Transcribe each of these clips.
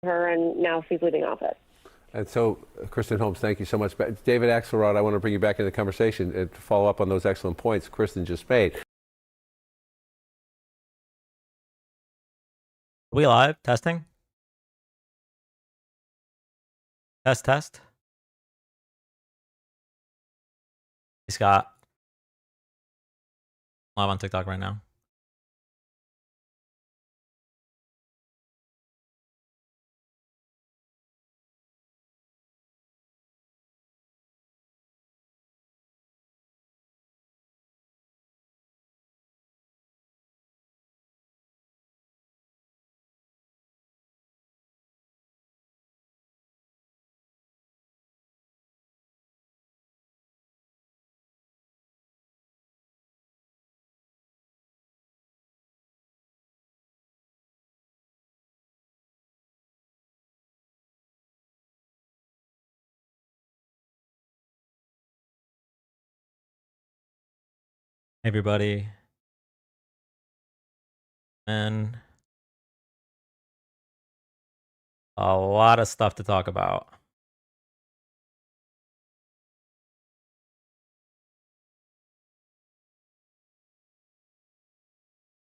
her, and now she's leaving office. And so, Kristen Holmes, thank you so much. David Axelrod, I want to bring you back into the conversation and to follow up on those excellent points Kristen just made. Are we live? Testing? Test. Hey, Scott. Live on TikTok right now. Hey, everybody. And a lot of stuff to talk about.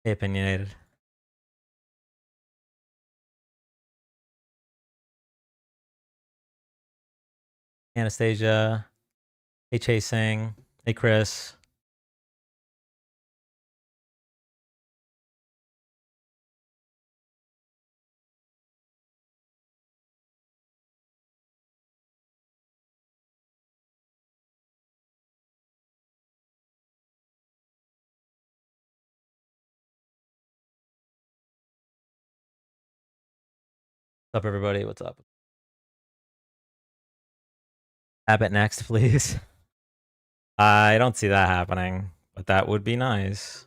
Hey, opinionated. Anastasia. Hey, Chasing. Hey, Chris. What's up, everybody? What's up? Abbott next, please. I don't see that happening, but that would be nice.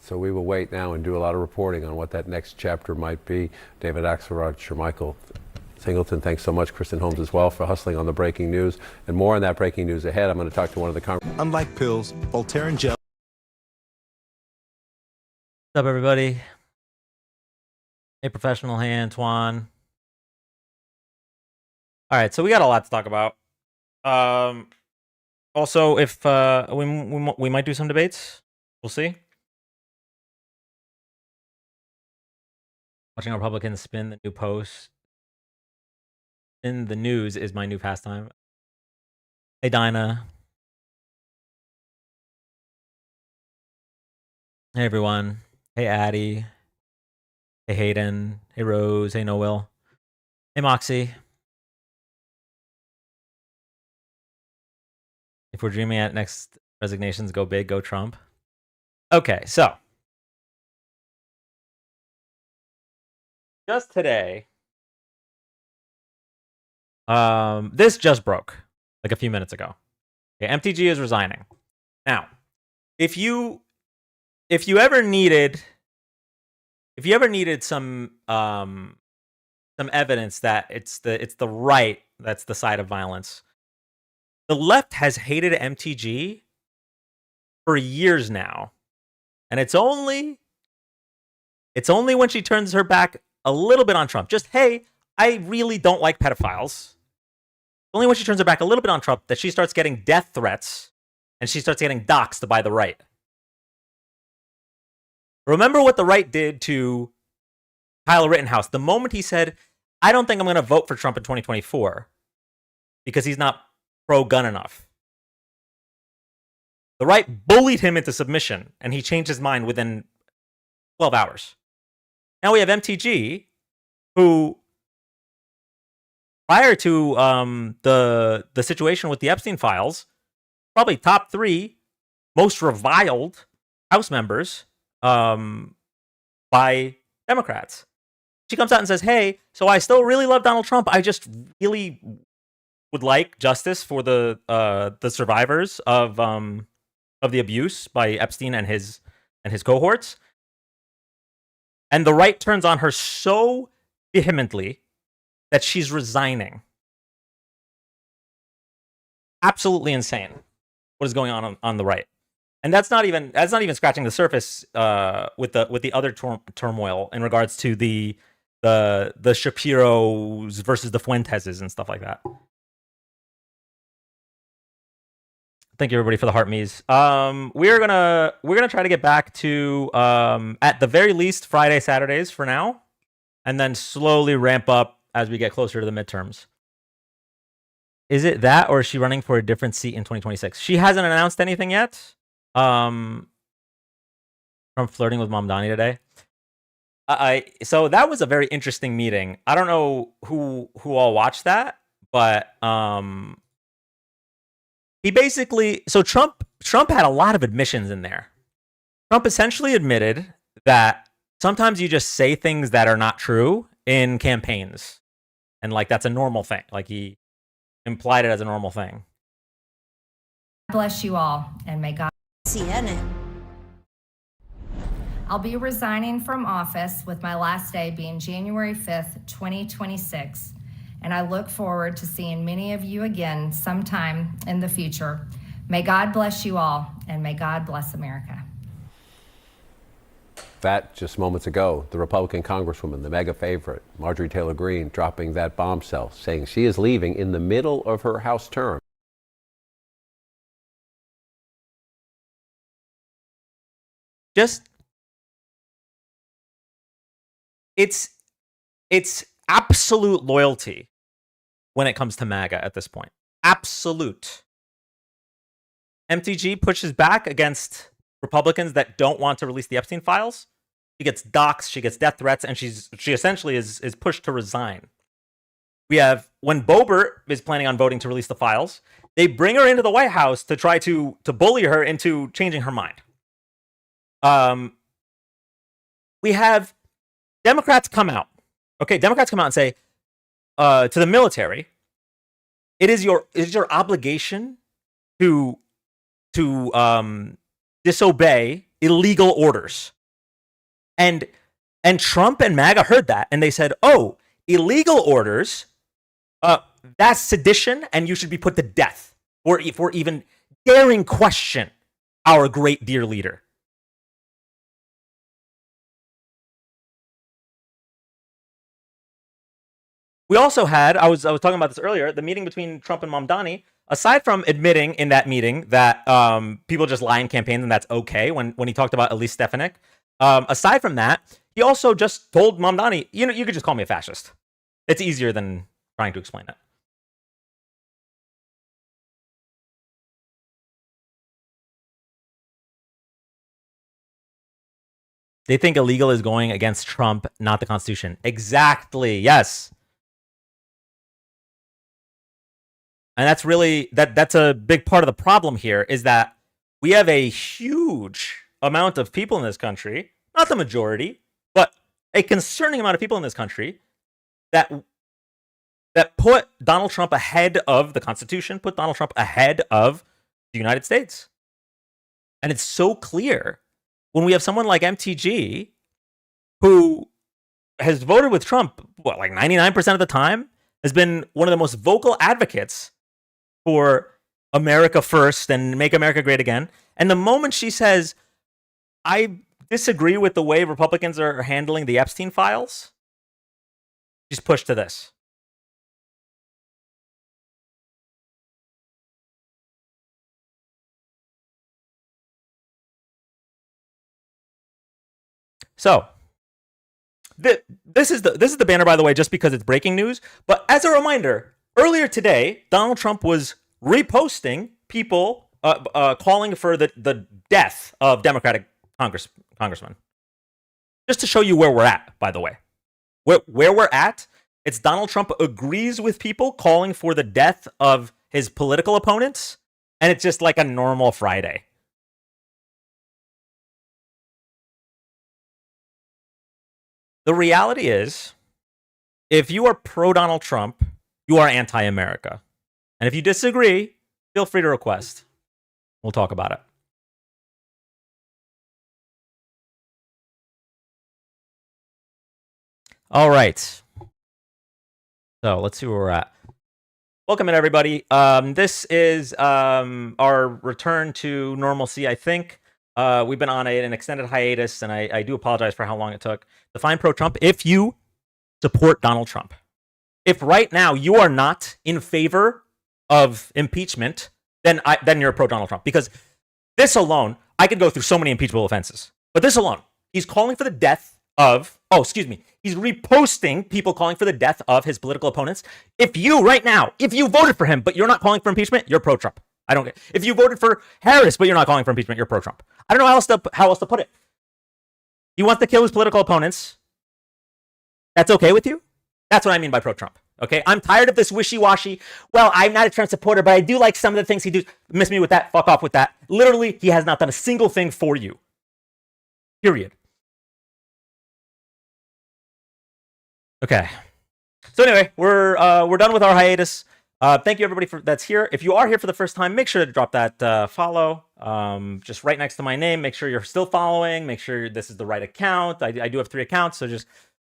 So we will wait now and do a lot of reporting on what that next chapter might be. David Axelrod, Shermichael Singleton, thanks so much. Kristen Holmes as well for hustling on the breaking news. And more on that breaking news ahead. I'm going to talk to one of the Unlike pills, Voltaren gel. What's up, everybody? Hey, Professional. Hey, Antoine. All right, so we got a lot to talk about. Also, if we might do some debates, we'll see. Watching Republicans spin the new post in the news is my new pastime. Hey, Dinah. Hey, everyone. Hey, Addie. Hey, Hayden. Hey, Rose. Hey, Noel. Hey, Moxie. If we're dreaming at next resignations, go big, go Trump. Okay, so just today, this just broke like a few minutes ago. Okay, MTG is resigning. Now, if you ever needed some evidence that it's the right that's the side of violence, the left has hated MTG for years now, and it's only when she turns her back a little bit on Trump. Just, hey, I really don't like pedophiles. Only when she turns her back a little bit on Trump that she starts getting death threats and she starts getting doxxed by the right. Remember what the right did to Kyle Rittenhouse the moment he said, I don't think I'm going to vote for Trump in 2024 because he's not pro-gun enough. The right bullied him into submission, and he changed his mind within 12 hours. Now we have MTG, who, prior to the situation with the Epstein files, probably top 3 most reviled House members by Democrats. She comes out and says, hey, so I still really love Donald Trump. I just really would like justice for the survivors of the abuse by Epstein and his cohorts. And the right turns on her so vehemently that she's resigning. Absolutely insane what is going on the right. And that's not even scratching the surface with the other turmoil in regards to the Shapiros versus the Fuenteses and stuff like that. Thank you everybody for the heart me's. We're gonna try to get back to at the very least Friday, Saturdays for now, and then slowly ramp up as we get closer to the midterms. Is it that, or is she running for a different seat in 2026? She hasn't announced anything yet. From flirting with Mamdani today. So that was a very interesting meeting. I don't know who all watched that, but he basically, so Trump had a lot of admissions in there. Trump essentially admitted that sometimes you just say things that are not true in campaigns, and like that's a normal thing. Like he implied it as a normal thing. Bless you all, and may God. CNN. I'll be resigning from office with my last day being January 5th, 2026. And I look forward to seeing many of you again sometime in the future. May God bless you all, and may God bless America. That just moments ago, the Republican Congresswoman, the mega favorite, Marjorie Taylor Greene, dropping that bombshell, saying she is leaving in the middle of her House term. It's absolute loyalty when it comes to MAGA at this point. Absolute. MTG pushes back against Republicans that don't want to release the Epstein files. She gets doxxed, she gets death threats, and she essentially is pushed to resign. We have, when Boebert is planning on voting to release the files, they bring her into the White House to try to bully her into changing her mind. We have Democrats come out. Okay, Democrats come out and say to the military, it is your obligation to disobey illegal orders. And Trump and MAGA heard that, and they said, "Oh, illegal orders, that's sedition, and you should be put to death for even daring question our great dear leader." We also had, I was talking about this earlier, the meeting between Trump and Mamdani. Aside from admitting in that meeting that people just lie in campaigns and that's okay, when he talked about Elise Stefanik, aside from that, he also just told Mamdani, you could just call me a fascist. It's easier than trying to explain it. They think illegal is going against Trump, not the Constitution. Exactly. Yes. And that's really, that's a big part of the problem here, is that we have a huge amount of people in this country, not the majority, but a concerning amount of people in this country that put Donald Trump ahead of the Constitution, put Donald Trump ahead of the United States. And it's so clear when we have someone like MTG who has voted with Trump, like 99% of the time, has been one of the most vocal advocates for America first and make America great again. And the moment she says, I disagree with the way Republicans are handling the Epstein files, she's pushed to this. So, this is the banner, by the way, just because it's breaking news. But as a reminder, earlier today, Donald Trump was reposting people calling for the death of Democratic congressmen. Just to show you where we're at, by the way. Where we're at, it's Donald Trump agrees with people calling for the death of his political opponents, and it's just like a normal Friday. The reality is, if you are pro-Donald Trump, you are anti-America. And if you disagree, feel free to request. We'll talk about it. All right. So let's see where we're at. Welcome in, everybody. This is our return to normalcy, I think. We've been on an extended hiatus, and I do apologize for how long it took. Define pro-Trump if you support Donald Trump. If right now you are not in favor of impeachment, then you're pro-Donald Trump. Because this alone, I could go through so many impeachable offenses. But this alone, he's calling for the death of... Oh, excuse me. He's reposting people calling for the death of his political opponents. If you, right now, if you voted for him, but you're not calling for impeachment, you're pro-Trump. I don't get it. If you voted for Harris, but you're not calling for impeachment, you're pro-Trump. I don't know how else to put it. He wants to kill his political opponents. That's okay with you? That's what I mean by pro-Trump. Okay? I'm tired of this wishy-washy. Well, I'm not a Trump supporter, but I do like some of the things he does. Miss me with that. Fuck off with that. Literally, he has not done a single thing for you. Period. Okay. So anyway, we're done with our hiatus. Thank you everybody that's here. If you are here for the first time, make sure to drop that follow. Just right next to my name. Make sure you're still following. Make sure this is the right account. I do have 3 accounts, so just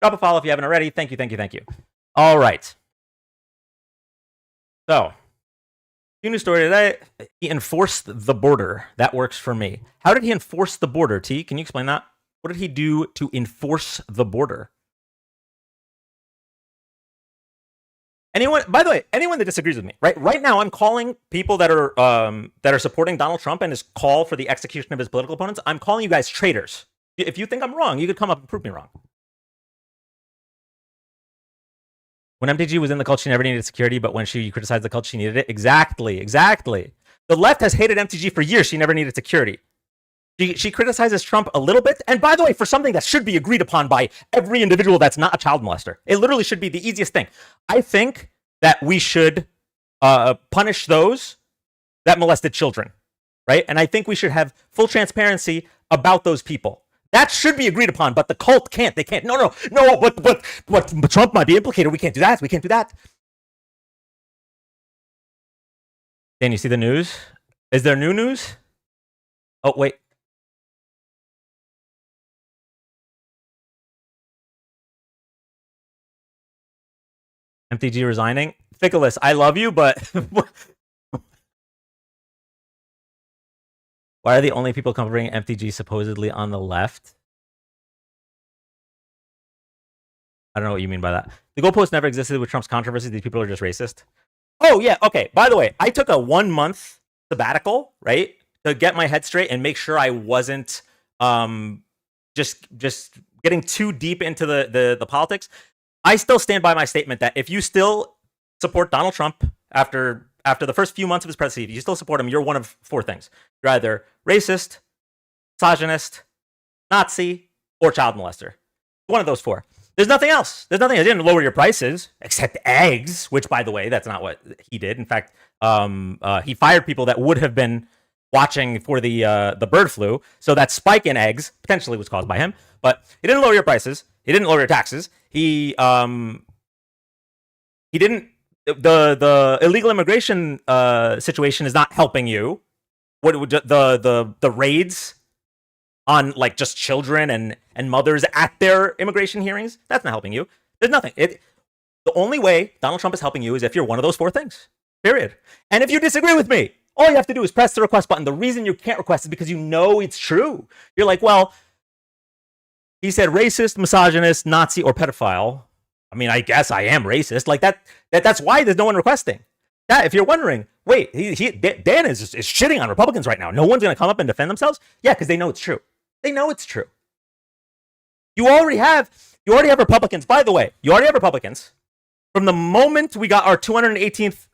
drop a follow if you haven't already. Thank you, thank you, thank you. All right. So, news story today. He enforced the border. That works for me. How did he enforce the border, T? Can you explain that? What did he do to enforce the border? By the way, anyone that disagrees with me, right now, I'm calling people that are supporting Donald Trump and his call for the execution of his political opponents. I'm calling you guys traitors. If you think I'm wrong, you could come up and prove me wrong. When MTG was in the cult, she never needed security, but when she criticized the cult, she needed it. Exactly. The left has hated MTG for years. She never needed security. She criticizes Trump a little bit, and by the way, for something that should be agreed upon by every individual that's not a child molester. It literally should be the easiest thing. I think that we should punish those that molested children, right? And I think we should have full transparency about those people. That should be agreed upon, but the cult can't. They can't. No, but Trump might be implicated. We can't do that. Dan, you see the news? Is there new news? Oh, wait. MTG resigning. Fickleus, I love you, but why are the only people covering MTG supposedly on the left? I don't know what you mean by that. The goalpost never existed with Trump's controversy. These people are just racist. Oh, yeah. Okay. By the way, I took a 1-month sabbatical, right, to get my head straight and make sure I wasn't just getting too deep into the politics. I still stand by my statement that if you still support Donald Trump after the first few months of his presidency, if you still support him, you're one of 4 things. You're either racist, misogynist, Nazi, or child molester. One of those 4. There's nothing else. I didn't lower your prices, except eggs, which, by the way, that's not what he did. In fact, he fired people that would have been watching for the bird flu. So that spike in eggs potentially was caused by him. But he didn't lower your prices. He didn't lower your taxes. He didn't. The illegal immigration situation is not helping you. What would the raids on like just children and mothers at their immigration hearings? That's not helping you. There's nothing. The only way Donald Trump is helping you is if you're one of those 4 things. Period. And if you disagree with me, all you have to do is press the request button. The reason you can't request is because you know it's true. You're like, well, he said racist, misogynist, Nazi, or pedophile. I mean, I guess I am racist. Like that's why there's no one requesting. That, if you're wondering, wait, Dan is shitting on Republicans right now. No one's going to come up and defend themselves? Yeah, because they know it's true. They know it's true. You already have Republicans. By the way, you already have Republicans. From the moment we got our 218th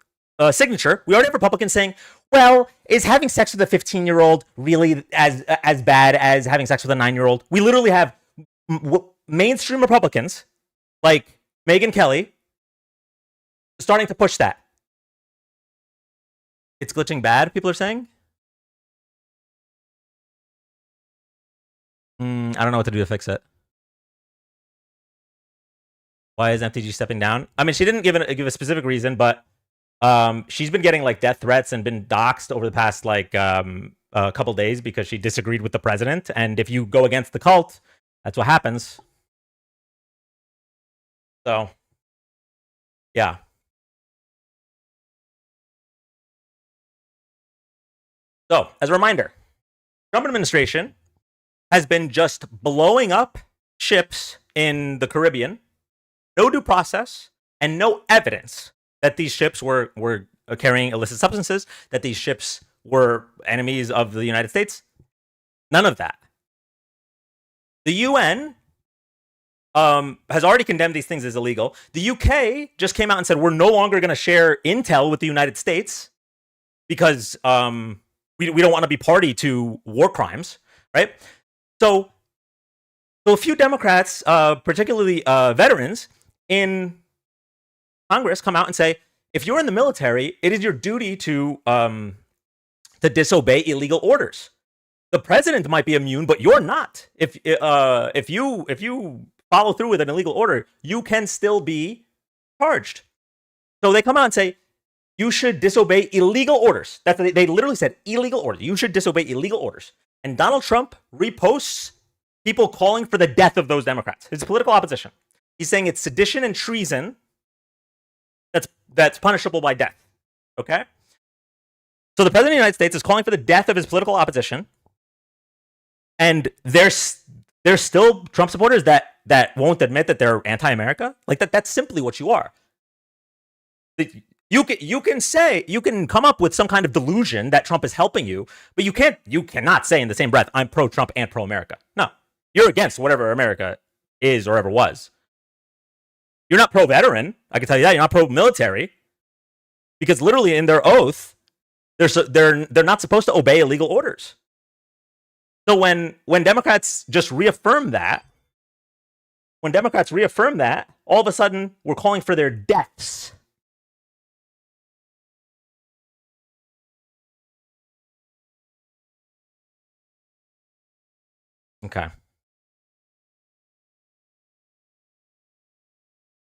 signature, we already have Republicans saying, well, is having sex with a 15-year-old really as bad as having sex with a 9-year-old? We literally have mainstream Republicans like Megyn Kelly starting to push that. It's glitching bad, people are saying? I don't know what to do to fix it. Why is MTG stepping down? I mean, she didn't give a specific reason, but she's been getting like death threats and been doxxed over the past like a couple days because she disagreed with the president. And if you go against the cult, that's what happens. So, yeah. So, as a reminder, Trump administration has been just blowing up ships in the Caribbean, no due process, and no evidence that these ships were carrying illicit substances, that these ships were enemies of the United States. None of that. The UN has already condemned these things as illegal. The UK just came out and said we're no longer going to share intel with the United States because we don't want to be party to war crimes, right? So a few Democrats, particularly veterans in Congress, come out and say, if you're in the military, it is your duty to disobey illegal orders. The president might be immune, but you're not. If you follow through with an illegal order, you can still be charged. So they come out and say, you should disobey illegal orders. They literally said illegal orders. You should disobey illegal orders. And Donald Trump reposts people calling for the death of those Democrats, his political opposition. He's saying it's sedition and treason that's punishable by death. Okay? So the president of the United States is calling for the death of his political opposition. And there's still Trump supporters that won't admit that they're anti-America. Like that's simply what you are. You can come up with some kind of delusion that Trump is helping you, but you cannot say in the same breath, I'm pro-Trump and pro-America. No, you're against whatever America is or ever was. You're not pro-veteran. I can tell you that. You're not pro-military, because literally in their oath, they're not supposed to obey illegal orders. So when Democrats just reaffirm that, all of a sudden we're calling for their deaths. Okay.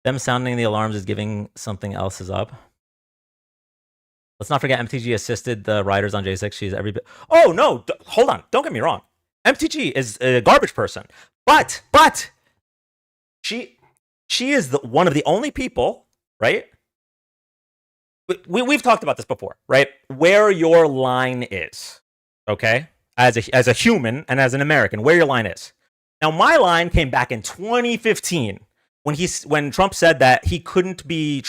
Them sounding the alarms is giving something else is up. Let's not forget MTG assisted the writers on J6. She's every bit. Oh no! Hold on. Don't get me wrong. MTG is a garbage person, but she is one of the only people, right? We've talked about this before, right? Where your line is, okay? As a human and as an American, where your line is. Now, my line came back in 2015 when Trump said that he couldn't be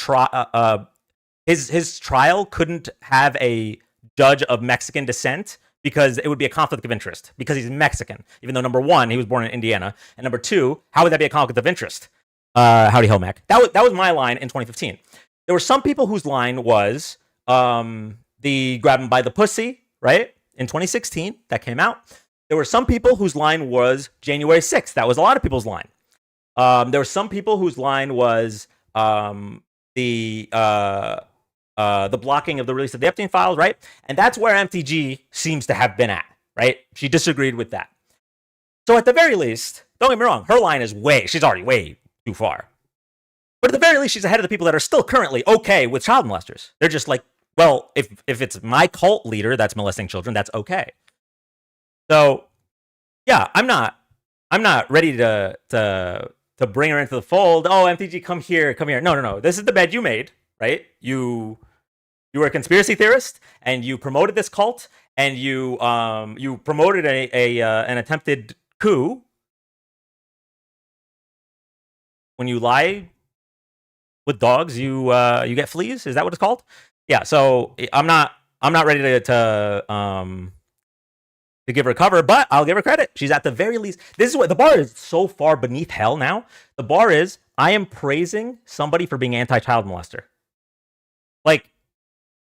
his trial couldn't have a judge of Mexican descent because it would be a conflict of interest because he's Mexican, even though number one, he was born in Indiana, and number two, how would that be a conflict of interest? Howdy ho, Mac. That was my line in 2015. There were some people whose line was the grab him by the pussy, right? In 2016, that came out. There were some people whose line was January 6th. That was a lot of people's line. There were some people whose line was the blocking of the release of the Epstein files, right? And that's where MTG seems to have been at, right? She disagreed with that. So at the very least, don't get me wrong, her line is she's already way too far. But at the very least, she's ahead of the people that are still currently okay with child molesters. They're just like, well, if it's my cult leader that's molesting children, that's okay. So, yeah, I'm not ready to bring her into the fold. Oh, MTG, come here. No. This is the bed you made, right? You were a conspiracy theorist, and you promoted this cult, and you promoted an attempted coup. When you lie with dogs, you get fleas. Is that what it's called? Yeah. So I'm not ready to give her cover, but I'll give her credit. She's at the very least. This is what the bar is so far beneath hell now. The bar is I am praising somebody for being anti-child molester. Like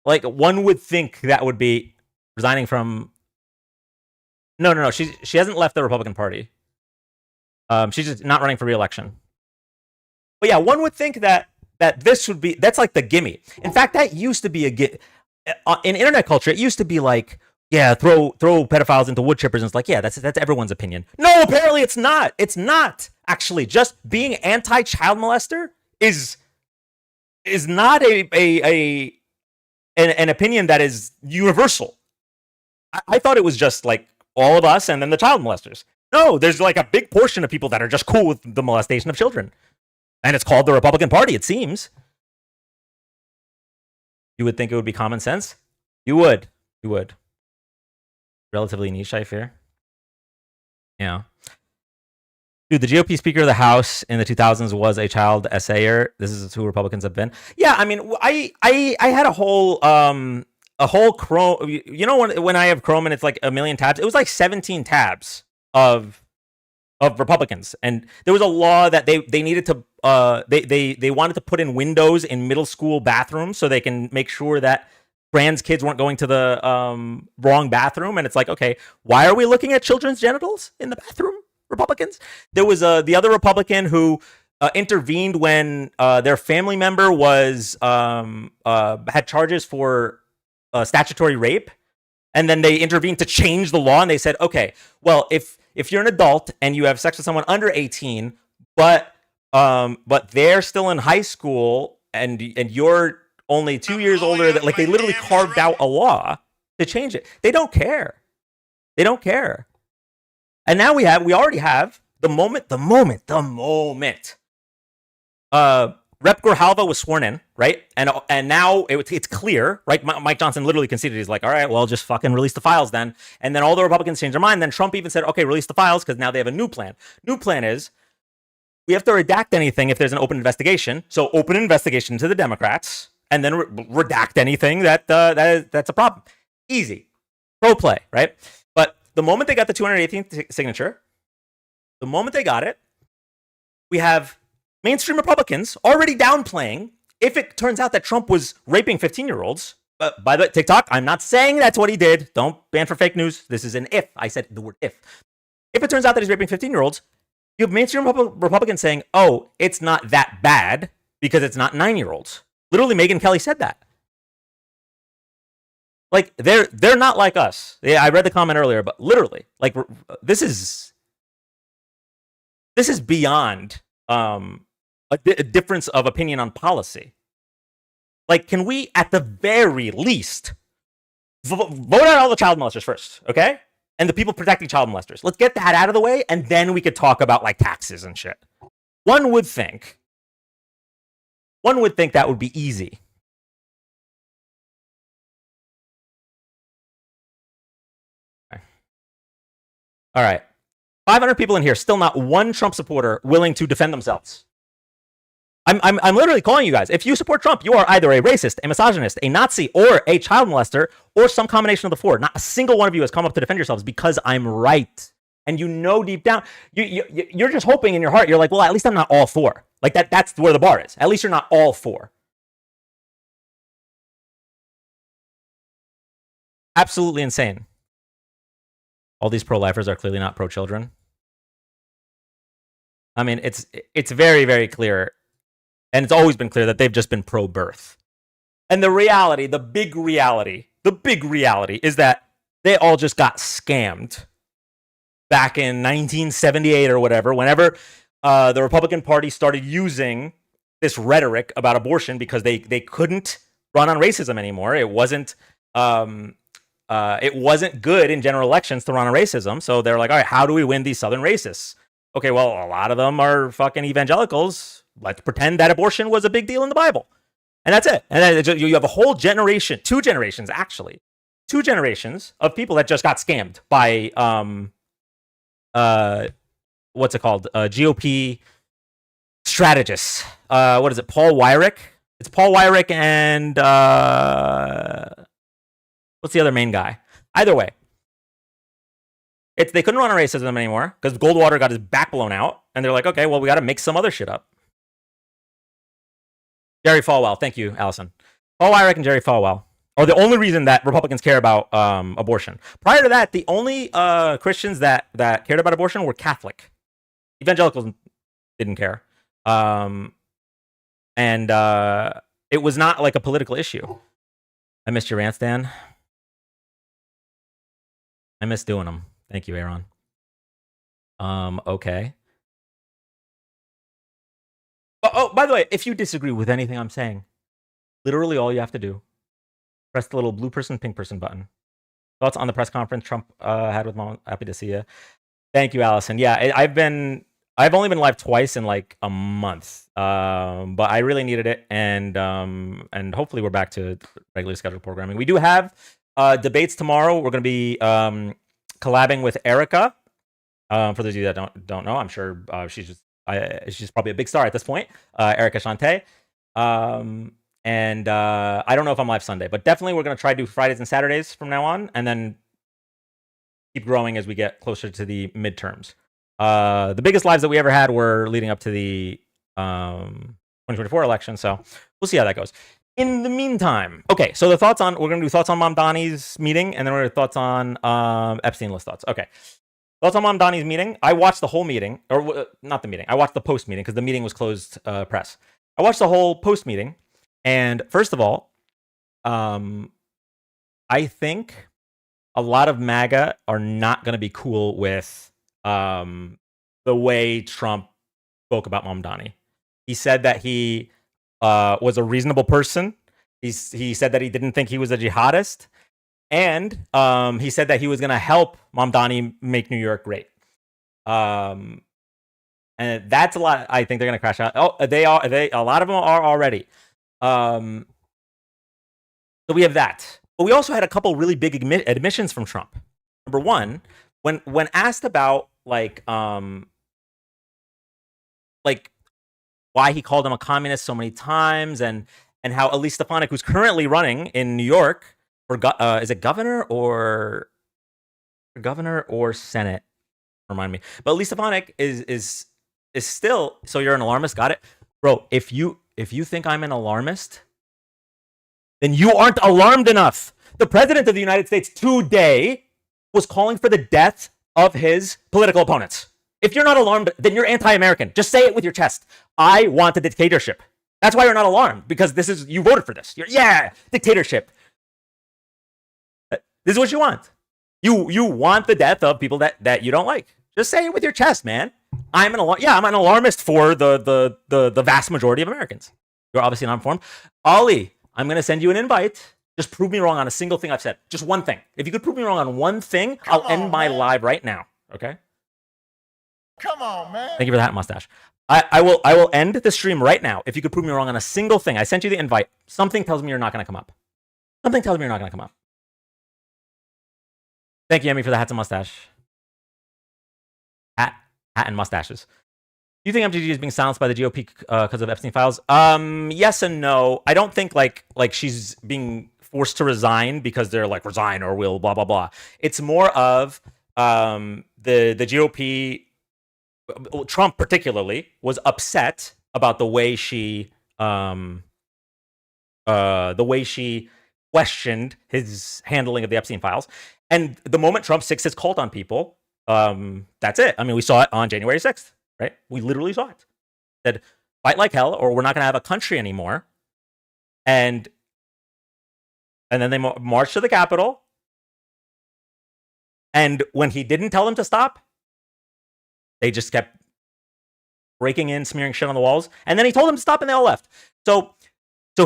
one would think that would be resigning from. No. She hasn't left the Republican Party. She's just not running for re-election. But yeah, one would think that this would be, that's like the gimme. In fact, that used to be in internet culture, it used to be like, yeah, throw pedophiles into wood chippers, and it's like, yeah, that's everyone's opinion. No, apparently it's not. It's not actually. Just being anti-child molester is not an opinion that is universal. I thought it was just like all of us and then the child molesters. No, there's like a big portion of people that are just cool with the molestation of children. And it's called the Republican Party, it seems. You would think it would be common sense? You would. Relatively niche, I fear. Yeah. Dude, the GOP Speaker of the House in the 2000s was a child essayer. This is who Republicans have been. Yeah, I mean, I had a whole Chrome. You know when I have Chrome and it's like a million tabs. It was like 17 tabs of Republicans, and there was a law that they needed to they wanted to put in windows in middle school bathrooms so they can make sure that trans kids weren't going to the wrong bathroom. And it's like, okay, why are we looking at children's genitals in the bathroom? Republicans. There was the other Republican who intervened when their family member was had charges for statutory rape, and then they intervened to change the law, and they said, okay, well, if you're an adult and you have sex with someone under 18, but they're still in high school and you only 2 years older, that like they literally carved out a law to change it. They don't care. They don't care. And now we already have the moment Rep. Grijalva was sworn in, right? And now it's clear, right? Mike Johnson literally conceded. He's like, all right, well, just fucking release the files then. And then all the Republicans changed their mind. Then Trump even said, okay, release the files, because now they have a new plan. New plan is we have to redact anything if there's an open investigation. So open an investigation to the Democrats, and then redact anything that's a problem. Easy. Pro play, right? But the moment they got the 218th signature, the moment they got it, we have mainstream Republicans already downplaying if it turns out that Trump was raping 15-year-olds. By the way, TikTok, I'm not saying that's what he did. Don't ban for fake news. This is an if. I said the word if. If it turns out that he's raping 15-year-olds, you have mainstream Republicans saying, oh, it's not that bad because it's not 9-year-olds. Literally, Megyn Kelly said that. Like, they're not like us. Yeah, I read the comment earlier, but literally, like, this is beyond a difference of opinion on policy. Like, can we, at the very least, vote out all the child molesters first, okay? And the people protecting child molesters. Let's get that out of the way, and then we could talk about, like, taxes and shit. One would think that would be easy. Okay. All right. 500 people in here, still not one Trump supporter willing to defend themselves. I'm literally calling you guys. If you support Trump, you are either a racist, a misogynist, a Nazi, or a child molester, or some combination of the four. Not a single one of you has come up to defend yourselves because I'm right. And you know deep down, you're just hoping in your heart, you're like, well, at least I'm not all for. Like that's where the bar is. At least you're not all for. Absolutely insane. All these pro-lifers are clearly not pro-children. I mean, it's very, very clear. And it's always been clear that they've just been pro-birth. And the big reality is that they all just got scammed back in 1978 or whatever, whenever the Republican Party started using this rhetoric about abortion because they couldn't run on racism anymore. It wasn't good in general elections to run on racism. So they're like, all right, how do we win these Southern racists? Okay, well, a lot of them are fucking evangelicals. Let's pretend that abortion was a big deal in the Bible. And that's it. And then you have a whole generation, two generations of people that just got scammed by, what's it called? GOP strategists. What is it? Paul Weyrich? It's Paul Weyrich and, what's the other main guy? Either way. They couldn't run on racism anymore because Goldwater got his back blown out. And they're like, okay, well, we got to make some other shit up. Jerry Falwell. Thank you, Allison. Paul Weyrich and Jerry Falwell are the only reason that Republicans care about abortion. Prior to that, the only Christians that cared about abortion were Catholic. Evangelicals didn't care. And it was not like a political issue. I missed your rants, Dan. I miss doing them. Thank you, Aaron. Okay. Oh, by the way, if you disagree with anything I'm saying, literally all you have to do, press the little blue person, pink person button. Thoughts on the press conference Trump had with Mom? Happy to see you. Thank you, Allison. Yeah, I've only been live twice in like a month, but I really needed it, and hopefully we're back to regularly scheduled programming. We do have debates tomorrow. We're going to be collabing with Erica. For those of you that don't know, I'm sure she's probably a big star at this point. Erica Shante. And I don't know if I'm live Sunday, but definitely we're going to try to do Fridays and Saturdays from now on, and then keep growing as we get closer to the midterms. The biggest lives that we ever had were leading up to the 2024 election, so we'll see how that goes. In the meantime, okay, so we're going to do thoughts on Mamdani's meeting, and then we're going to do thoughts on Epstein list thoughts. Okay. Thoughts on Mamdani's meeting. I watched the whole meeting, or not the meeting. I watched the post meeting because the meeting was closed press. I watched the whole post meeting, and first of all, I think a lot of MAGA are not going to be cool with the way Trump spoke about Mamdani. He said that he was a reasonable person. He said that he didn't think he was a jihadist. And he said that he was going to help Mamdani make New York great. And that's a lot. I think they're going to crash out. Oh, they are. A lot of them are already. So we have that. But we also had a couple really big admissions from Trump. Number one, when asked about like why he called him a communist so many times, and how Elise Stefanik, who's currently running in New York, is it governor or Senate? Remind me. But Elise Stefanik is still. So you're an alarmist, got it, bro? If you think I'm an alarmist, then you aren't alarmed enough. The president of the United States today was calling for the death of his political opponents. If you're not alarmed, then you're anti-American. Just say it with your chest. I want a dictatorship. That's why you're not alarmed, because you voted for this. Dictatorship. This is what you want. You want the death of people that you don't like. Just say it with your chest, man. I'm an alarmist for the vast majority of Americans. You're obviously not informed. Ollie, I'm going to send you an invite. Just prove me wrong on a single thing I've said. Just one thing. If you could prove me wrong on one thing, I'll end my live right now. Okay? Come on, man. Thank you for that mustache. I will end the stream right now if you could prove me wrong on a single thing. I sent you the invite. Something tells me you're not going to come up. Something tells me you're not going to come up. Thank you, Emmy, for the hats and mustache. Hat and mustaches. Do you think MTG is being silenced by the GOP because of Epstein files? Yes and no. I don't think like she's being forced to resign because they're like, resign or we'll blah blah blah. It's more of the GOP. Trump particularly was upset about the way she questioned his handling of the Epstein files. And the moment Trump sticks his cult on people, that's it. I mean, we saw it on January 6th, right? We literally saw it. Said, fight like hell or we're not going to have a country anymore. And then they marched to the Capitol. And when he didn't tell them to stop, they just kept breaking in, smearing shit on the walls. And then he told them to stop and they all left. So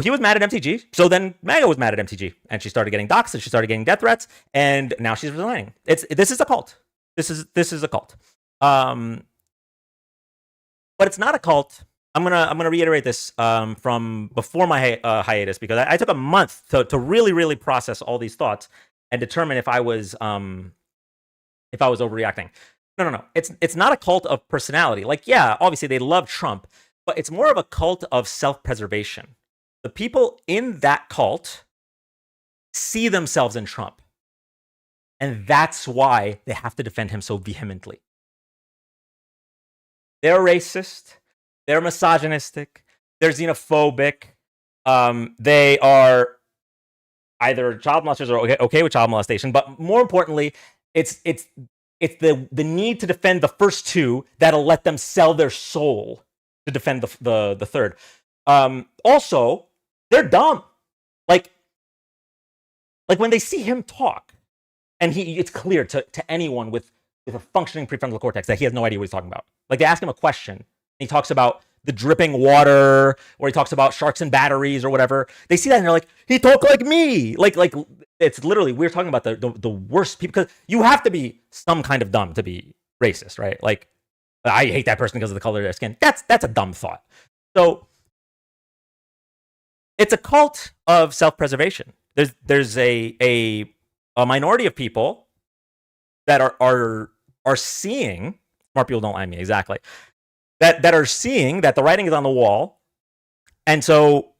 he was mad at MTG. So then MAGA was mad at MTG. And she started getting doxxed and she started getting death threats. And now she's resigning. This is a cult. This is a cult. But it's not a cult. I'm gonna reiterate this from before my hiatus, because I took a month to really process all these thoughts and determine if I was overreacting. No. It's not a cult of personality. Like, yeah, obviously they love Trump, but it's more of a cult of self-preservation. The people in that cult see themselves in Trump. And that's why they have to defend him so vehemently. They're racist. They're misogynistic. They're xenophobic. They are either child molesters or okay with child molestation. But more importantly, it's the need to defend the first two that'll let them sell their soul to defend the third. Also, they're dumb. Like when they see him talk, and it's clear to anyone with a functioning prefrontal cortex that he has no idea what he's talking about. Like, they ask him a question, and he talks about the dripping water, or he talks about sharks and batteries or whatever. They see that and they're like, he talk like me. Like it's literally, we're talking about the worst people, because you have to be some kind of dumb to be racist, right? Like, I hate that person because of the color of their skin. That's a dumb thought. So it's a cult of self-preservation. There's a minority of people that are seeing, smart people don't like me, exactly, that are seeing that the writing is on the wall, and so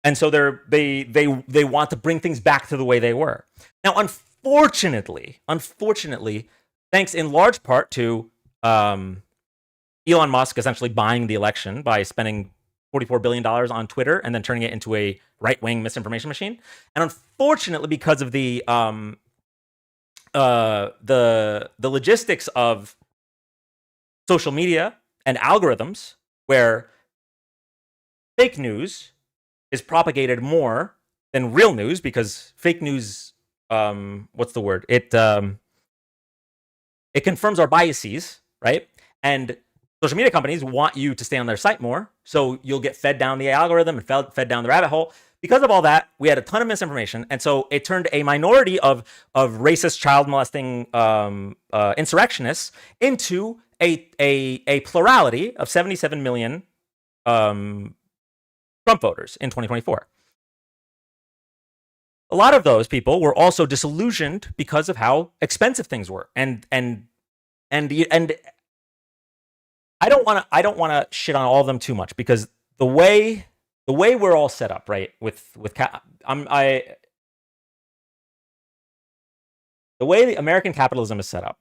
they want to bring things back to the way they were. Now, unfortunately, thanks in large part to Elon Musk essentially buying the election by spending $44 billion on Twitter and then turning it into a right-wing misinformation machine. And unfortunately, because of the logistics of social media and algorithms, where fake news is propagated more than real news, because fake news, what's the word? It confirms our biases, right? And social media companies want you to stay on their site more, so you'll get fed down the algorithm and fed down the rabbit hole. Because of all that, we had a ton of misinformation, and so it turned a minority of racist, child molesting insurrectionists into a plurality of 77 million Trump voters in 2024. A lot of those people were also disillusioned because of how expensive things were, and I don't want to shit on all of them too much, because the way we're all set up, right? The way the American capitalism is set up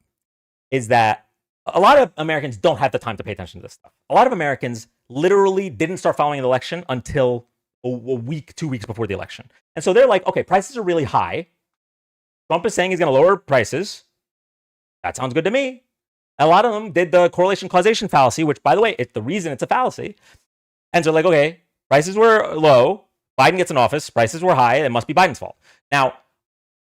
is that a lot of Americans don't have the time to pay attention to this stuff. A lot of Americans literally didn't start following the election until a week, 2 weeks before the election. And so they're like, okay, prices are really high. Trump is saying he's going to lower prices. That sounds good to me. A lot of them did the correlation causation fallacy, which, by the way, it's the reason it's a fallacy. And so like, okay, prices were low. Biden gets in office. Prices were high. It must be Biden's fault. Now,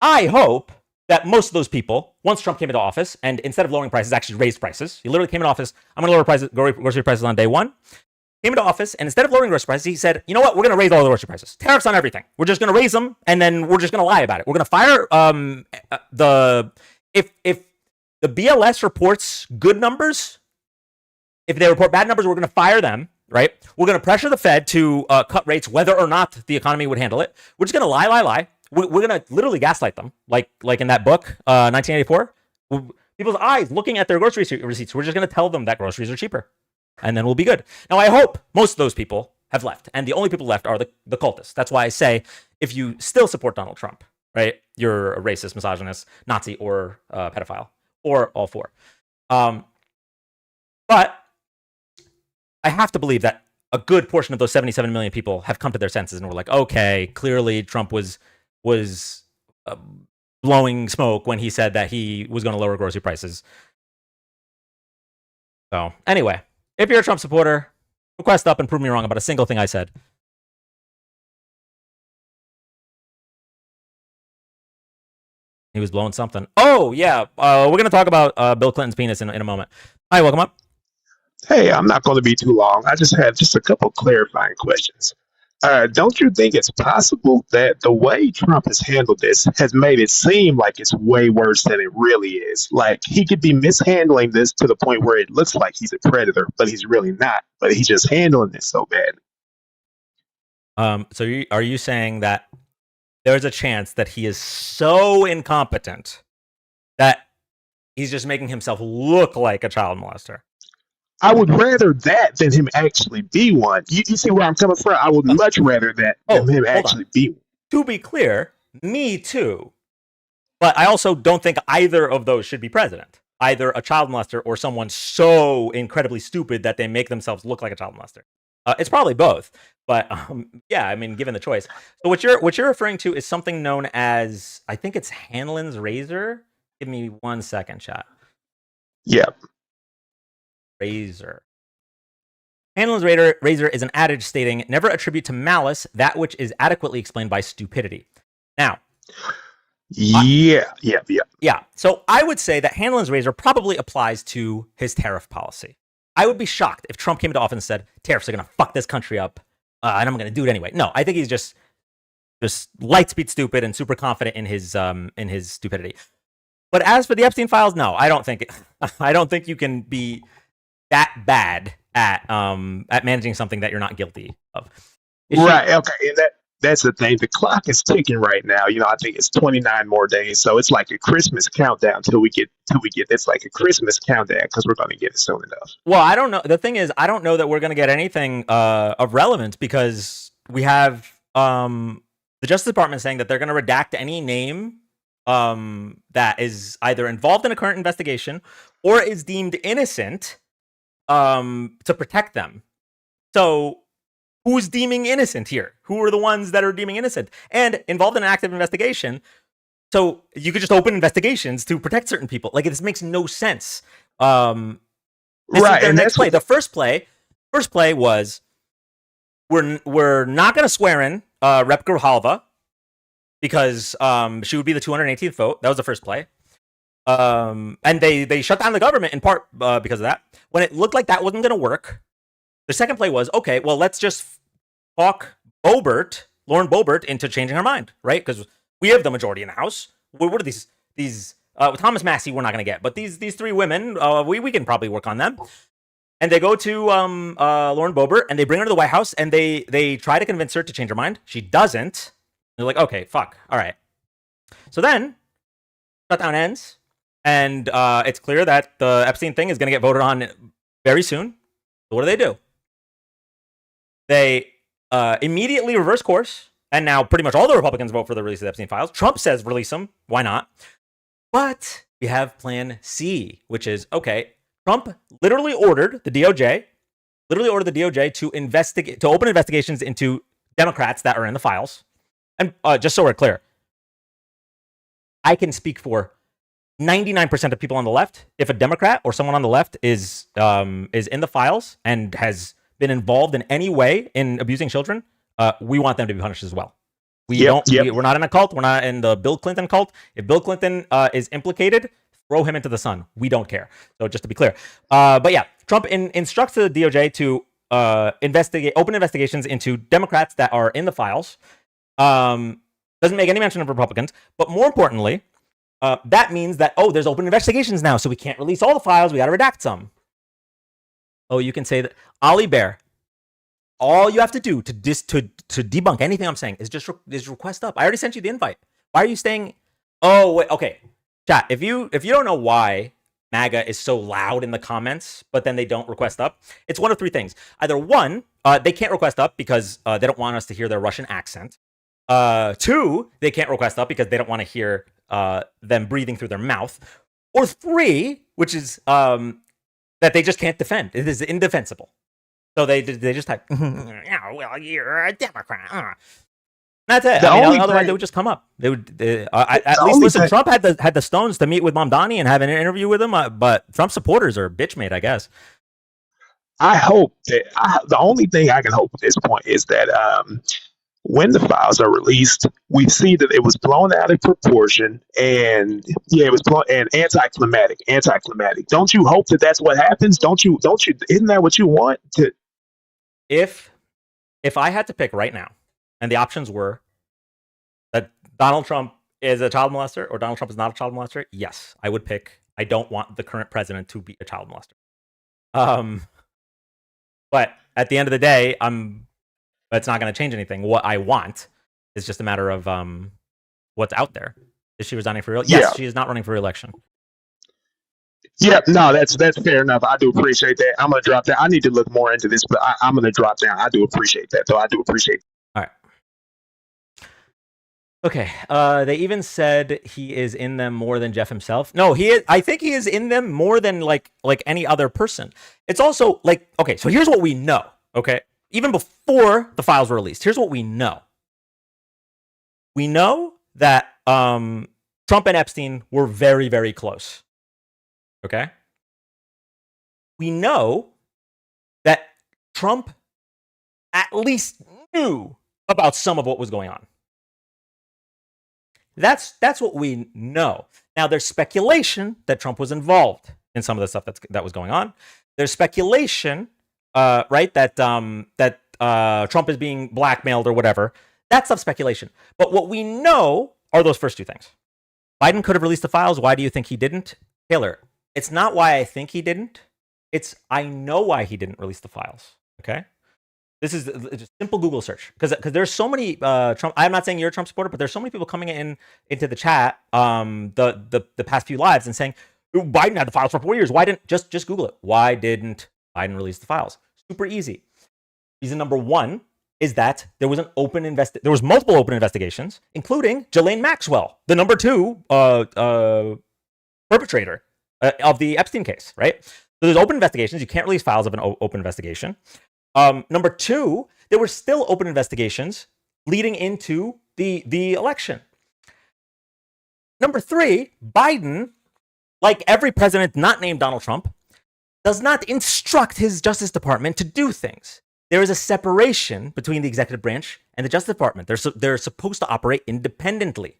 I hope that most of those people, once Trump came into office, and instead of lowering prices, actually raised prices. He literally came into office, I'm going to lower grocery prices on day one. Came into office, and instead of lowering grocery prices, he said, you know what, we're going to raise all the grocery prices. Tariffs on everything. We're just going to raise them, and then we're just going to lie about it. We're going to fire if the BLS reports good numbers, if they report bad numbers, we're going to fire them, right? We're going to pressure the Fed to cut rates whether or not the economy would handle it. We're just going to lie. We're going to literally gaslight them, like in that book, 1984. People's eyes looking at their grocery receipts. We're just going to tell them that groceries are cheaper, and then we'll be good. Now, I hope most of those people have left, and the only people left are the cultists. That's why I say, if you still support Donald Trump, right, you're a racist, misogynist, Nazi, or pedophile, or all four. But I have to believe that a good portion of those 77 million people have come to their senses and were like, okay, clearly Trump was blowing smoke when he said that he was going to lower grocery prices. So anyway, if you're a Trump supporter, request up and prove me wrong about a single thing I said. He was blowing something. Oh, yeah. We're going to talk about Bill Clinton's penis in a moment. Hi, welcome up. Hey, I'm not going to be too long. I just have a couple clarifying questions. Don't you think it's possible that the way Trump has handled this has made it seem like it's way worse than it really is? Like, he could be mishandling this to the point where it looks like he's a predator, but he's really not. But he's just handling this so bad. So are you saying that there's a chance that he is so incompetent that he's just making himself look like a child molester? I would rather that than him actually be one. You see where I'm coming from? I would much rather that than him actually be one. To be clear, me too. But I also don't think either of those should be president. Either a child molester or someone so incredibly stupid that they make themselves look like a child molester. It's probably both. But yeah, I mean, given the choice. So what you're referring to is something known as, I think it's Hanlon's razor. Give me 1 second, chat. Yeah. Razor. Hanlon's razor is an adage stating, never attribute to malice that which is adequately explained by stupidity. Now, Yeah. So I would say that Hanlon's razor probably applies to his tariff policy. I would be shocked if Trump came into office and said, tariffs are going to fuck this country up, and I'm going to do it anyway. No, I think he's just light speed stupid and super confident in his stupidity. But as for the Epstein files, no, I don't think you can be that bad at managing something that you're not guilty of. Right. Okay. That's the thing. The clock is ticking right now. I think it's 29 more days, so it's like a Christmas countdown till we get. It's like a Christmas countdown because we're going to get it soon enough. Well, I don't know. The thing is, I don't know that we're going to get anything of relevance because we have the Justice Department saying that they're going to redact any name that is either involved in a current investigation or is deemed innocent to protect them. So who's deeming innocent here? Who are the ones that are deeming innocent and involved in an active investigation? So you could just open investigations to protect certain people. Like, this makes no sense. This Right, is their and next that's play. what. The first play was we're not going to swear in Rep. Grijalva because she would be the 218th vote. That was the first play. And they shut down the government in part because of that. When it looked like that wasn't going to work, the second play was, okay, well, let's just talk Lauren Boebert, into changing her mind, right? Because we have the majority in the House. What are these Thomas Massey we're not going to get, but these three women, we can probably work on them. And they go to Lauren Boebert, and they bring her to the White House, and they try to convince her to change her mind. She doesn't. They're like, okay, fuck, all right. So then, shutdown ends, and it's clear that the Epstein thing is going to get voted on very soon. So what do? They immediately reverse course, and now pretty much all the Republicans vote for the release of the Epstein files. Trump says release them. Why not? But we have Plan C, which is, okay, Trump literally ordered the DOJ to open investigations into Democrats that are in the files. And just so we're clear, I can speak for 99% of people on the left. If a Democrat or someone on the left is in the files and has been involved in any way in abusing children, we want them to be punished as well. We're not in a cult. We're not in the Bill Clinton cult. If Bill Clinton is implicated, throw him into the sun. We don't care. So just to be clear. But yeah, Trump instructs the DOJ to open investigations into Democrats that are in the files. Doesn't make any mention of Republicans. But more importantly, that means that, there's open investigations now, so we can't release all the files. We got to redact some. Oh, you can say that. Ollie Bear, all you have to do to debunk anything I'm saying is just request up. I already sent you the invite. Why are you staying? Oh, wait, okay. Chat, if you don't know why MAGA is so loud in the comments, but then they don't request up, it's one of three things. Either one, they can't request up because they don't want us to hear their Russian accent. Two, they can't request up because they don't want to hear them breathing through their mouth. Or three, which is that they just can't defend. It is indefensible. So they just type, yeah, well, you're a Democrat. That's it. Otherwise they would just come up. They would at least listen. Trump had the stones to meet with Mamdani and have an interview with him, but Trump supporters are bitch made, I guess. I hope that the only thing I can hope at this point is that when the files are released, we see that it was blown out of proportion, and it was blown and anticlimactic. Don't you hope that that's what happens? Don't you? Isn't that what you want? If I had to pick right now, and the options were that Donald Trump is a child molester or Donald Trump is not a child molester, yes, I would pick. I don't want the current president to be a child molester. But at the end of the day, it's not going to change anything. What I want is just a matter of what's out there. Is she resigning for re-election? Yes, she is not running for re-election. Yeah, no, that's fair enough. I do appreciate that. I'm gonna drop that. I need to look more into this, but I'm gonna drop down. I do appreciate that, though. I do appreciate. All right. Okay. They even said he is in them more than Jeff himself. No, he is. I think he is in them more than like any other person. It's also like, okay, so here's what we know. Okay, even before the files were released, here's what we know. We know that Trump and Epstein were very, very close. Okay. We know that Trump at least knew about some of what was going on. That's what we know. Now, there's speculation that Trump was involved in some of the stuff that was going on. There's speculation, right, that Trump is being blackmailed or whatever. That's stuff speculation. But what we know are those first two things. Biden could have released the files. Why do you think he didn't? Taylor, it's not why I think he didn't. It's I know why he didn't release the files. Okay? This is just simple Google search because there's so many Trump. I'm not saying you're a Trump supporter, but there's so many people coming into the chat the past few lives and saying Biden had the files for 4 years. Why didn't just Google it? Why didn't Biden release the files? Super easy. Reason number one is that there was there was multiple open investigations, including Ghislaine Maxwell, the number 2 perpetrator of the Epstein case, right? So there's open investigations. You can't release files of an open investigation. Number 2, there were still open investigations leading into the election. Number 3, Biden, like every president not named Donald Trump, does not instruct his Justice Department to do things. There is a separation between the executive branch and the Justice Department. They're supposed to operate independently.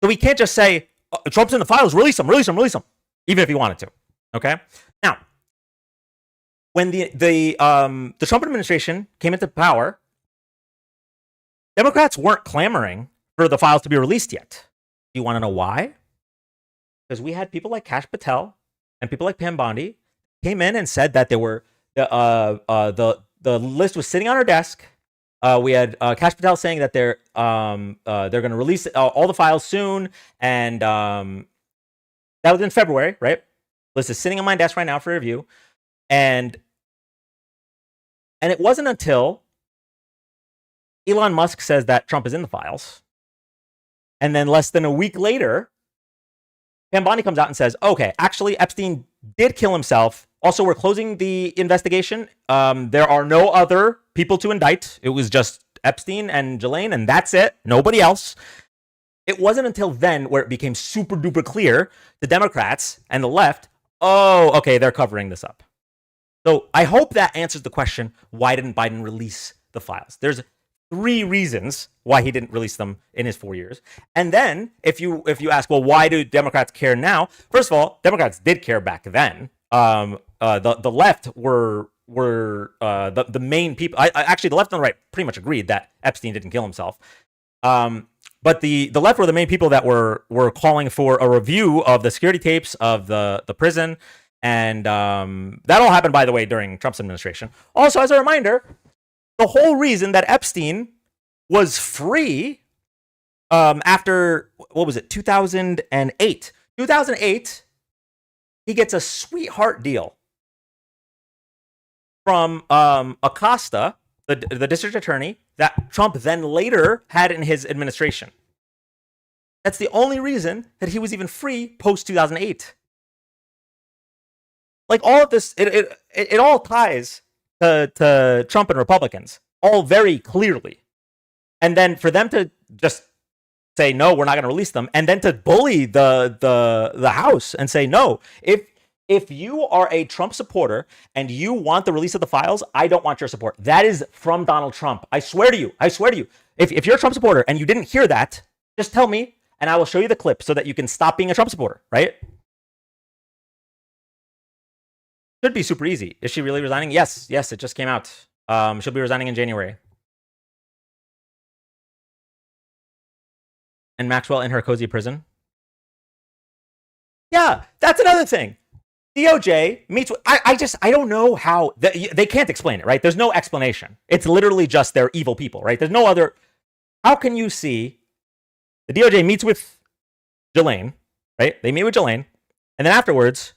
So we can't just say, Trump's in the files, release them, even if he wanted to. Okay? Now, when the Trump administration came into power, Democrats weren't clamoring for the files to be released yet. Do you want to know why? Because we had people like Kash Patel and people like Mamdani came in and said that there were the list was sitting on our desk. We had Kash Patel saying that they're going to release all the files soon, and that was in February, right? List is sitting on my desk right now for review, and it wasn't until Elon Musk says that Trump is in the files, and then less than a week later, Mamdani comes out and says, okay, actually, Epstein did kill himself. Also, we're closing the investigation. There are no other people to indict. It was just Epstein and Ghislaine, and that's it. Nobody else. It wasn't until then where it became super duper clear to Democrats and the left, oh, okay, they're covering this up. So I hope that answers the question, why didn't Biden release the files? There's 3 reasons why he didn't release them in his 4 years. And then if you ask, well, why do Democrats care now? First of all, Democrats did care back then. The left were the main people. Actually, the left and the right pretty much agreed that Epstein didn't kill himself. But the left were the main people that were calling for a review of the security tapes of the prison. And that all happened, by the way, during Trump's administration. Also, as a reminder, the whole reason that Epstein was free after, 2008? 2008, he gets a sweetheart deal from Acosta, the district attorney, that Trump then later had in his administration. That's the only reason that he was even free post-2008. Like, all of this, it all ties to Trump and Republicans, all very clearly. And then for them to just say, no, we're not going to release them, and then to bully the House and say, no, if you are a Trump supporter and you want the release of the files, I don't want your support. That is from Donald Trump. I swear to you. If you're a Trump supporter and you didn't hear that, just tell me, and I will show you the clip so that you can stop being a Trump supporter, right? Should be super easy. Is she really resigning? Yes, it just came out. She'll be resigning in January. And Maxwell in her cozy prison. Yeah, that's another thing. DOJ meets with, I don't know how, they can't explain it, right? There's no explanation. It's literally just they're evil people, right? There's no other, how can you see the DOJ meets with Ghislaine, right? They meet with Ghislaine, and then afterwards,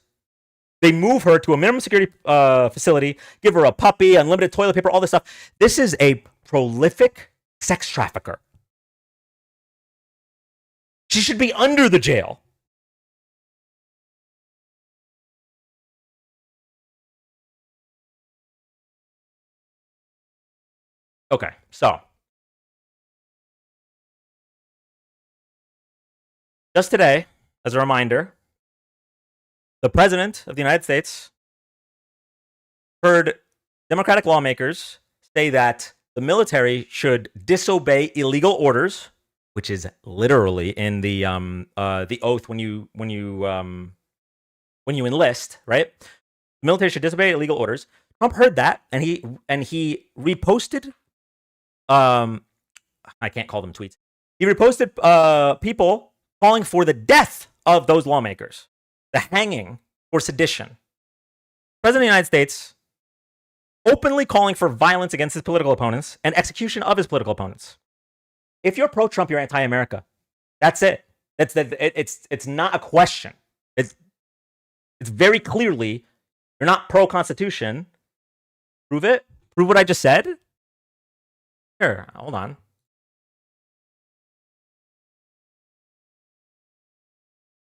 they move her to a minimum security facility, give her a puppy, unlimited toilet paper, all this stuff. This is a prolific sex trafficker. She should be under the jail. Okay, so just today, as a reminder, the President of the United States heard Democratic lawmakers say that the military should disobey illegal orders, which is literally in the oath when you enlist, right? The military should disobey illegal orders. Trump heard that, and he reposted. I can't call them tweets. He reposted people calling for the death of those lawmakers, the hanging for sedition. President of the United States openly calling for violence against his political opponents and execution of his political opponents. If you're pro-Trump, you're anti-America. That's it. It's not a question. It's very clearly you're not pro-Constitution. Prove it. Prove what I just said. Here, hold on.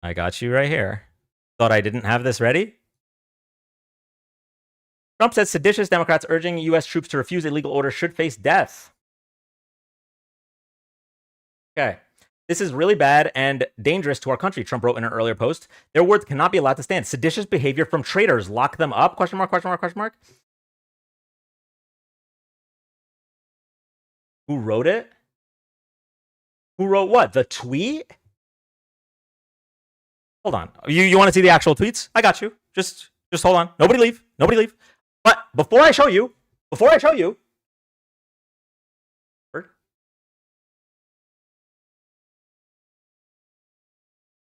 I got you right here. Thought I didn't have this ready? Trump says seditious Democrats urging U.S. troops to refuse illegal orders should face death. Okay. This is really bad and dangerous to our country, Trump wrote in an earlier post. Their words cannot be allowed to stand. Seditious behavior from traitors. Lock them up? Question mark, question mark, question mark. Who wrote it? Who wrote what? The tweet? Hold on. You want to see the actual tweets? I got you. Just hold on. Nobody leave. Nobody leave. But before I show you,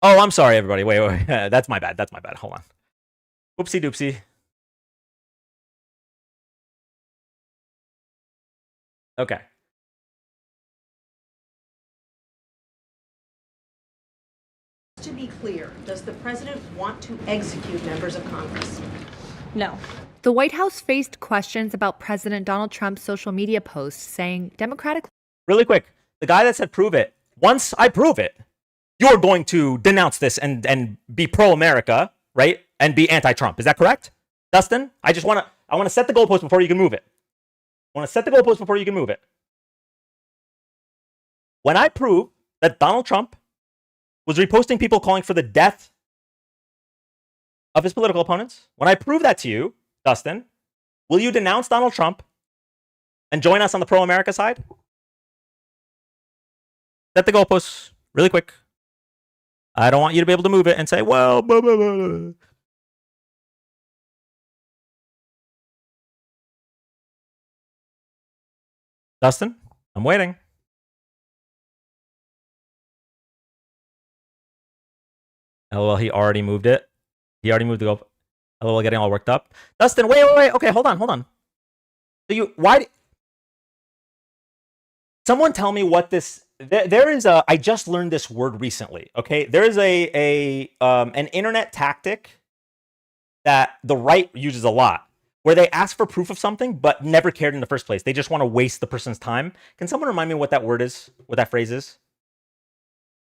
oh, I'm sorry, everybody. Wait. That's my bad. Hold on. Oopsie doopsie. Okay. To be clear, does the president want to execute members of Congress? No. The White House faced questions about President Donald Trump's social media posts saying Democratic... Really quick, the guy that said prove it, once I prove it, you're going to denounce this and be pro-America, right? And be anti-Trump. Is that correct? Dustin, I want to set the goalpost before you can move it. When I prove that Donald Trump was reposting people calling for the death of his political opponents, when I prove that to you, Dustin, will you denounce Donald Trump and join us on the pro-America side? Set the goalposts really quick. I don't want you to be able to move it and say, well, blah, blah, blah. Dustin, I'm waiting. LOL, he already moved it. He already moved the goal. LOL, getting all worked up. Dustin, wait. Okay, hold on. Someone tell me what this... There is a... I just learned this word recently, okay? There is an internet tactic that the right uses a lot, where they ask for proof of something, but never cared in the first place. They just want to waste the person's time. Can someone remind me what that word is? What that phrase is?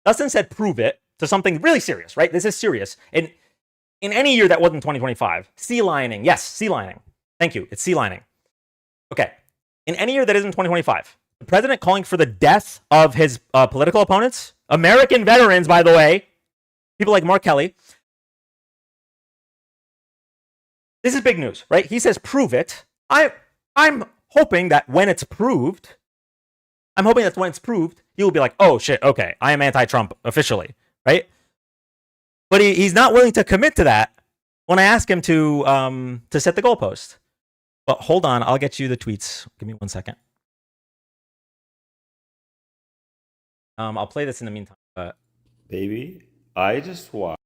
Dustin said prove it to something really serious, right? This is serious. And in any year that wasn't 2025, sea lining. Yes, sea lining. Thank you. It's sea lining. Okay. In any year that isn't 2025, the president calling for the death of his political opponents, American veterans, by the way, people like Mark Kelly. This is big news, right? He says, prove it. I'm hoping that when it's proved, he will be like, oh shit, okay, I am anti-Trump officially, right? But he's not willing to commit to that when I ask him to set the goalpost. But hold on, I'll get you the tweets. Give me 1 second. I'll play this in the meantime. But Baby, I just watched.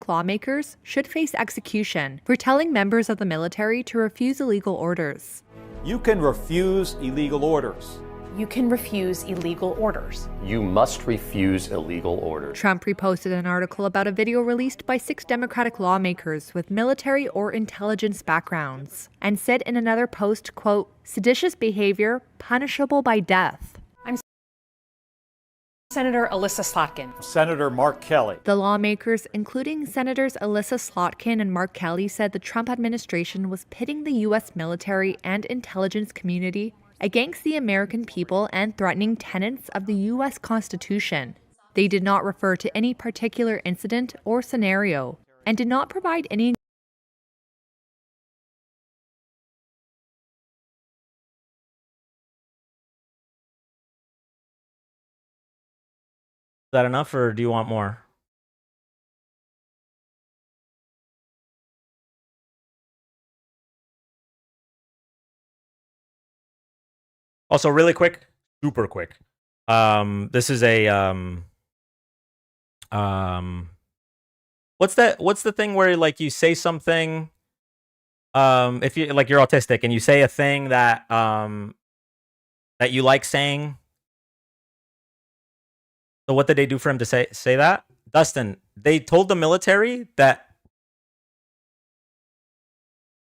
Lawmakers should face execution for telling members of the military to refuse illegal orders. You can refuse illegal orders. You can refuse illegal orders. You must refuse illegal orders. Trump reposted an article about a video released by 6 Democratic lawmakers with military or intelligence backgrounds, and said in another post, quote, seditious behavior punishable by death. Senator Alyssa Slotkin. Senator Mark Kelly. The lawmakers, including Senators Alyssa Slotkin and Mark Kelly, said the Trump administration was pitting the U.S. military and intelligence community against the American people and threatening tenets of the U.S. Constitution. They did not refer to any particular incident or scenario and did not provide any. Is that enough, or do you want more? Also, really quick, super quick. This is a what's the thing where like you say something, if you like you're autistic and you say a thing that that you like saying. So what did they do for him to say that? Dustin, they told the military that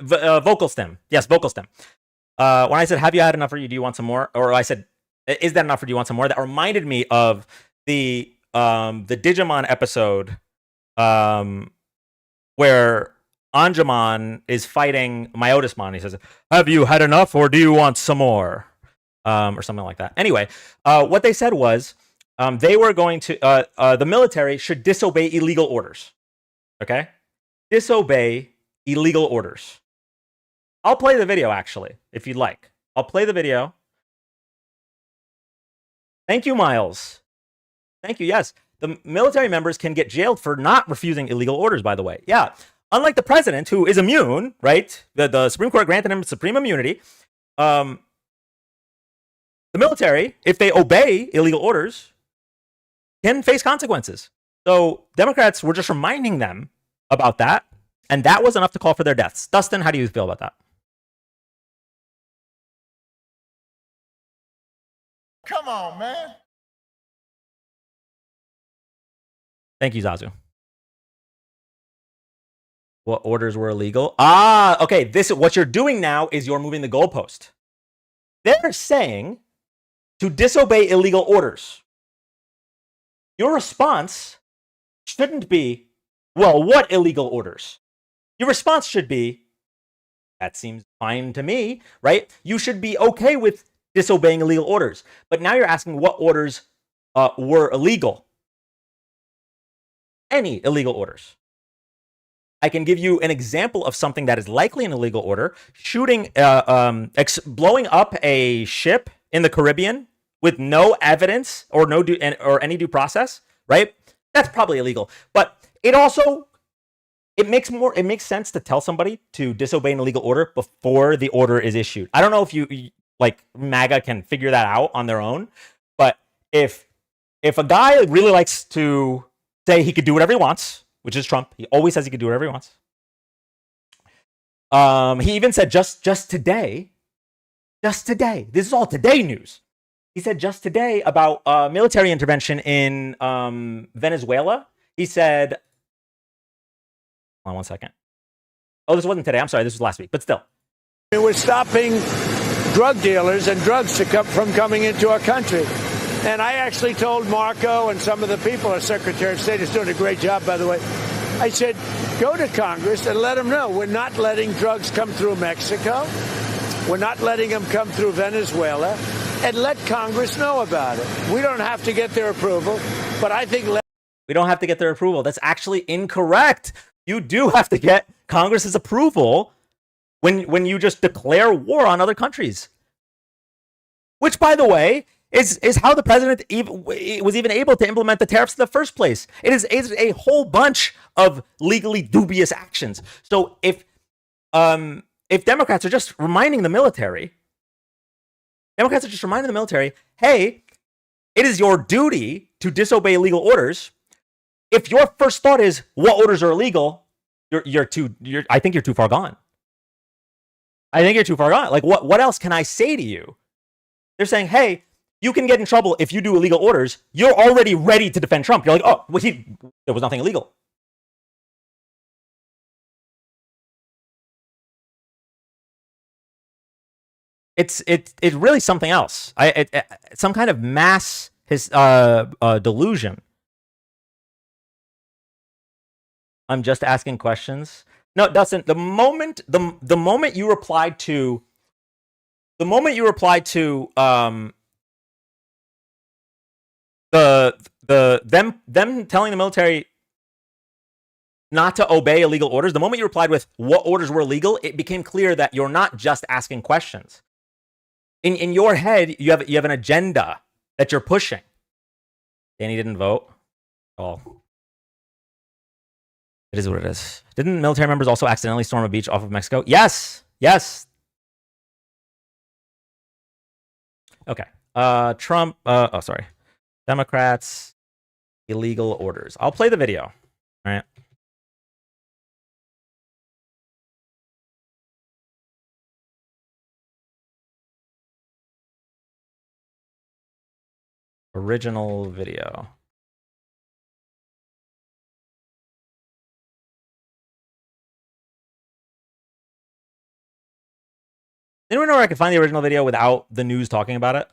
vocal stem. Yes, vocal stem. When I said, have you had enough, or do you want some more? Or I said, is that enough, or do you want some more? That reminded me of the Digimon episode where Anjumon is fighting Myotismon. He says, have you had enough, or do you want some more? Or something like that. Anyway, what they said was they were going to, the military should disobey illegal orders. Okay? Disobey illegal orders. I'll play the video, actually, if you'd like. I'll play the video. Thank you, Miles. Thank you, yes. The military members can get jailed for not refusing illegal orders, by the way. Yeah. Unlike the president, who is immune, right? The Supreme Court granted him supreme immunity. The military, if they obey illegal orders, can face consequences. So Democrats were just reminding them about that, and that was enough to call for their deaths. Dustin, how do you feel about that? Come on, man. Thank you, Zazu. What orders were illegal? Ah, okay. What you're doing now is you're moving the goalpost. They're saying to disobey illegal orders. Your response shouldn't be, well, what illegal orders? Your response should be, that seems fine to me, right? You should be okay with disobeying illegal orders. But now you're asking what orders were illegal. Any illegal orders. I can give you an example of something that is likely an illegal order. Shooting, blowing up a ship in the Caribbean with no evidence or any due process, right? That's probably illegal. But it also, it makes sense to tell somebody to disobey an illegal order before the order is issued. I don't know if you like MAGA can figure that out on their own, but if a guy really likes to say he could do whatever he wants, which is Trump, he always says he could do whatever he wants. He even said just today, this is all today news. He said just today about military intervention in Venezuela. He said, hold on one second. Oh, this wasn't today. I'm sorry. This was last week, but still. We're stopping drug dealers and drugs from coming into our country. And I actually told Marco and some of the people, our Secretary of State is doing a great job, by the way. I said, go to Congress and let them know we're not letting drugs come through Mexico. We're not letting them come through Venezuela. And let Congress know about it. We don't have to get their approval, but I think... We don't have to get their approval. That's actually incorrect. You do have to get Congress's approval when you just declare war on other countries. Which, by the way, is how the president was even able to implement the tariffs in the first place. It is a whole bunch of legally dubious actions. So if Democrats are just reminding the military, hey, it is your duty to disobey illegal orders. If your first thought is what orders are illegal, I think you're too far gone. Like what else can I say to you? They're saying, hey, you can get in trouble if you do illegal orders. You're already ready to defend Trump. You're like, oh, well, there was nothing illegal. It's really something else. Some kind of mass delusion. I'm just asking questions. No, Dustin. The moment you replied to them telling the military not to obey illegal orders, the moment you replied with what orders were illegal, it became clear that you're not just asking questions. In your head, you have an agenda that you're pushing. Danny didn't vote. Oh. It is what it is. Didn't military members also accidentally storm a beach off of Mexico? Yes. Okay. Trump. Oh, sorry. Democrats. Illegal orders. I'll play the video. All right. Original video. Anyone know where I can find the original video without the news talking about it?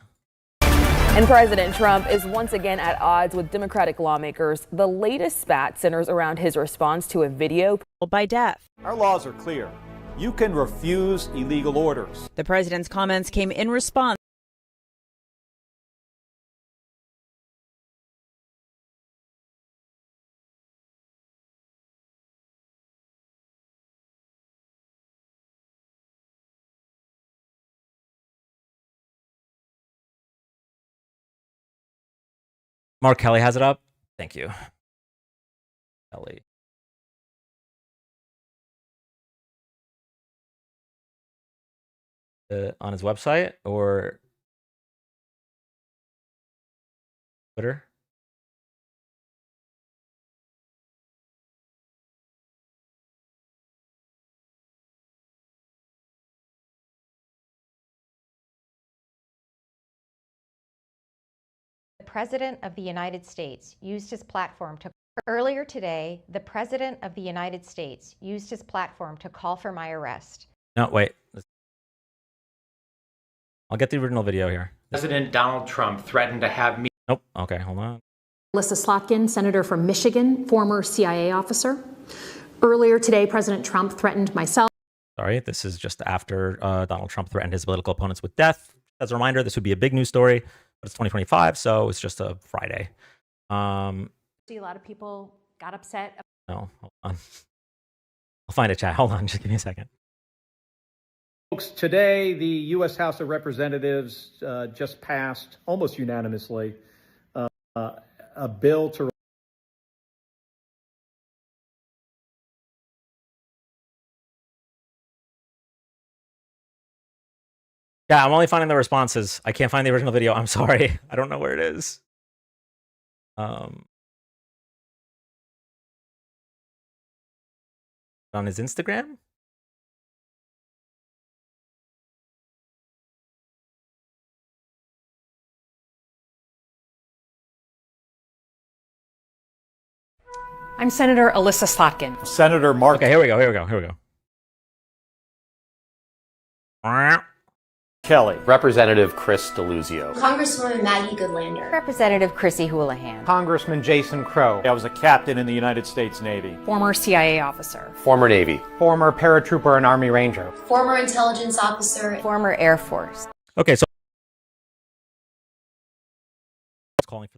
And President Trump is once again at odds with Democratic lawmakers. The latest spat centers around his response to a video by death. Our laws are clear. You can refuse illegal orders. The president's comments came in response. Mark Kelly has it up. Thank you. Kelly. On his website or Twitter? The President of the United States used his platform to... Earlier today, the President of the United States used his platform to call for my arrest. No, wait. I'll get the original video here. President Donald Trump threatened to have me... Nope. Okay, hold on. Alyssa Slotkin, senator from Michigan, former CIA officer. Earlier today, President Trump threatened myself. Sorry, this is just after Donald Trump threatened his political opponents with death. As a reminder, this would be a big news story, but it's 2025, so it's just a Friday. See, a lot of people got upset. No, hold on. I'll find a chat. Hold on, just give me a second. Folks, today the U.S. House of Representatives just passed, almost unanimously, a bill to... Yeah, I'm only finding the responses. I can't find the original video. I'm sorry. I don't know where it is. On his Instagram? I'm Senator Alyssa Slotkin. Senator Mark... Okay, here we go. Kelly. Representative Chris DeLuzio. Congresswoman Maggie Goodlander. Representative Chrissy Houlihan. Congressman Jason Crow. I was a captain in the United States Navy. Former CIA officer. Former Navy. Former paratrooper and Army Ranger. Former intelligence officer. Former Air Force. Okay, so... calling for...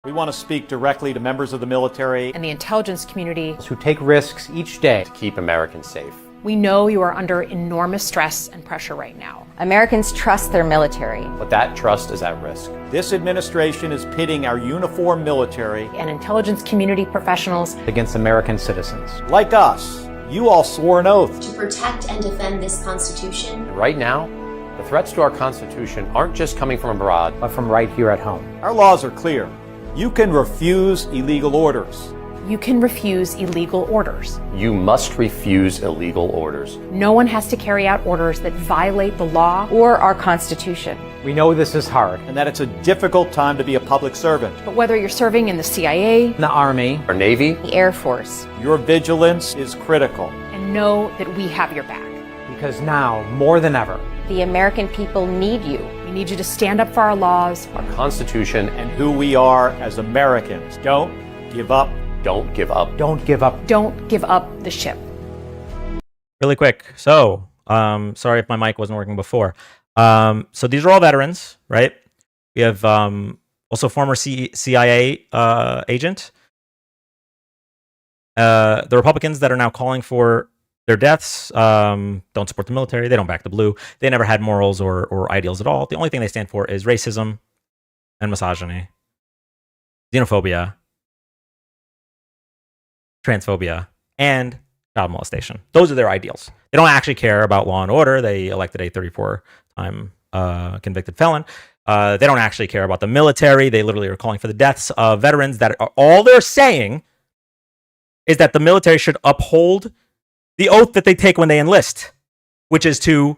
We want to speak directly to members of the military And the intelligence community. who take risks each day To keep Americans safe. We know you are under enormous stress and pressure right now. Americans trust their military. But that trust is at risk. This administration is pitting our uniformed military And intelligence community professionals against American citizens. like us. You all swore an oath to protect and defend this Constitution. Right now, the threats to our Constitution aren't just coming from abroad, But from right here at home. Our laws are clear. You can refuse illegal orders. You can refuse illegal orders. You must refuse illegal orders. No one has to carry out orders that violate the law. Or our Constitution. We know this is hard. And that it's a difficult time to be a public servant. But whether you're serving in the CIA, The Army, Our Navy, The Air Force. Your vigilance is critical. and know that we have your back. because now, more than ever, The American people need you. We need you to stand up for our laws, our Constitution, and who we are as Americans. Don't give up. Don't give up. don't give up. don't give up the ship. Really quick. So, sorry if my mic wasn't working before. So these are all veterans, right? We have also former CIA agent. The Republicans that are now calling for their deaths don't support the military. They don't back the blue. They never had morals or ideals at all. The only thing they stand for is racism and misogyny, xenophobia, transphobia, and child molestation. Those are their ideals. They don't actually care about law and order. They elected a 34-time convicted felon. They don't actually care about the military. They literally are calling for the deaths of veterans. That are, all they're saying is that the military should uphold the oath that they take when they enlist, which is to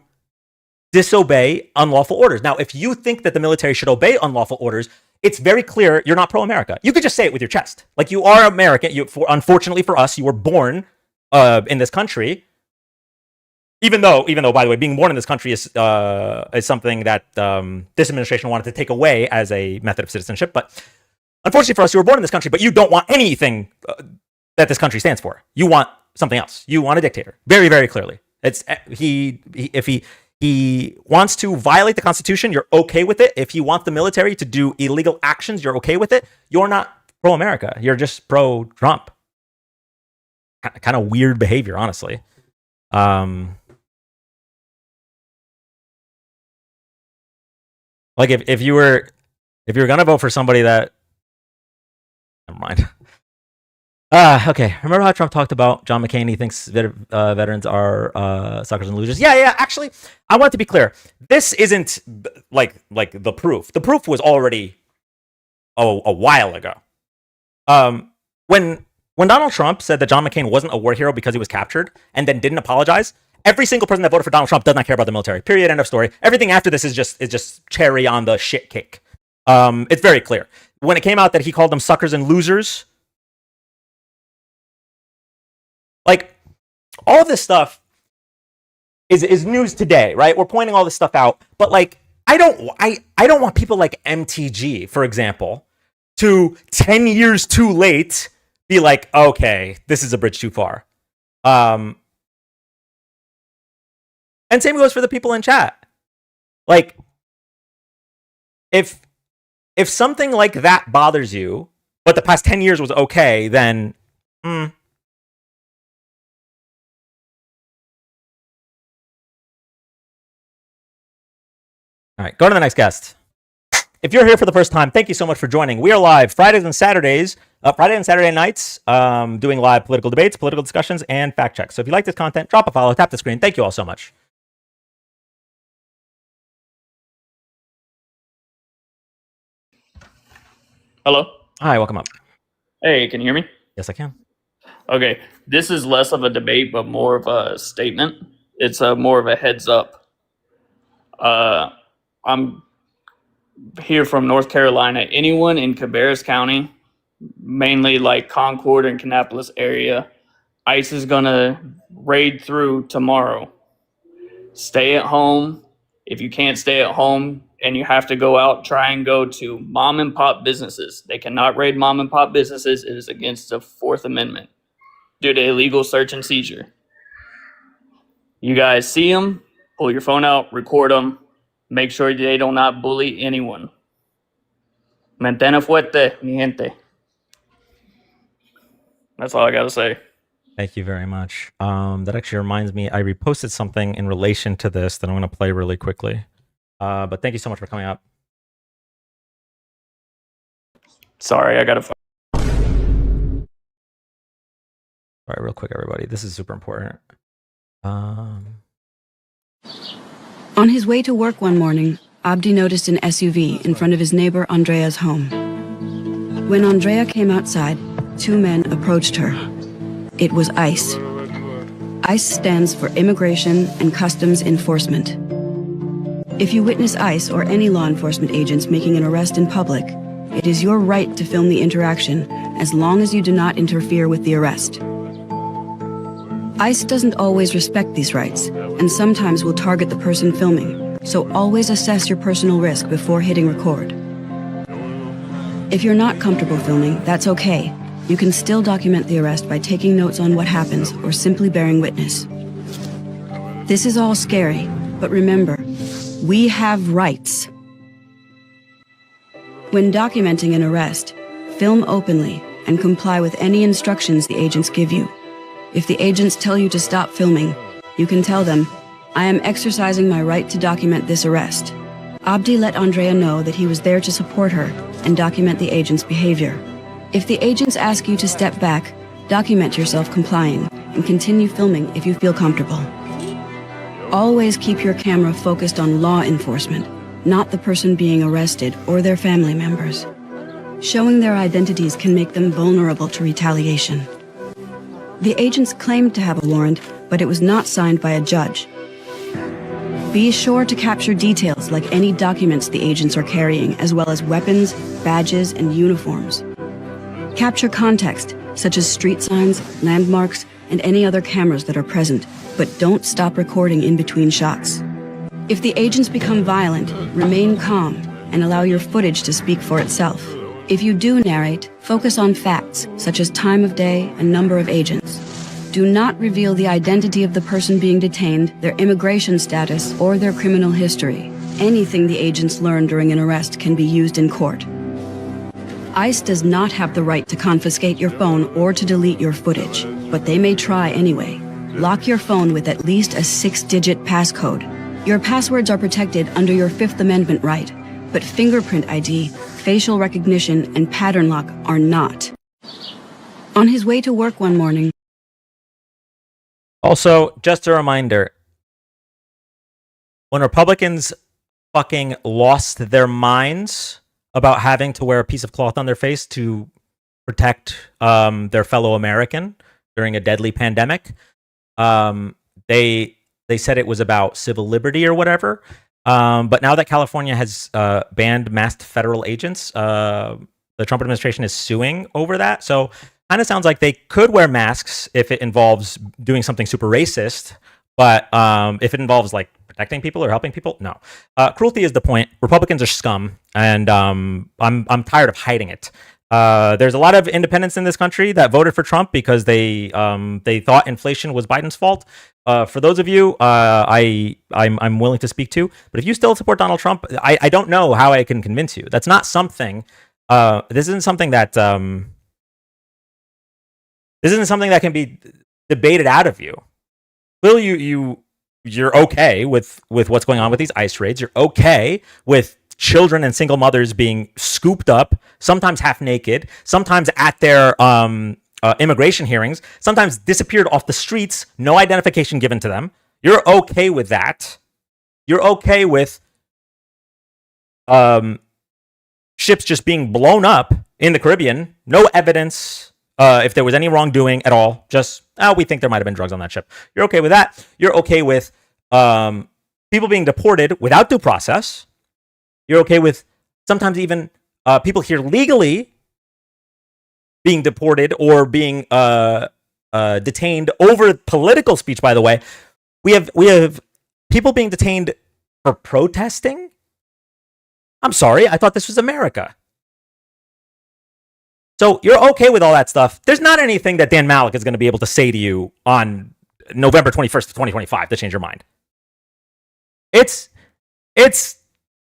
disobey unlawful orders. Now, if you think that the military should obey unlawful orders, it's very clear you're not pro-America. You could just say it with your chest. Like, you are American. Unfortunately for us, you were born in this country. Even though, by the way, being born in this country is something that this administration wanted to take away as a method of citizenship. But unfortunately for us, you were born in this country, but you don't want anything that this country stands for. You want something else. You want a dictator. Very, very clearly. It's if he wants to violate the Constitution, you're okay with it. If you want the military to do illegal actions, you're okay with it. You're not pro-America. You're just pro-Trump. Kind of weird behavior, honestly. Like if you were gonna vote for somebody that, never mind. Okay. Remember how Trump talked about John McCain? He thinks veterans are suckers and losers. Yeah. Actually, I want to be clear. This isn't like the proof. The proof was already a while ago. When Donald Trump said that John McCain wasn't a war hero because he was captured and then didn't apologize, every single person that voted for Donald Trump does not care about the military. Period. End of story. Everything after this is just cherry on the shit cake. It's very clear. When it came out that he called them suckers and losers, like, all of this stuff is news today, right? We're pointing all this stuff out, but like, I don't want people like MTG, for example, to 10 years too late be like, okay, this is a bridge too far. And same goes for the people in chat. Like, if something like that bothers you, but the past 10 years was okay, then All right, go to the next guest. If you're here for the first time, thank you so much for joining. We are live Fridays and Saturdays, Friday and Saturday nights, doing live political debates, political discussions, and fact checks. So if you like this content, drop a follow, tap the screen. Thank you all so much. Hello. Hi, welcome up. Hey, can you hear me? Yes, I can. Okay, this is less of a debate, but more of a statement. It's more of a heads up. I'm here from North Carolina. Anyone in Cabarrus County, mainly like Concord and Kannapolis area, ICE is gonna raid through tomorrow. Stay at home. If you can't stay at home and you have to go out, try and go to mom and pop businesses. They cannot raid mom and pop businesses. It is against the Fourth Amendment due to illegal search and seizure. You guys see them, pull your phone out, record them. Make sure they do not bully anyone. Mantena fuerte, mi gente. That's all I got to say. Thank you very much. That actually reminds me, I reposted something in relation to this that I'm going to play really quickly. But thank you so much for coming up. Sorry, I got to... All right, real quick, everybody. This is super important. On his way to work one morning, Abdi noticed an SUV in front of his neighbor Andrea's home. When Andrea came outside, two men approached her. It was ICE. ICE stands for Immigration and Customs Enforcement. If you witness ICE or any law enforcement agents making an arrest in public, it is your right to film the interaction as long as you do not interfere with the arrest. ICE doesn't always respect these rights, and sometimes will target the person filming, so always assess your personal risk before hitting record. If you're not comfortable filming, that's okay. You can still document the arrest by taking notes on what happens or simply bearing witness. This is all scary, but remember, we have rights. When documenting an arrest, film openly and comply with any instructions the agents give you. If the agents tell you to stop filming, you can tell them, I am exercising my right to document this arrest. Abdi let Andrea know that he was there to support her and document the agent's behavior. If the agents ask you to step back, document yourself complying, and continue filming if you feel comfortable. Always keep your camera focused on law enforcement, not the person being arrested or their family members. Showing their identities can make them vulnerable to retaliation. The agents claimed to have a warrant, but it was not signed by a judge. Be sure to capture details like any documents the agents are carrying, as well as weapons, badges, and uniforms. Capture context, such as street signs, landmarks, and any other cameras that are present, but don't stop recording in between shots. If the agents become violent, remain calm and allow your footage to speak for itself. If you do narrate, focus on facts, such as time of day and number of agents. Do not reveal the identity of the person being detained, their immigration status, or their criminal history. Anything the agents learn during an arrest can be used in court. ICE does not have the right to confiscate your phone or to delete your footage, but they may try anyway. Lock your phone with at least a 6-digit passcode. Your passwords are protected under your Fifth Amendment right, but fingerprint ID, facial recognition, and pattern lock are not. On his way to work one morning, Also, just a reminder, when Republicans fucking lost their minds about having to wear a piece of cloth on their face to protect their fellow American during a deadly pandemic, they said it was about civil liberty or whatever. But now that California has banned masked federal agents, the Trump administration is suing over that. So kind of sounds like they could wear masks if it involves doing something super racist. But if it involves like protecting people or helping people, no. Cruelty is the point. Republicans are scum, and I'm tired of hiding it. There's a lot of independents in this country that voted for Trump because they thought inflation was Biden's fault. For those of you, I'm willing to speak to. But if you still support Donald Trump, I don't know how I can convince you. That's not something. This isn't something that can be debated out of you. Clearly, you're okay with what's going on with these ICE raids. You're okay with children and single mothers being scooped up, sometimes half naked, sometimes at their immigration hearings, sometimes disappeared off the streets, no identification given to them. You're okay with that. You're okay with ships just being blown up in the Caribbean, no evidence if there was any wrongdoing at all. Just, we think there might have been drugs on that ship. You're okay with that. You're okay with people being deported without due process. You're okay with sometimes even people here legally being deported or being detained over political speech, by the way. We have people being detained for protesting. I'm sorry, I thought this was America. So you're okay with all that stuff. There's not anything that Dan Malik is going to be able to say to you on November 21st, 2025 to change your mind. It's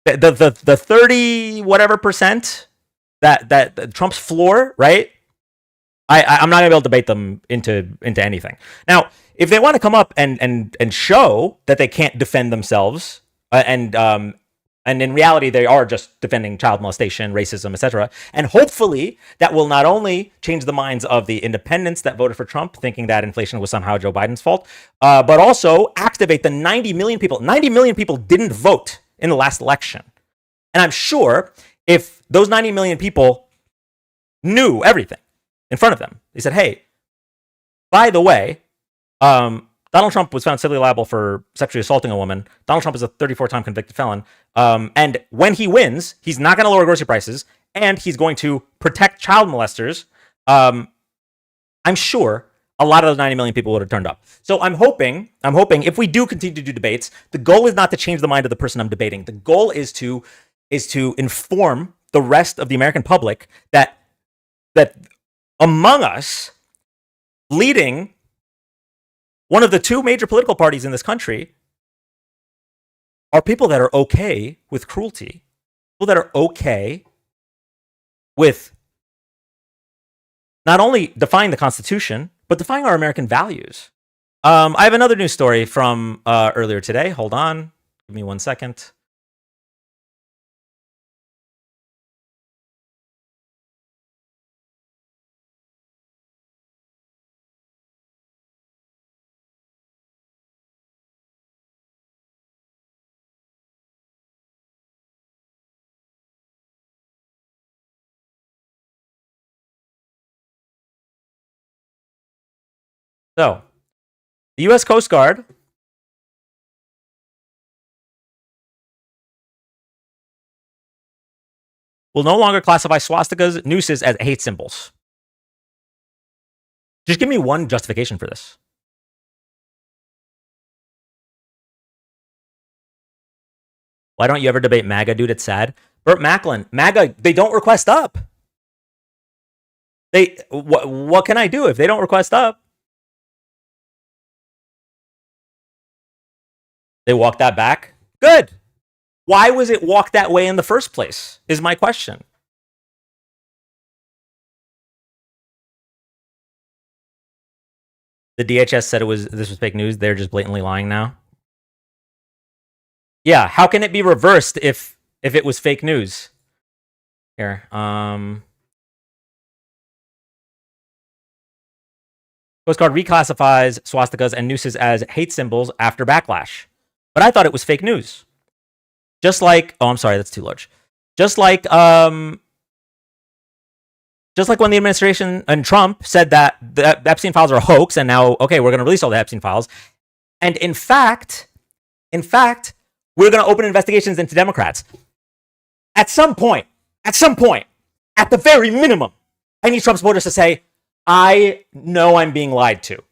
the 30 whatever percent that Trump's floor, right? I'm not gonna be able to debate them into anything. Now, if they want to come up and show that they can't defend themselves, and in reality they are just defending child molestation, racism, etc., and hopefully that will not only change the minds of the independents that voted for Trump, thinking that inflation was somehow Joe Biden's fault, but also activate the 90 million people. 90 million people didn't vote in the last election, and I'm sure if those 90 million people knew everything in front of them, they said, hey, by the way, Donald Trump was found civilly liable for sexually assaulting a woman. Donald Trump is a 34-time convicted felon. And when he wins, he's not going to lower grocery prices, and he's going to protect child molesters. I'm sure a lot of those 90 million people would have turned up. So I'm hoping if we do continue to do debates, the goal is not to change the mind of the person I'm debating. The goal is to inform the rest of the American public that among us, leading one of the two major political parties in this country, are people that are okay with cruelty, people that are okay with not only defying the Constitution, but defying our American values. I have another news story from earlier today. Hold on. Give me 1 second. So, the U.S. Coast Guard will no longer classify swastikas, nooses as hate symbols. Just give me one justification for this. Why don't you ever debate MAGA, dude? It's sad. Burt Macklin, MAGA, they don't request up. What can I do if they don't request up? They walk that back? Good. Why was it walked that way in the first place, is my question. The DHS said this was fake news. They're just blatantly lying now. Yeah, how can it be reversed if it was fake news? Here, Coast Guard reclassifies swastikas and nooses as hate symbols after backlash. But I thought it was fake news. Just like, oh, I'm sorry, that's too large. Just like when the administration and Trump said that the Epstein files are a hoax, and now, okay, we're going to release all the Epstein files. And in fact, we're going to open investigations into Democrats. At some point, at the very minimum, I need Trump's voters to say, I know I'm being lied to.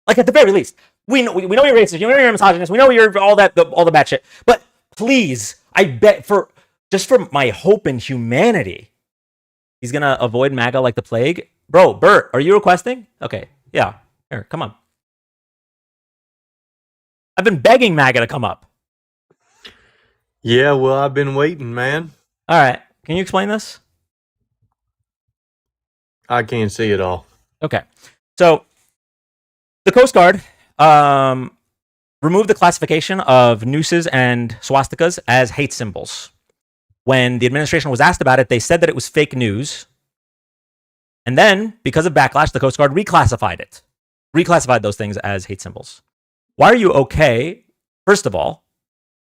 Like, at the very least, we know you're racist, we know you're a misogynist, we know you're all the bad shit. But please, I bet for my hope in humanity, he's gonna avoid MAGA like the plague. Bro, Bert, are you requesting? Okay, yeah, here, come on. I've been begging MAGA to come up. Yeah, well, I've been waiting, man. All right, can you explain this? I can't see it all. Okay, so the Coast Guard removed the classification of nooses and swastikas as hate symbols. When the administration was asked about it, they said that it was fake news. And then, because of backlash, the Coast Guard reclassified those things as hate symbols. Why are you okay, first of all,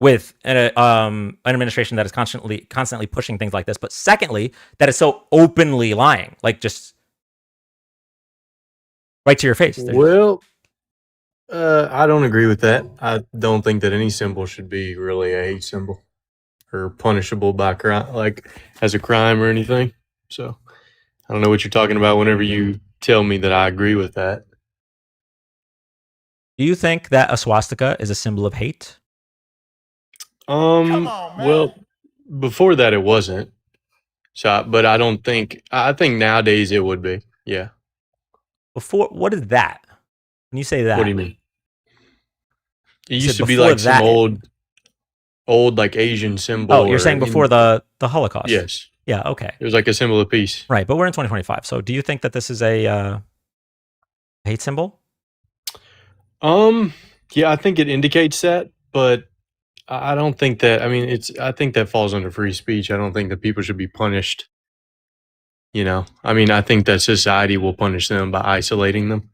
with an administration that is constantly pushing things like this, but secondly, that is so openly lying, like just right to your face? Well, I don't agree with that. I don't think that any symbol should be really a hate symbol or punishable by crime, like as a crime or anything. So I don't know what you're talking about whenever you tell me that I agree with that. Do you think that a swastika is a symbol of hate? Well, before that it wasn't. So, but I think nowadays it would be. Yeah. Before, what is that? When you say that, What do you mean? It You used said to be before like that. some old like Asian symbol. Oh, you're or saying before the Holocaust? Yes. Yeah, okay. It was like a symbol of peace. Right, but we're in 2025. So do you think that this is a hate symbol? Yeah, I think it indicates that, but I don't think that. I mean, I think that falls under free speech. I don't think that people should be punished. You know, I mean, I think that society will punish them by isolating them.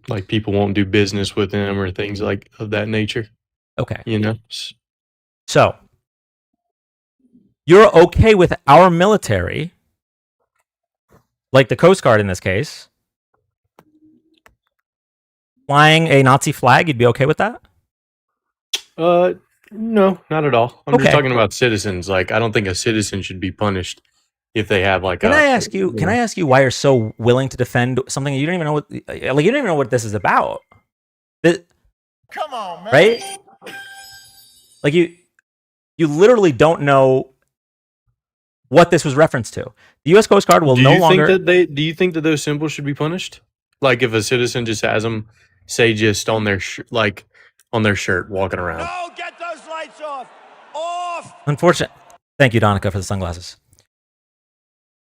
Like people won't do business with them or things like of that nature. Okay. You know. So you're okay with our military, like the Coast Guard in this case, flying a Nazi flag? You'd be okay with that? No, not at all. I'm Okay. just talking about citizens. Like, I don't think a citizen should be punished if they have like. Can I ask you why you're so willing to defend something you don't even know what? Like, you don't even know what this is about. Come on, man. Right? Like you literally don't know what this was referenced to. The U.S. Coast Guard will no longer. Do you think that those symbols should be punished? Like, if a citizen just has them, say, just on their on their shirt, walking around. No, get those lights off. Off. Unfortunate. Thank you, Donica, for the sunglasses.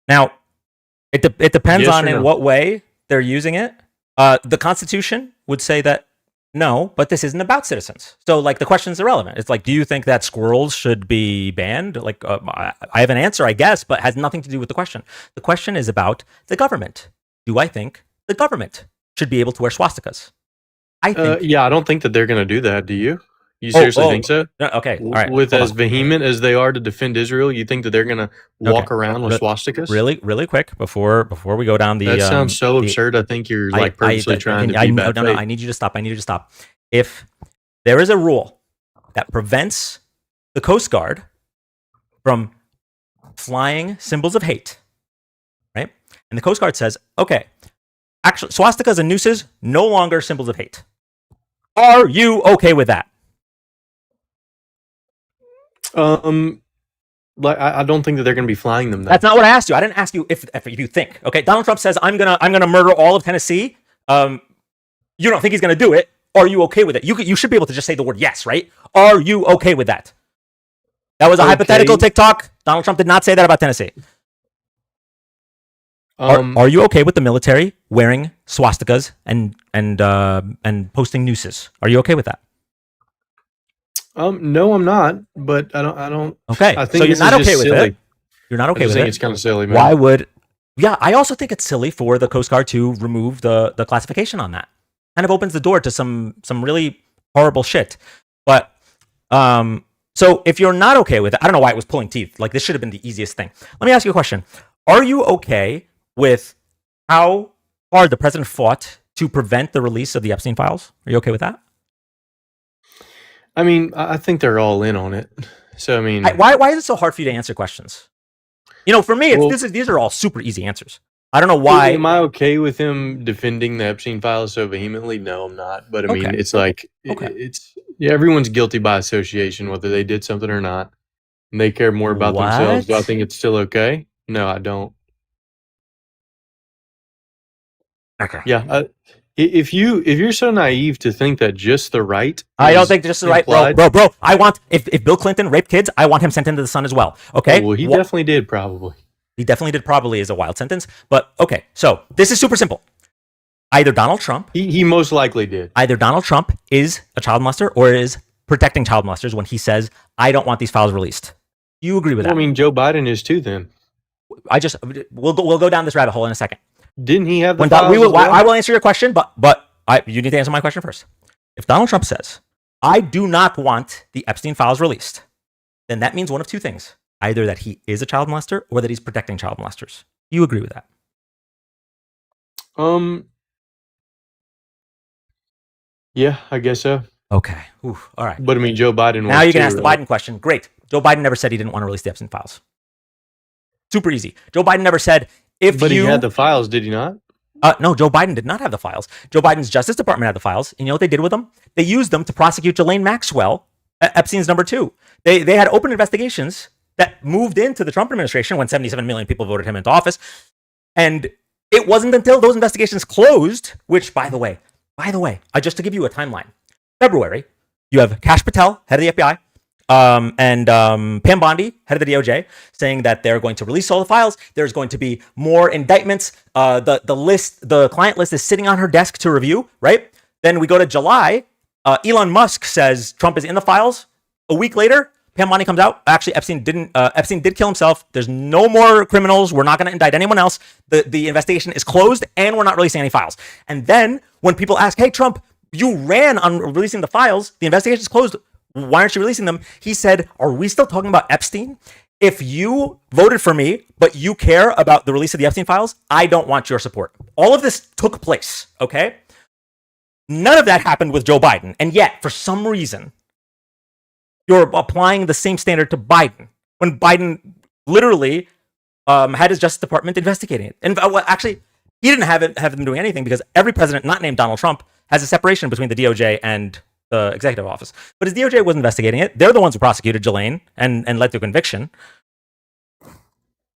Now, it depends Yes on or in no? what way they're using it. The Constitution would say that no, but this isn't about citizens. So, like, the question's irrelevant. It's like, do you think that squirrels should be banned? Like, I have an answer, I guess, but has nothing to do with the question. The question is about the government. Do I think the government should be able to wear swastikas? I think Yeah, I don't think that they're going to do that. Do you? You seriously think so? No, okay, all right. With hold as on. vehement as they are to defend Israel, you think that they're going to walk around with swastikas? Really quick before we go down the. That sounds so absurd. I think you're like purposely trying to be bad faith. No, I need you to stop. If there is a rule that prevents the Coast Guard from flying symbols of hate, right? And the Coast Guard says, okay, actually, swastikas and nooses no longer symbols of hate. Are you okay with that? Like I don't think that they're going to be flying them. That's not what I asked you. I didn't ask you if you think. Okay, Donald Trump says I'm gonna murder all of Tennessee. You don't think he's gonna do it? Are you okay with it? You should be able to just say the word yes, right? Are you okay with that? That was a hypothetical TikTok. Donald Trump did not say that about Tennessee. Are you okay with the military wearing swastikas and posting nooses? Are you okay with that? No, I'm not. But I don't. Okay, I think so you're not okay with silly. it. You're not okay I with think it. it's kind of silly, man. Why would? Yeah, I also think it's silly for the Coast Guard to remove the classification on that. Kind of opens the door to some really horrible shit. But so if you're not okay with it, I don't know why it was pulling teeth. Like, this should have been the easiest thing. Let me ask you a question. Are you okay with how hard the president fought to prevent the release of the Epstein files? Are you okay with that? I mean, I think they're all in on it. So I mean, why is it so hard for you to answer questions? You know, for me, these are all super easy answers. I don't know why. Am I okay with him defending the Epstein files so vehemently? No, I'm not. But I mean, it's like everyone's guilty by association, whether they did something or not. And they care more about themselves. Do I think it's still okay? No, I don't. Okay. Yeah. If you're so naive to think that just the right, I don't think just the right, bro. I want if Bill Clinton raped kids, I want him sent into the sun as well. Okay. Oh, well, he definitely did, probably. He definitely did. Probably is a wild sentence, but okay. So this is super simple. Either Donald Trump, he most likely did. Either Donald Trump is a child molester or is protecting child molesters when he says, "I don't want these files released." You agree with that? I mean, Joe Biden is too. Then we'll go down this rabbit hole in a second. Didn't he have the files? I will answer your question, but you need to answer my question first. If Donald Trump says, "I do not want the Epstein files released," then that means one of two things: either that he is a child molester or that he's protecting child molesters. You agree with that? Yeah, I guess so. Okay. Oof, all right. But I mean, Joe Biden. Now you can ask the Biden question. Great. Joe Biden never said he didn't want to release the Epstein files. Super easy. Joe Biden never said But he had the files, did he not? No, Joe Biden did not have the files. Joe Biden's Justice Department had the files. And you know what they did with them? They used them to prosecute Ghislaine Maxwell, Epstein's number 2. They had open investigations that moved into the Trump administration when 77 million people voted him into office. And it wasn't until those investigations closed, which, by the way, just to give you a timeline, February, you have Kash Patel, head of the FBI, and Pam Bondi, head of the DOJ, saying that they're going to release all the files. There's going to be more indictments. The client list is sitting on her desk to review, right? Then we go to July. Elon Musk says Trump is in the files. A week later, Pam Bondi comes out. Actually, Epstein did kill himself. There's no more criminals. We're not going to indict anyone else. The investigation is closed, and we're not releasing any files. And then when people ask, "Hey, Trump, you ran on releasing the files. The investigation is closed. Why aren't you releasing them?" He said, "Are we still talking about Epstein? If you voted for me, but you care about the release of the Epstein files, I don't want your support." All of this took place, okay? None of that happened with Joe Biden. And yet, for some reason, you're applying the same standard to Biden when Biden literally had his Justice Department investigating it. And actually, he didn't have them doing anything because every president not named Donald Trump has a separation between the DOJ and the executive office. But his DOJ was investigating it. They're the ones who prosecuted Ghislaine and led to conviction.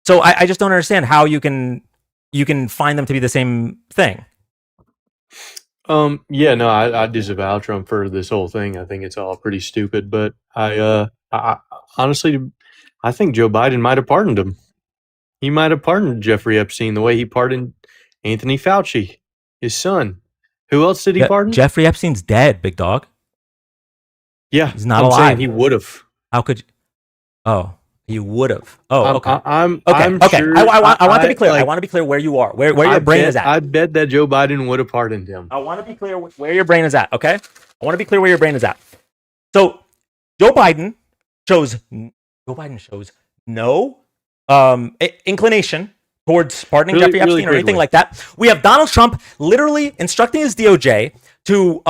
So I just don't understand how you can find them to be the same thing. Yeah, no, I disavow Trump for this whole thing. I think it's all pretty stupid. But I honestly, I think Joe Biden might have pardoned him. He might have pardoned Jeffrey Epstein the way he pardoned Anthony Fauci, his son. Who else did he pardon? Jeffrey Epstein's dead, big dog. Yeah, he's not I'm alive. saying he would have. How could you? Oh, he would have. Oh, okay. I'm okay. Sure, I want to be clear. I want to be clear where you are, where your brain is at. I bet that Joe Biden would have pardoned him. I want to be clear where your brain is at. Okay, I want to be clear where your brain is at. So Joe Biden shows no inclination towards pardoning Jeffrey Epstein or anything like that. We have Donald Trump literally instructing his DOJ to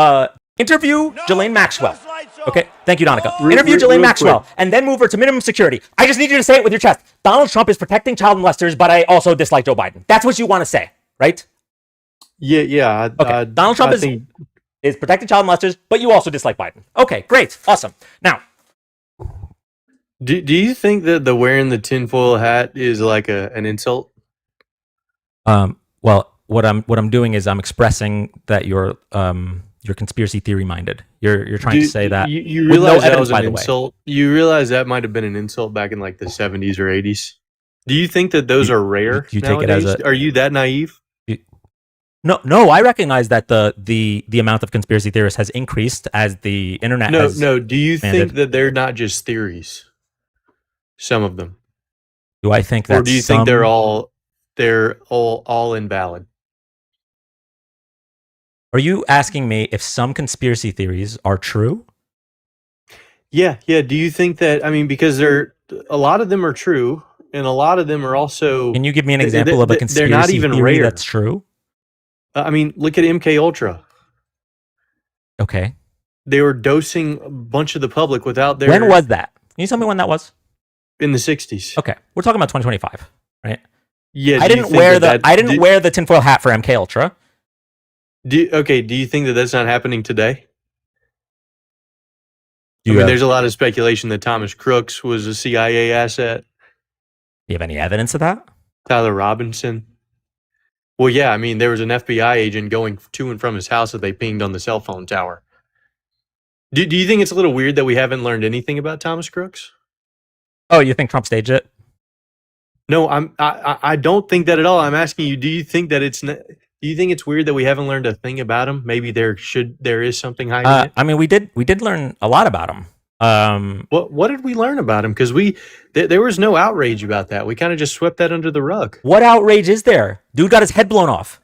interview Ghislaine Maxwell. Okay, thank you, Donica. Interview Ghislaine Maxwell and then move her to minimum security. I just need you to say it with your chest. Donald Trump is protecting child molesters, but I also dislike Joe Biden. That's what you want to say, right? Yeah. Okay. Donald Trump is protecting child molesters, but you also dislike Biden. Okay, great, awesome. Now, do you think that the wearing the tinfoil hat is like an insult? Well, what I'm doing is I'm expressing that you're conspiracy theory minded. You're trying to say that you realize that was an insult. You realize that might have been an insult back in like the 70s or 80s. Do you think that those are rare you nowadays? Take it as are you that naive? No, I recognize that the amount of conspiracy theorists has increased as the internet has No, do you expanded. think that they're not just theories? Some of them. Do I think that or do you think they're all invalid? Are you asking me if some conspiracy theories are true? Yeah. Do you think that, I mean, because a lot of them are true and a lot of them are also... Can you give me an example of a conspiracy they're not even theory rare. That's true? I mean, look at MK Ultra. Okay. They were dosing a bunch of the public without their... When was that? Can you tell me when that was? In the 60s. Okay. We're talking about 2025, right? Yeah. I didn't wear the tinfoil hat for MK Ultra. Do you think that that's not happening today? There's a lot of speculation that Thomas Crooks was a CIA asset. Do you have any evidence of that? Tyler Robinson. Well, yeah, I mean, there was an FBI agent going to and from his house that they pinged on the cell phone tower. Do you think it's a little weird that we haven't learned anything about Thomas Crooks? Oh, you think Trump staged it? No, I don't think that at all. I'm asking you, do you think it's weird that we haven't learned a thing about him? Maybe there is something hiding it. I mean, we did learn a lot about him. What did we learn about him? Because there was no outrage about that. We kind of just swept that under the rug. What outrage is there? Dude got his head blown off.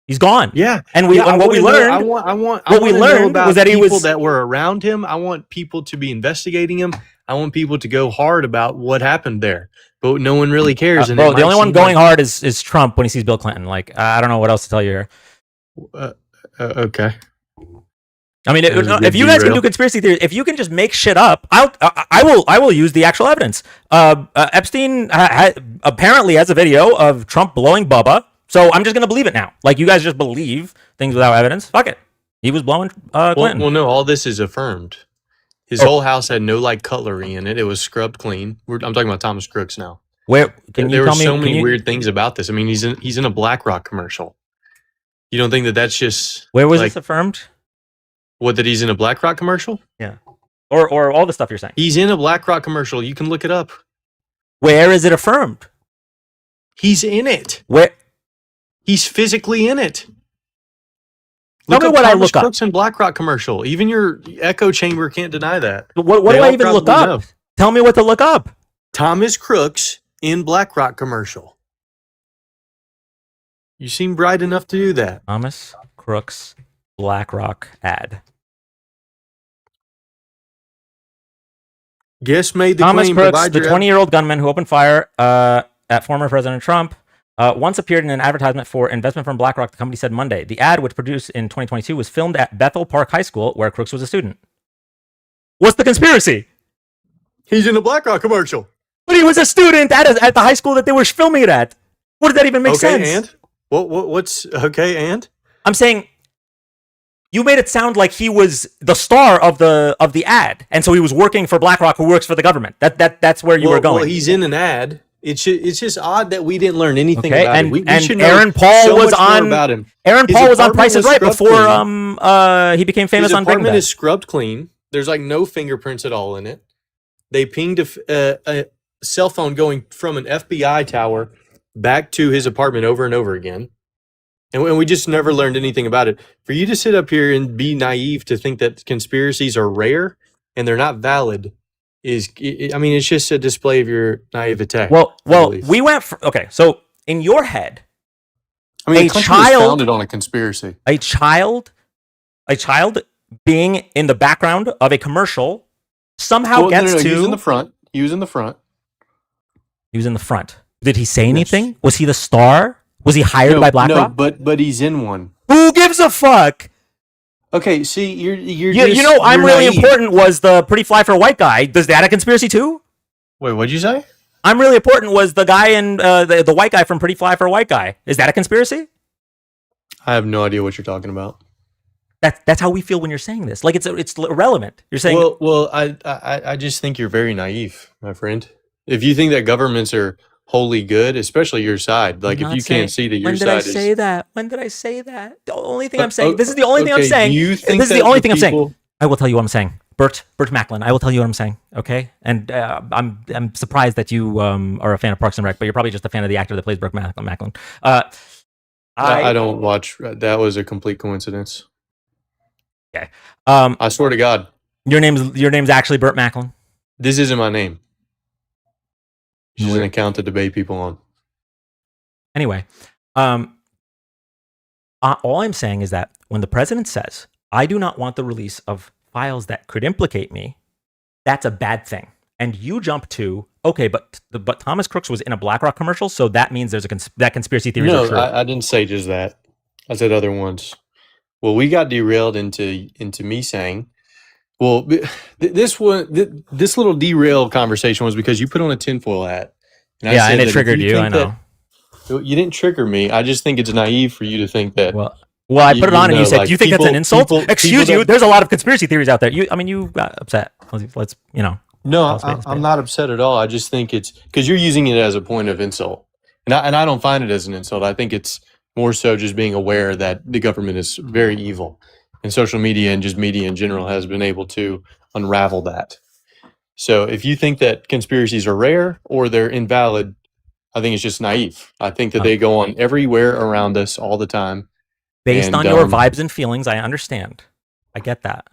He's gone. Yeah, and what we learned was that he was that were around him. I want people to be investigating him. I want people to go hard about what happened there. But no one really cares. Bro, the only one going hard is Trump when he sees Bill Clinton. Like, I don't know what else to tell you here. Okay. I mean, if you guys can do conspiracy theories, if you can just make shit up, I will use the actual evidence. Epstein apparently has a video of Trump blowing Bubba, so I'm just gonna believe it now. Like, you guys just believe things without evidence. Fuck it. He was blowing Clinton. Well, no, all this is affirmed. His whole house had no cutlery in it. It was scrubbed clean. I'm talking about Thomas Crooks now. Where there were so many weird things about this. I mean, he's in a BlackRock commercial. You don't think that that's just where was this affirmed? What, that he's in a BlackRock commercial? Yeah, or all the stuff you're saying. He's in a BlackRock commercial. You can look it up. Where is it affirmed? He's in it. Where? He's physically in it. Tell me what I look up. Crooks and BlackRock commercial. Even your echo chamber can't deny that. What do I even look up? Tell me what to look up. Thomas Crooks in BlackRock commercial. You seem bright enough to do that. Thomas Crooks BlackRock ad. Guess made the Thomas claim. Crooks, the 20-year-old gunman who opened fire at former President Trump, once appeared in an advertisement for investment from BlackRock, the company said Monday. The ad, which produced in 2022, was filmed at Bethel Park High School, where Crooks was a student. What's the conspiracy? He's in a BlackRock commercial. But he was a student at the high school that they were filming it at. What does that even make sense? And? What's okay, and? I'm saying, you made it sound like he was the star of the ad, and so he was working for BlackRock, who works for the government. That's where you were going. Well, he's in an ad. It's just odd that we didn't learn anything about him. We should know Aaron Paul so was much more on about him. Aaron Paul was on Price is Right before clean. He became famous on Breaking His apartment Bad. is scrubbed clean. There's like no fingerprints at all in it. They pinged a cell phone going from an FBI tower back to his apartment over and over again. And we just never learned anything about it. For you to sit up here and be naive to think that conspiracies are rare and they're not valid it's just a display of your naivete. Well, we went so in your head, I mean, a child was founded on a conspiracy. A child being in the background of a commercial somehow gets to. He was in the front. He was in the front. He was in the front. Did he say anything? Was he the star? Was he hired by BlackRock? No, but he's in one. Who gives a fuck? Okay, see, you're I'm really naive. important was the pretty fly for a white guy. Does that a conspiracy too? Wait, what'd you say? I'm really important was the guy in the white guy from Pretty Fly for a White Guy. Is that a conspiracy? I have no idea what you're talking about. That's how we feel when you're saying this. Like it's irrelevant. You're saying I just think you're very naive, my friend. If you think that governments are wholly good, especially your side, like if you can't see that your side is. When did I say that? When did I say that? The only thing I'm saying. This is the only thing I'm saying. You think this is the only thing I'm saying. I will tell you what I'm saying. Burt Macklin. I will tell you what I'm saying. Okay, and I'm surprised that you are a fan of Parks and Rec, but you're probably just a fan of the actor that plays Burt Macklin. I don't watch. That was a complete coincidence. Okay. I swear to God. Your name's actually Burt Macklin. This isn't my name. It's just an account to debate people on. Anyway, all I'm saying is that when the president says, "I do not want the release of files that could implicate me," that's a bad thing. And you jump to, okay, but Thomas Crooks was in a BlackRock commercial, so that means there's that conspiracy theories are true. No, I didn't say just that. I said other ones. Well, we got derailed into me saying, well, this little derailed conversation was because you put on a tinfoil hat. And and it triggered you. I know. You didn't trigger me. I just think it's naive for you to think that. Well, I put it on, and you said, "Do you think that's an insult?" Excuse you. There's a lot of conspiracy theories out there. You got upset. Let's. No, I'm not upset at all. I just think it's because you're using it as a point of insult, and I don't find it as an insult. I think it's more so just being aware that the government is very evil, and social media and just media in general has been able to unravel that. So if you think that conspiracies are rare or they're invalid, I think it's just naive. I think that they go on everywhere around us all the time. Based on your vibes and feelings, I understand. I get that.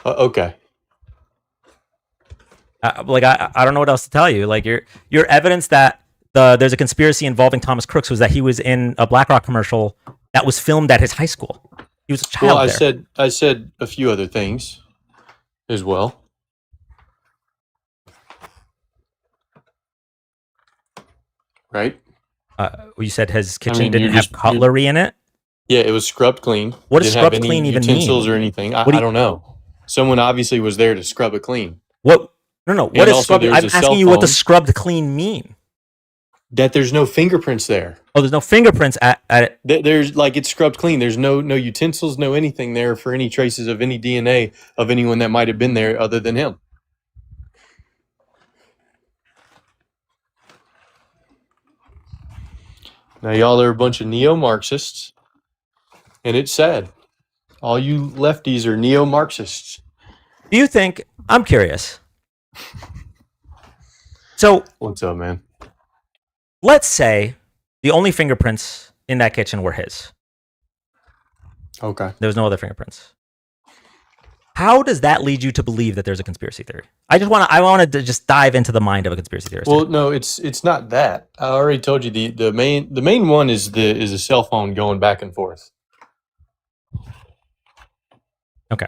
Okay. I don't know what else to tell you. Like your evidence that there's a conspiracy involving Thomas Crooks was that he was in a BlackRock commercial that was filmed at his high school. He was a child. Well, I said a few other things as well. Right? You said his kitchen didn't have cutlery in it? Yeah, it was scrubbed clean. What does scrubbed clean even mean? Utensils or anything? I don't know. Someone obviously was there to scrub it clean. What? No. What is scrubbed? I'm asking you what does scrubbed clean mean? That there's no fingerprints there. Oh, there's no fingerprints at it. There's like it's scrubbed clean. There's no utensils, no anything there for any traces of any DNA of anyone that might have been there other than him. Now, y'all are a bunch of neo-Marxists, and it's sad. All you lefties are neo-Marxists. Do you think... I'm curious. So... What's up, man? Let's say the only fingerprints in that kitchen were his. Okay. There was no other fingerprints. How does that lead you to believe that there's a conspiracy theory? I wanted to just dive into the mind of a conspiracy theorist. Well, no, it's not that. I already told you the main one is a cell phone going back and forth. Okay.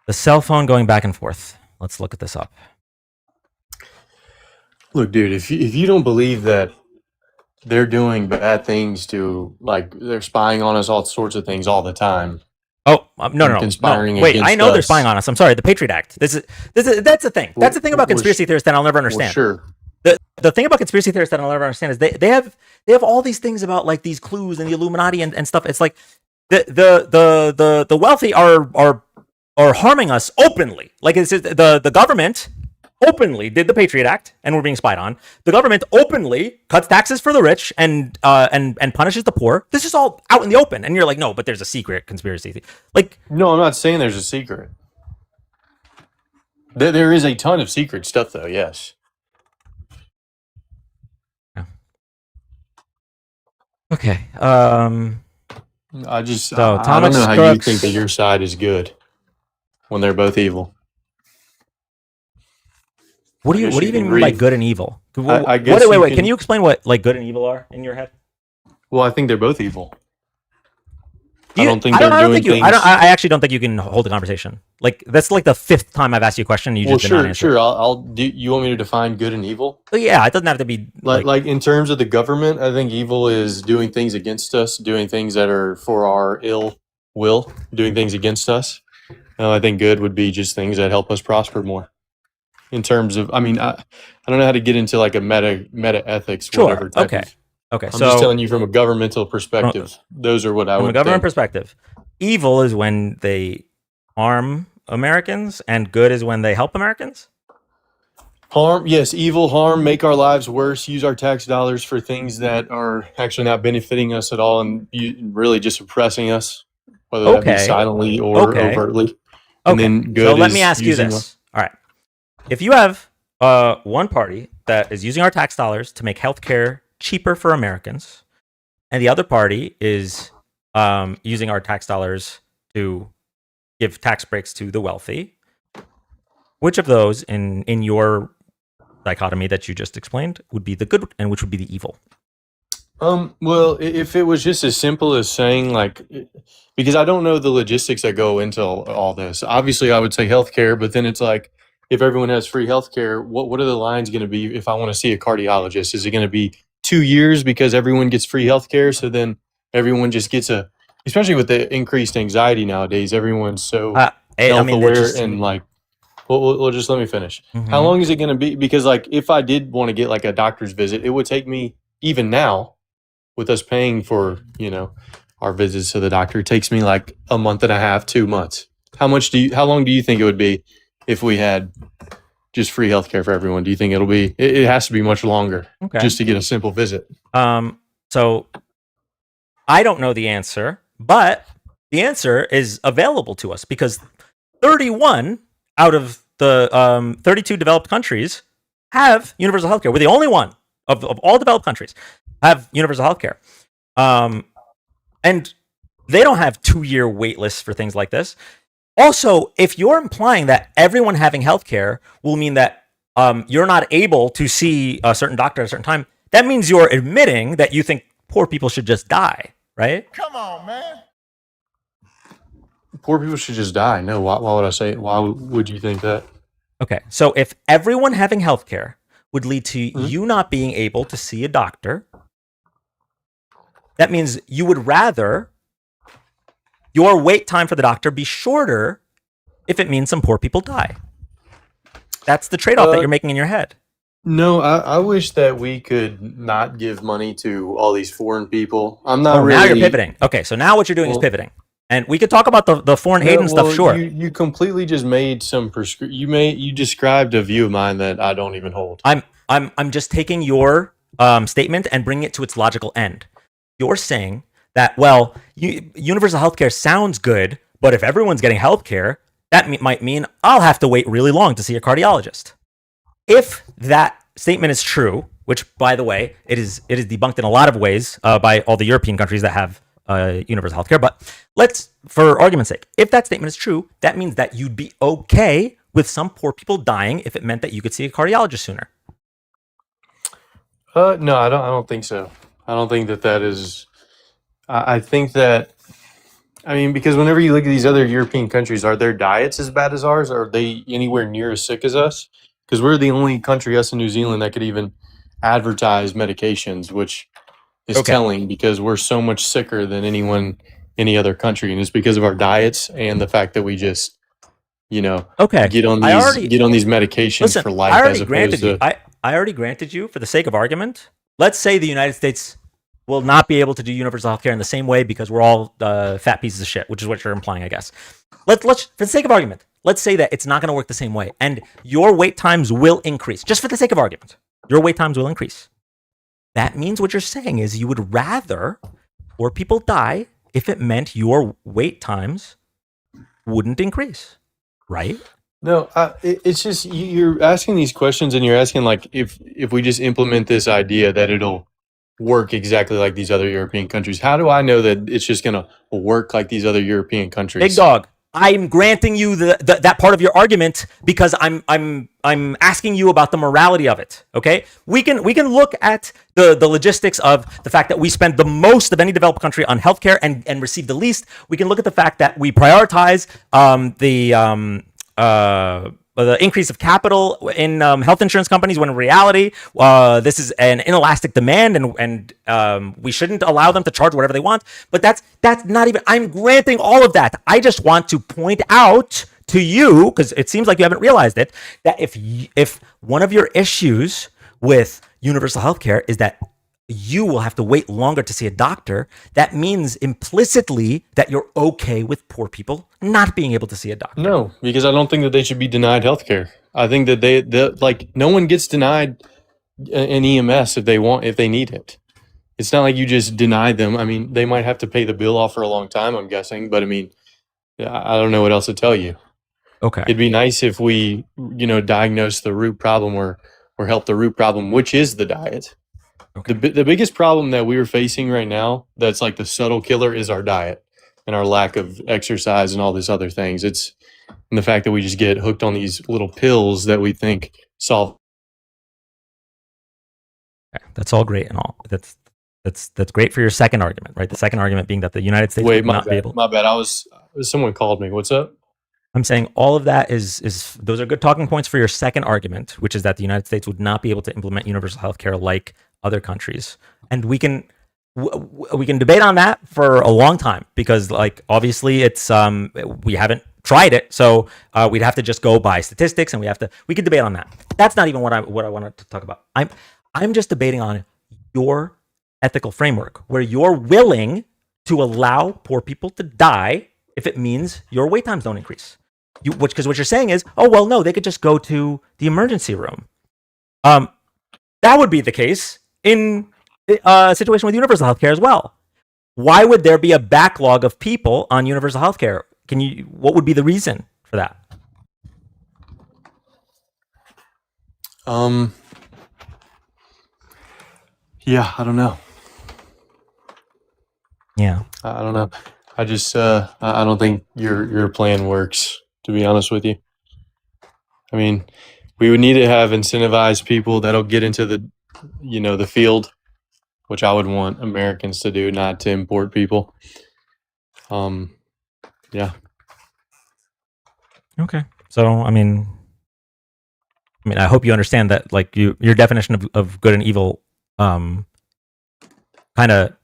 The cell phone going back and forth. Let's look at this up. Look, dude, if you don't believe that they're doing bad things to, like, they're spying on us, all sorts of things all the time. Oh, no. Conspiring Wait, I know us. they're spying on us. I'm sorry. The Patriot Act. That's the thing. That's the thing about conspiracy theorists that I'll never understand. Sure. The thing about conspiracy theorists that I'll never understand is they have all these things about like these clues and the Illuminati and stuff. It's like the wealthy are harming us openly. Like it's the government openly did the Patriot Act and we're being spied on. The government openly cuts taxes for the rich and punishes the poor. This is all out in the open. And you're like, no, but there's a secret conspiracy. Like, no, I'm not saying there's a secret. There is a ton of secret stuff, though. Yes. Yeah. Okay. I don't know how you think that your side is good when they're both evil. What do you even mean by good and evil? I guess wait. Can you explain what like good and evil are in your head? Well, I think they're both evil. I don't think they're doing things. I actually don't think you can hold a conversation. Like that's like the 5th time I've asked you a question. And you just did not answer. Sure. I'll do. You want me to define good and evil? But yeah, it doesn't have to be like in terms of the government. I think evil is doing things against us, doing things that are for our ill will, doing things against us. I think good would be just things that help us prosper more. In terms of, I mean, I don't know how to get into like a meta ethics, Sure. whatever. Type Okay. of, Okay. I'm just telling you from a governmental perspective. Those are what I would. From a government think. perspective, evil is when they harm Americans, and good is when they help Americans. Harm, yes, evil, harm, make our lives worse, use our tax dollars for things that are actually not benefiting us at all, and really just oppressing us, whether that be silently or overtly. And then good. So let me ask you this. All right. If you have one party that is using our tax dollars to make healthcare cheaper for Americans, and the other party is using our tax dollars to give tax breaks to the wealthy, which of those in your dichotomy that you just explained would be the good and which would be the evil? Well, if it was just as simple as saying like, because I don't know the logistics that go into all this. Obviously, I would say healthcare, but then it's like, if everyone has free healthcare, what are the lines going to be if I want to see a cardiologist? Is it going to be 2 years because everyone gets free healthcare? So then everyone just gets especially with the increased anxiety nowadays, everyone's so self-aware and like, well, just let me finish. Mm-hmm. How long is it going to be? Because like, if I did want to get like a doctor's visit, it would take me, even now, with us paying for, our visits to the doctor, it takes me like a month and a half, 2 months. How long do you think it would be if we had just free healthcare for everyone? Do you think it has to be much longer just to get a simple visit? So I don't know the answer, but the answer is available to us because 31 out of the 32 developed countries have universal healthcare. We're the only one of all developed countries have universal healthcare. And they don't have 2-year wait lists for things like this. Also, if you're implying that everyone having healthcare will mean that you're not able to see a certain doctor at a certain time, that means you're admitting that you think poor people should just die, right? Come on, man. Poor people should just die. No, why would I say it? Why would you think that? Okay, so if everyone having healthcare would lead to you not being able to see a doctor, that means you would rather your wait time for the doctor be shorter if it means some poor people die. That's the trade-off that you're making in your head. No, I wish that we could not give money to all these foreign people. I'm not really... Now you're pivoting. Okay, so now what you're doing is pivoting. And we could talk about the foreign aid and stuff, sure. You completely just made some you described a view of mine that I don't even hold. I'm just taking your statement and bringing it to its logical end. You're saying that, well, universal healthcare sounds good, but if everyone's getting healthcare, that might mean I'll have to wait really long to see a cardiologist. If that statement is true, which, by the way, it is debunked in a lot of ways by all the European countries that have universal healthcare. But let's, for argument's sake, if that statement is true, that means that you'd be okay with some poor people dying if it meant that you could see a cardiologist sooner. No, I don't think so. I don't think that is. I think that, because whenever you look at these other European countries, are their diets as bad as ours? Are they anywhere near as sick as us? Because we're the only country, us in New Zealand, that could even advertise medications, which is telling because we're so much sicker than any other country, and it's because of our diets and the fact that we just, get on these medications for life. I already granted you, for the sake of argument. Let's say the United States will not be able to do universal healthcare in the same way because we're all fat pieces of shit, which is what you're implying, I guess. Let's for the sake of argument, let's say that it's not going to work the same way, and your wait times will increase. Just for the sake of argument, your wait times will increase. That means what you're saying is you would rather poor people die if it meant your wait times wouldn't increase, right? No, it's just you're asking these questions, and you're asking like if we just implement this idea that it'll work exactly like these other European countries. How do I know that it's just going to work like these other European countries? Big dog, I'm granting you that part of your argument because I'm asking you about the morality of it. Okay, we can look at the logistics of the fact that we spend the most of any developed country on healthcare and receive the least. We can look at the fact that we prioritize the increase of capital in health insurance companies, when in reality, this is an inelastic demand, and we shouldn't allow them to charge whatever they want. But that's not even. I'm granting all of that. I just want to point out to you, because it seems like you haven't realized it, that if one of your issues with universal healthcare is that you will have to wait longer to see a doctor, that means implicitly that you're okay with poor people not being able to see a doctor. No, because I don't think that they should be denied healthcare. I think that they like no one gets denied an EMS if they need it. It's not like you just deny them. I mean, they might have to pay the bill off for a long time, I'm guessing, but I mean, I don't know what else to tell you. Okay. It'd be nice if we, diagnose the root problem or help the root problem, which is the diet. Okay. The biggest problem that we're facing right now, that's like the subtle killer, is our diet and our lack of exercise and all these other things. It's the fact that we just get hooked on these little pills that we think solve. Okay. That's all great and all. That's great for your second argument, right? The second argument being that the United States would not be able. My bad. Someone called me. What's up? I'm saying all of that is those are good talking points for your second argument, which is that the United States would not be able to implement universal health care like other countries. And we can debate on that for a long time, because like obviously it's we haven't tried it, so we'd have to just go by statistics, and we could debate on that. That's not even what I wanted to talk about. I'm just debating on your ethical framework, where you're willing to allow poor people to die if it means your wait times don't increase. Because what you're saying is, oh well, no, they could just go to the emergency room. That would be the case in a situation with universal healthcare as well. Why would there be a backlog of people on universal healthcare? What would be the reason for that? Yeah, I don't know. Yeah, I don't know. I just I don't think your plan works, to be honest with you. I mean, we would need to have incentivized people that'll get into the field, which I would want Americans to do, not to import people. Yeah. Okay. So I mean, I hope you understand that, like, your definition of good and evil, kind of.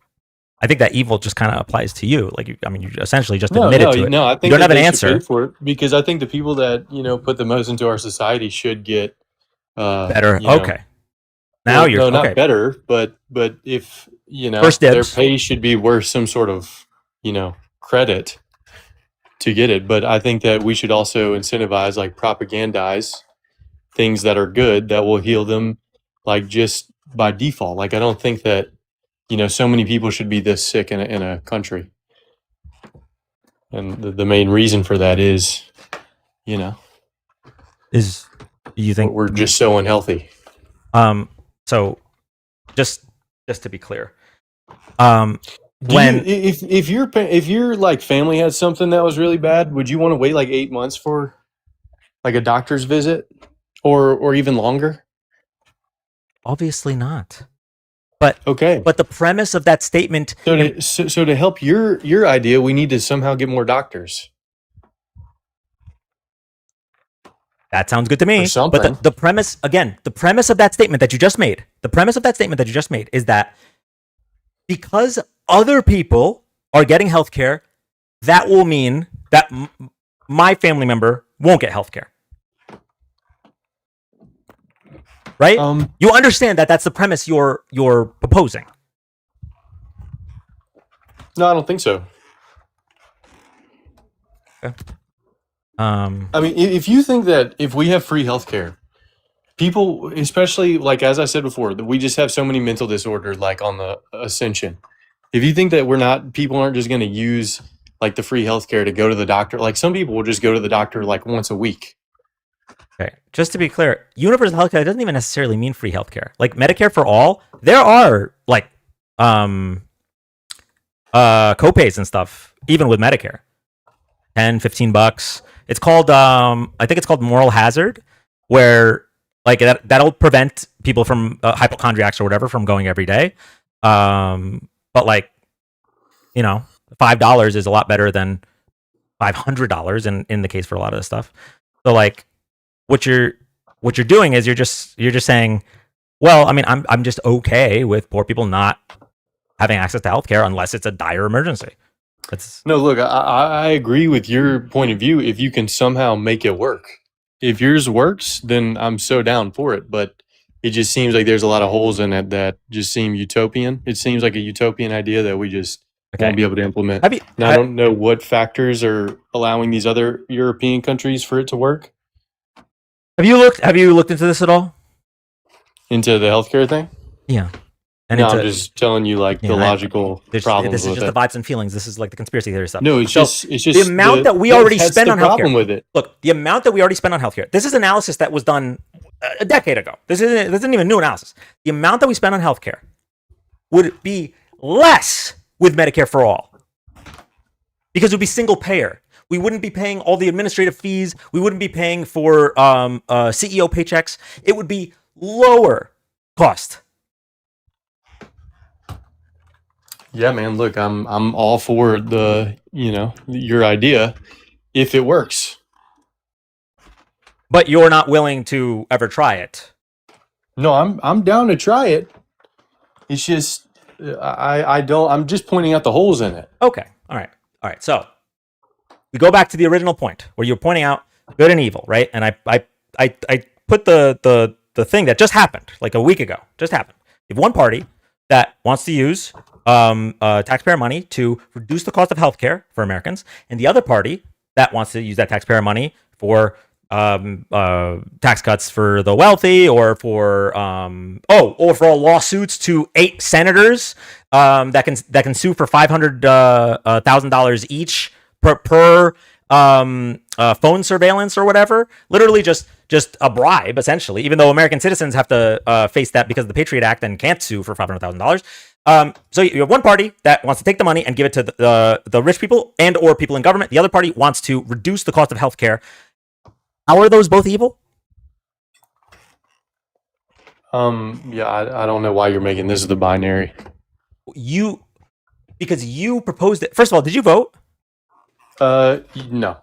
I think that evil just kind of applies to you. Like, you essentially just admitted to it. No, I think you don't have an they should answer pay for it, because I think the people that put the most into our society should get better. Okay. Now you're not okay. better, but if First their dibs. pay should be worth some sort of credit to get it. But I think that we should also incentivize, like, propagandize things that are good that will heal them, like, just by default. Like, I don't think that so many people should be this sick in a country, and the main reason for that is you think we're just so unhealthy. So just to be clear, if your like family had something that was really bad, would you want to wait like 8 months for like a doctor's visit, or even longer? Obviously not. But okay. But the premise of that statement. So to help your idea, we need to somehow get more doctors. That sounds good to me. But the premise of that statement that you just made, is that because other people are getting healthcare, that will mean that my family member won't get healthcare. Right? You understand that that's the premise you're proposing. No, I don't think so. Okay. I mean, if you think that if we have free healthcare, people, especially, like, as I said before, that we just have so many mental disorders, like on the ascension. If you think that people aren't just going to use like the free healthcare to go to the doctor, like some people will just go to the doctor like once a week. Okay, just to be clear, universal healthcare doesn't even necessarily mean free healthcare. Like Medicare for all, there are like copays and stuff, even with Medicare. $10-15. It's called I think it's called moral hazard, where like that'll prevent people from hypochondriacs or whatever from going every day. But like, you know, $5 is a lot better than $500 in the case for a lot of this stuff. So like what you're doing is you're just saying, well, I mean, I'm just okay with poor people not having access to healthcare unless it's a dire emergency. No, look, I agree with your point of view if you can somehow make it work. If yours works, then I'm so down for it. But it just seems like there's a lot of holes in it that just seem utopian. It seems like a utopian idea that we just won't be able to implement. I don't know what factors are allowing these other European countries for it to work. Have you looked into this at all? Into the healthcare thing? Yeah. And no, I'm just telling you like the logical problems this is with just it. the vibes and feelings. This is like the conspiracy theory stuff. No, it's just the amount that we already spent on healthcare. With it. Look, the amount that we already spent on healthcare. This is analysis that was done a decade ago. This isn't even new analysis. The amount that we spent on healthcare would be less with Medicare for all, because it would be single payer. We wouldn't be paying all the administrative fees. We wouldn't be paying for CEO paychecks. It would be lower cost. Yeah, man. Look, I'm all for your idea if it works. But you're not willing to ever try it. No, I'm down to try it. It's just I'm just pointing out the holes in it. Okay. All right. So we go back to the original point where you're pointing out good and evil, right? And I put the thing that just happened like a week ago. Just happened. You have one party that wants to use taxpayer money to reduce the cost of healthcare for Americans, and the other party that wants to use that taxpayer money for tax cuts for the wealthy, or for all lawsuits to 8 senators that can sue for $500,000 each per phone surveillance or whatever. Literally just a bribe, essentially, even though American citizens have to face that because of the Patriot Act and can't sue for $500,000. So you have one party that wants to take the money and give it to the rich people and or people in government. The other party wants to reduce the cost of healthcare. How are those both evil? Yeah, I don't know why you're making this the binary. Because you proposed it. First of all, did you vote? No.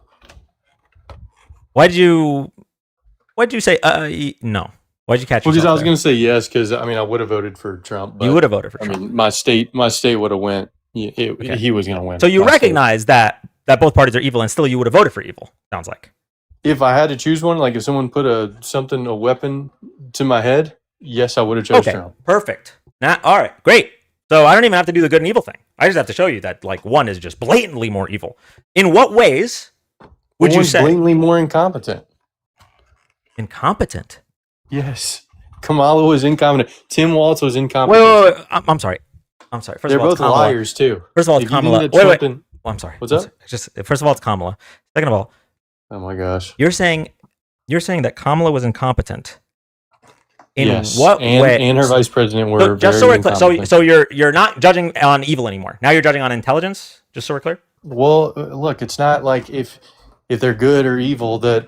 Why'd you say no? Why'd you catch yourself? Because I was going to say yes, because I would have voted for Trump. But, you would have voted for Trump. I mean, my state would have went. Okay. He was going to win. So you recognize that both parties are evil, and still you would have voted for evil. Sounds like. If I had to choose one, like if someone put a weapon to my head, yes, I would have chosen Trump. Perfect. All right, great. So I don't even have to do the good and evil thing. I just have to show you that like one is just blatantly more evil. In what ways would you say? Blatantly more incompetent. Incompetent? Yes. Kamala was incompetent. Tim Walz was incompetent. Wait. I'm sorry. First They're of all, both liars too. First of all, it's Kamala. Wait. I'm sorry. What's up? First of all, it's Kamala. Second of all, oh my gosh. You're saying that Kamala was incompetent. Yes. What way? And her vice president were just so we're clear. So you're not judging on evil anymore. Now you're judging on intelligence. Just so we're clear. Well, look, it's not like if they're good or evil that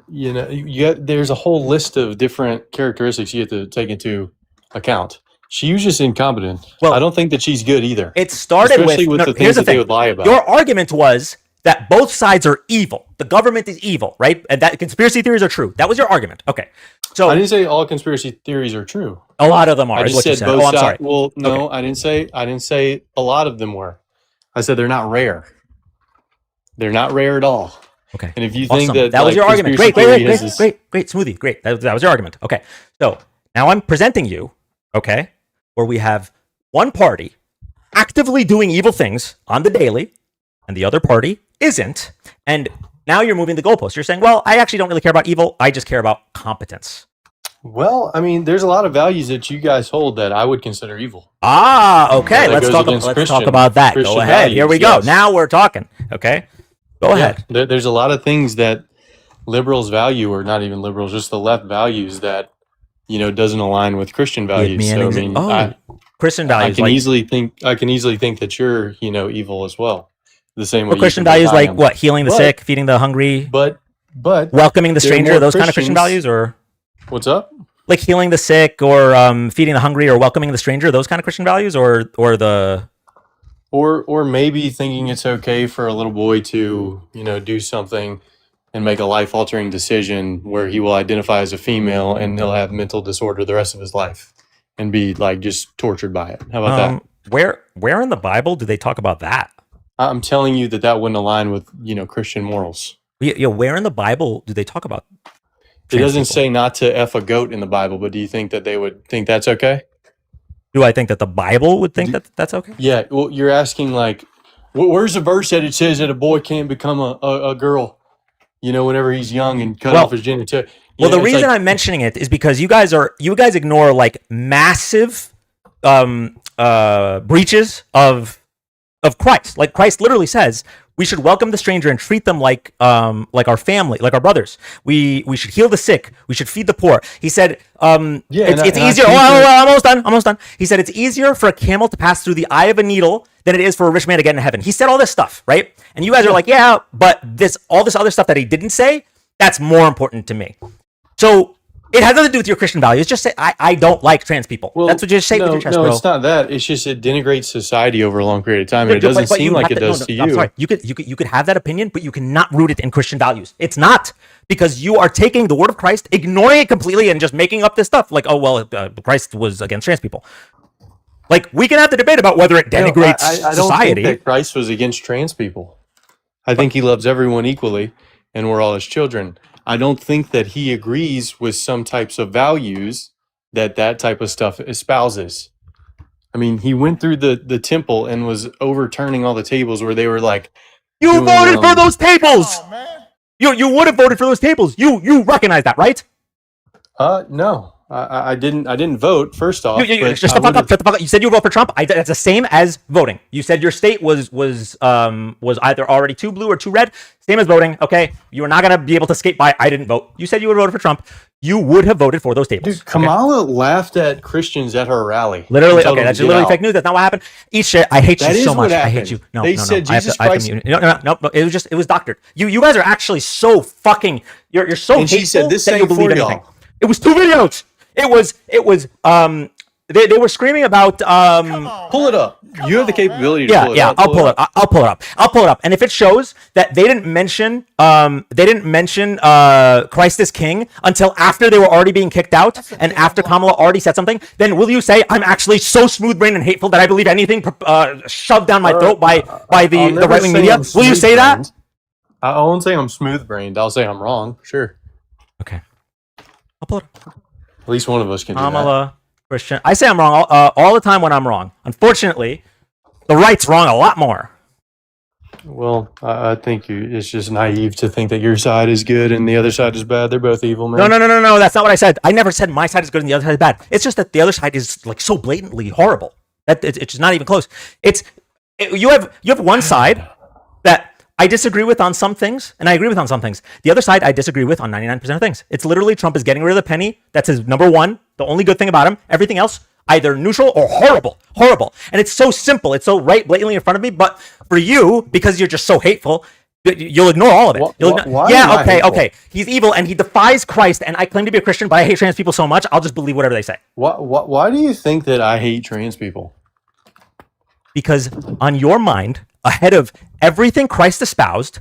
there's a whole list of different characteristics you have to take into account. She was just incompetent. Well, I don't think that she's good either. It started especially with the things that they would lie about. Your argument was that both sides are evil. The government is evil, right? And that conspiracy theories are true. That was your argument. Okay. So I didn't say all conspiracy theories are true. A lot of them are. I just said both I'm sorry. Well, no, okay. I didn't say a lot of them were. I said they're not rare. They're not rare at all. Okay. And if you think that was your argument. Great. Smoothie. Great. That was your argument. Okay. So now I'm presenting you, okay, where we have one party actively doing evil things on the daily, and the other party isn't. And now you're moving the goalpost. You're saying, well, I actually don't really care about evil. I just care about competence. Well, I mean, there's a lot of values that you guys hold that I would consider evil. Okay. Let's talk about that. Christian Go ahead. Values, Here we go. Now we're talking. Okay. Go ahead. There's a lot of things that liberals value, or not even liberals, just the left values that, doesn't align with Christian values. Christian values. I can easily think that you're, evil as well. the same way. But you Christian can think values I like am. what? Healing the But- sick, feeding the hungry, But welcoming the there are stranger. more Those kind of Christian Christians- values, or What's up? like healing the sick, or feeding the hungry, or welcoming the stranger. Those kind of Christian values, or the Or maybe thinking it's okay for a little boy to, do something and make a life-altering decision where he will identify as a female and he'll have mental disorder the rest of his life and be like just tortured by it. How about that? Where in the Bible do they talk about that? I'm telling you that wouldn't align with, Christian morals. Yeah, where in the Bible do they talk about? It doesn't say not to F a goat in the Bible, but do you think that they would think that's okay? Do I think that the Bible would think that that's okay? Yeah, well, you're asking like, where's the verse that it says that a boy can't become a girl, whenever he's young and cut off his genitalia? Well, the reason I'm mentioning it is because you guys ignore like massive breaches of Christ. Like Christ literally says, we should welcome the stranger and treat them like our family, like our brothers. We should heal the sick. We should feed the poor. He said, it's easier. Almost done. He said it's easier for a camel to pass through the eye of a needle than it is for a rich man to get into heaven. He said all this stuff, right? And you guys are like, yeah, but all this other stuff that he didn't say, that's more important to me. So it has nothing to do with your Christian values. Just say, I don't like trans people. That's what you just say with your chest, bro. No, it's not that. It's just it denigrates society over a long period of time, and it doesn't seem like it does to you. I'm sorry. You could have that opinion, but you cannot root it in Christian values. It's not, because you are taking the word of Christ, ignoring it completely, and just making up this stuff. Like, Christ was against trans people. Like, we can have the debate about whether it denigrates I don't society. think that Christ was against trans people. I think he loves everyone equally, and we're all his children. I don't think that he agrees with some types of values that type of stuff espouses. I mean, he went through the temple and was overturning all the tables where they were like, You voted for those tables. You would have voted for those tables. You recognize that, right? No, I didn't vote. First off, Shut the fuck up. You said you would vote for Trump. That's the same as voting. You said your state was either already too blue or too red. Same as voting. Okay, you are not gonna be able to skate by. I didn't vote. You said you would have voted for Trump. You would have voted for those tables. Dude, Kamala laughed at Christians at her rally. Literally, okay, that's literally fake news. That's not what happened. Eat shit. I hate you so much. I hate you. No, they said Jesus Christ. No. It was doctored. You guys are actually so fucking. You're so and hateful she said this that you believe for anything. y'all. It was 2 videos. It was they were screaming about pull it up. You have the capability to pull it up. I'll pull it up. And if it shows that they didn't mention Christ is King until after they were already being kicked out and after Kamala already said something, then will you say I'm actually so smooth-brained and hateful that I believe anything shoved down my throat by the right-wing media? Will you say that? I won't say I'm smooth-brained. I'll say I'm wrong. Sure. Okay. I'll pull it up. At least one of us can do Kamala, Christian. I say I'm wrong all the time when I'm wrong. Unfortunately, the right's wrong a lot more. Well, I think it's just naive to think that your side is good and the other side is bad. They're both evil, man. No. That's not what I said. I never said my side is good and the other side is bad. It's just that the other side is like so blatantly horrible that it's just not even close. You have one side that I disagree with on some things, and I agree with on some things. The other side I disagree with on 99% of things. It's literally Trump is getting rid of the penny. That's his number one. The only good thing about him. Everything else, either neutral or horrible. And it's so simple. It's so right blatantly in front of me. But for you, because you're just so hateful, you'll ignore all of it. Why Okay. He's evil and he defies Christ, and I claim to be a Christian, but I hate trans people so much, I'll just believe whatever they say. Why do you think that I hate trans people? Because on your mind, ahead of everything Christ espoused,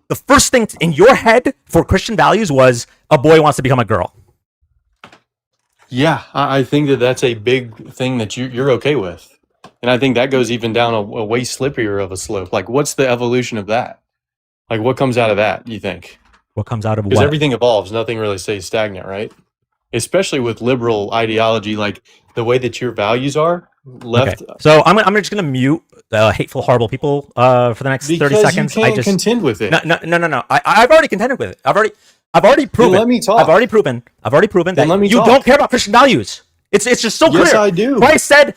the first thing in your head for Christian values was a boy wants to become a girl. Yeah, I think that's a big thing that you're okay with. And I think that goes even down a way slipperier of a slope. Like, what's the evolution of that? Like, what comes out of that, you think? What comes out of what? Because everything evolves. Nothing really stays stagnant, right? Especially with liberal ideology, like the way that your values are left. Okay. So I'm just going to mute hateful, horrible people for the next 30 seconds. You can't contend with it. No. I've already contended with it. I've already proven. Then let me talk. I've already proven that you don't care about Christian values. It's just so clear. Yes, I do. Christ said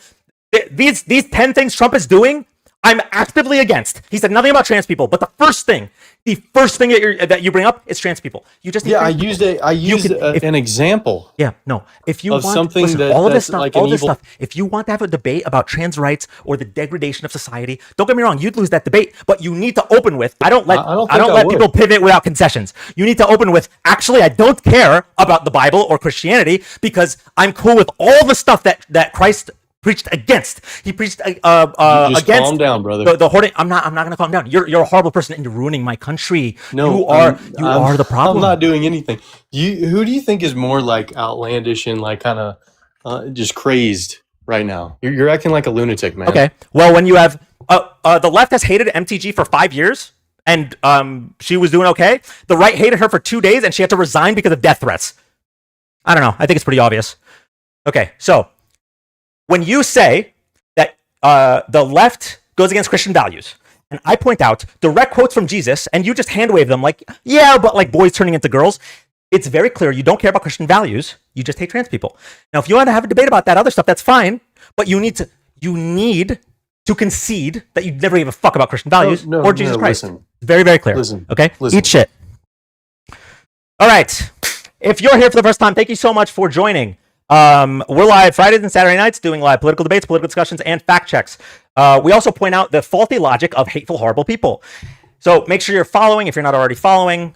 these 10 things Trump is doing I'm actively against. He said nothing about trans people, but the first thing that you bring up is trans people. You just I used an example. Yeah, no. If you of want something listen, that all of this that's stuff, like all an this evil. stuff. If you want to have a debate about trans rights or the degradation of society, don't get me wrong, you'd lose that debate. But you need to open with I don't think I let would. people pivot without concessions. You need to open with actually I don't care about the Bible or Christianity because I'm cool with all the stuff that Christ preached against. He preached Just against calm down, brother. the hoarding. I'm not going to calm down. You're a horrible person and you're ruining my country. No, you are the problem. I'm not doing anything. Who do you think is more like outlandish and like kind of just crazed right now? You're acting like a lunatic, man. Okay. Well, when you have the left has hated MTG for 5 years, and she was doing okay. The right hated her for 2 days, and she had to resign because of death threats. I don't know. I think it's pretty obvious. Okay, so when you say that the left goes against Christian values, and I point out direct quotes from Jesus, and you just hand wave them like, yeah, but like boys turning into girls, it's very clear you don't care about Christian values. You just hate trans people. Now, if you want to have a debate about that other stuff, that's fine, but you need to concede that you never gave a fuck about Christian values or Jesus Christ. Listen. Very, very clear. Listen. Okay? Listen. Eat shit. All right. If you're here for the first time, thank you so much for joining. We're live Fridays and Saturday nights doing live political debates, political discussions, and fact checks. We also point out the faulty logic of hateful, horrible people. So make sure you're following if you're not already following.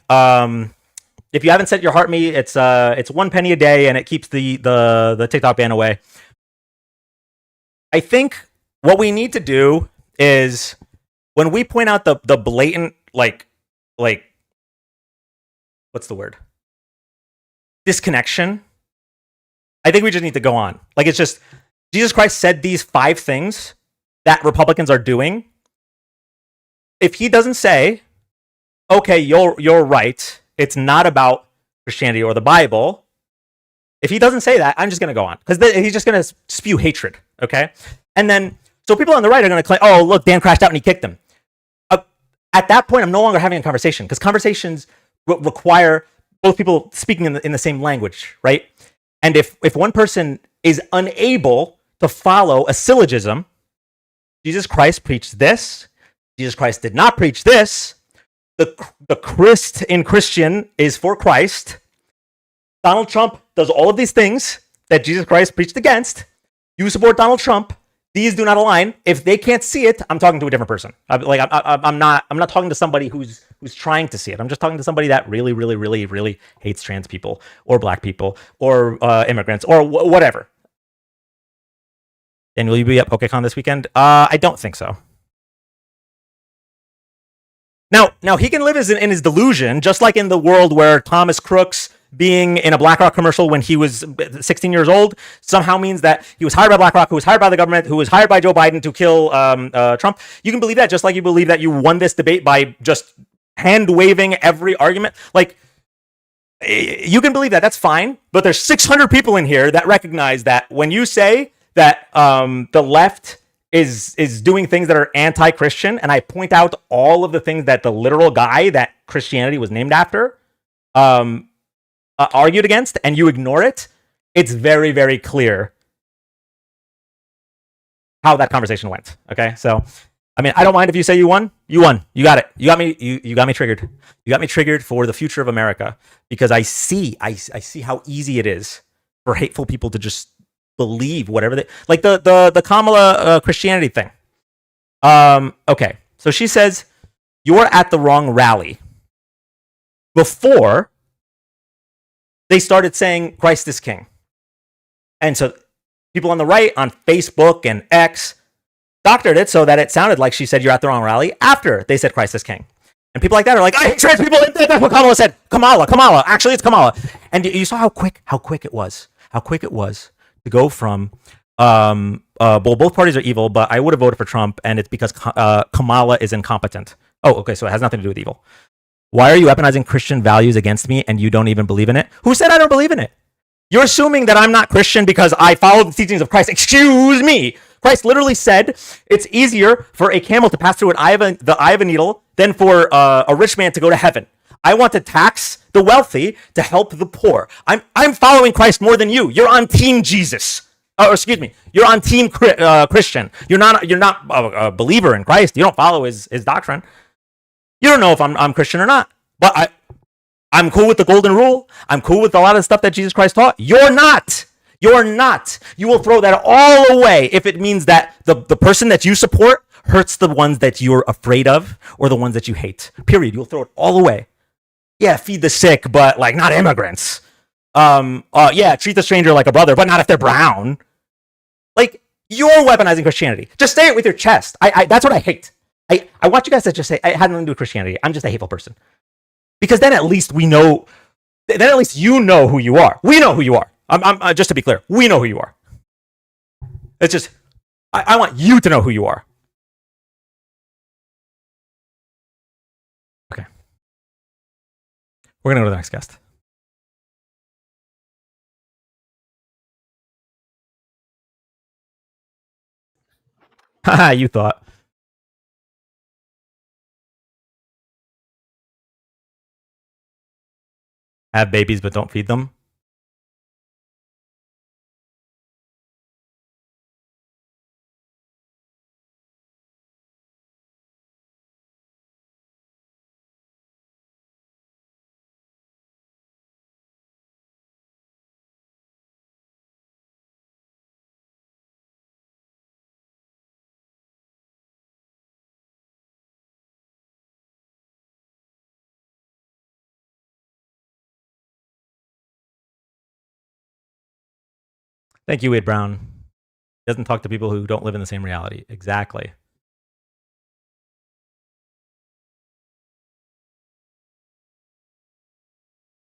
If you haven't set your heart me, it's 1 penny a day and it keeps the TikTok ban away. I think what we need to do is when we point out the blatant like what's the word? Disconnection. I think we just need to go on. Like, it's just, Jesus Christ said these 5 things that Republicans are doing. If he doesn't say, okay, you're right, it's not about Christianity or the Bible. If he doesn't say that, I'm just going to go on. Because he's just going to spew hatred, okay? And then, so people on the right are going to claim, oh, look, Dan crashed out and he kicked him. At that point, I'm no longer having a conversation. Because conversations require both people speaking in the same language, right? And if one person is unable to follow a syllogism, Jesus Christ preached this, Jesus Christ did not preach this, the Christ in Christian is for Christ, Donald Trump does all of these things that Jesus Christ preached against, you support Donald Trump, these do not align. If they can't see it, I'm talking to a different person. I'm not talking to somebody who's trying to see it. I'm just talking to somebody that really, really, really, really hates trans people or black people or immigrants or whatever. And will you be at PokeCon this weekend? I don't think so. Now he can live in his delusion, just like in the world where Thomas Crooks being in a BlackRock commercial when he was 16 years old somehow means that he was hired by BlackRock, who was hired by the government, who was hired by Joe Biden to kill Trump. You can believe that just like you believe that you won this debate by just hand waving every argument. Like, you can believe that. That's fine. But there's 600 people in here that recognize that when you say that the left is doing things that are anti-Christian, and I point out all of the things that the literal guy that Christianity was named after argued against, and you ignore it, it's very, very clear how that conversation went. Okay, so I mean, I don't mind if you say you won. You won. You got it. You got me. You got me triggered. You got me triggered for the future of America because I see how easy it is for hateful people to just believe whatever they like. The Kamala Christianity thing. Okay, so she says you're at the wrong rally. Before they started saying Christ is King. And so people on the right on Facebook and X doctored it so that it sounded like she said you're at the wrong rally after they said Christ is King. And people like that are like, I hate trans people. That's what Kamala said. Kamala. Actually, it's Kamala. And you saw how quick it was. How quick it was to go from, well, both parties are evil, but I would have voted for Trump, and it's because Kamala is incompetent. Oh, okay, so it has nothing to do with evil. Why are you weaponizing Christian values against me and you don't even believe in it? Who said I don't believe in it? You're assuming that I'm not Christian because I follow the teachings of Christ. Excuse me. Christ literally said it's easier for a camel to pass through the eye of a needle than for a rich man to go to heaven. I want to tax the wealthy to help the poor. I'm following Christ more than you. You're on Team Jesus. Oh, excuse me. You're on team Christian. You're not a believer in Christ. You don't follow his doctrine. You don't know if I'm Christian or not. But I'm cool with the golden rule. I'm cool with a lot of stuff that Jesus Christ taught. You're not. You're not. You will throw that all away if it means that the person that you support hurts the ones that you're afraid of or the ones that you hate. Period. You'll throw it all away. Yeah, feed the sick, but like not immigrants. Yeah, treat the stranger like a brother, but not if they're brown. Like, you're weaponizing Christianity. Just say it with your chest. That's what I hate. I want you guys to just say, it had nothing to do with Christianity. I'm just a hateful person. Because then at least we know, then at least you know who you are. We know who you are. I'm just to be clear, we know who you are. It's just, I want you to know who you are. Okay. We're going to go to the next guest. Haha, you thought. Have babies but don't feed them. Thank you, Wade Brown. Doesn't talk to people who don't live in the same reality. Exactly.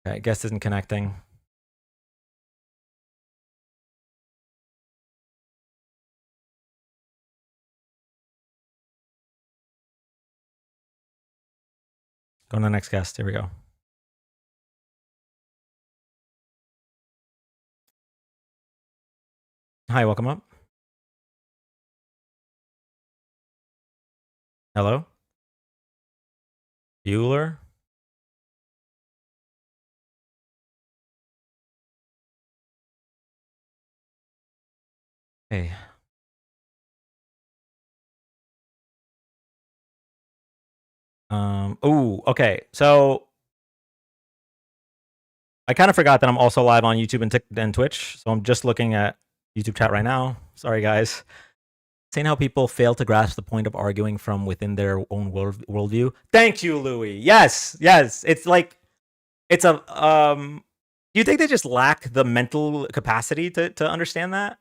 Okay, guest isn't connecting. Go to the next guest. Here we go. Hi, welcome up. Hello? Bueller? Hey. Oh, okay. So I kind of forgot that I'm also live on YouTube and Twitch. So I'm just looking at YouTube chat right now. Sorry, guys. Saying how people fail to grasp the point of arguing from within their own worldview. Thank you, Louis. Yes, yes. It's like, it's a, do you think they just lack the mental capacity to understand that?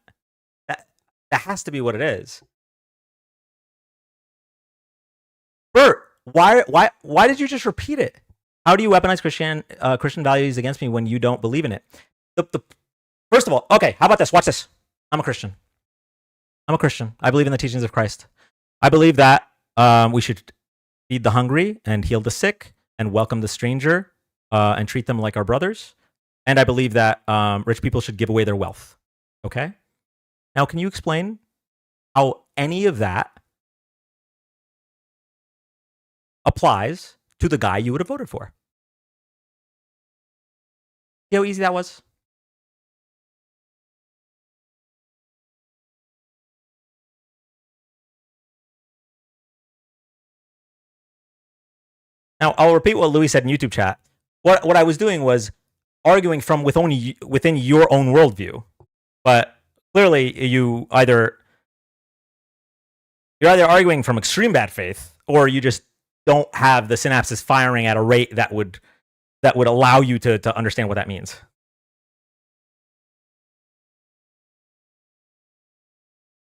That has to be what it is. Bert, why did you just repeat it? How do you weaponize Christian values against me when you don't believe in it? First of all, okay, how about this? Watch this. I'm a Christian. I believe in the teachings of Christ. I believe that we should feed the hungry and heal the sick and welcome the stranger and treat them like our brothers. And I believe that rich people should give away their wealth. Okay? Now, can you explain how any of that applies to the guy you would have voted for? See how easy that was? Now, I'll repeat what Louis said in YouTube chat. What I was doing was arguing from within your own worldview. But clearly, you're either arguing from extreme bad faith, or you just don't have the synapses firing at a rate that would allow you to understand what that means.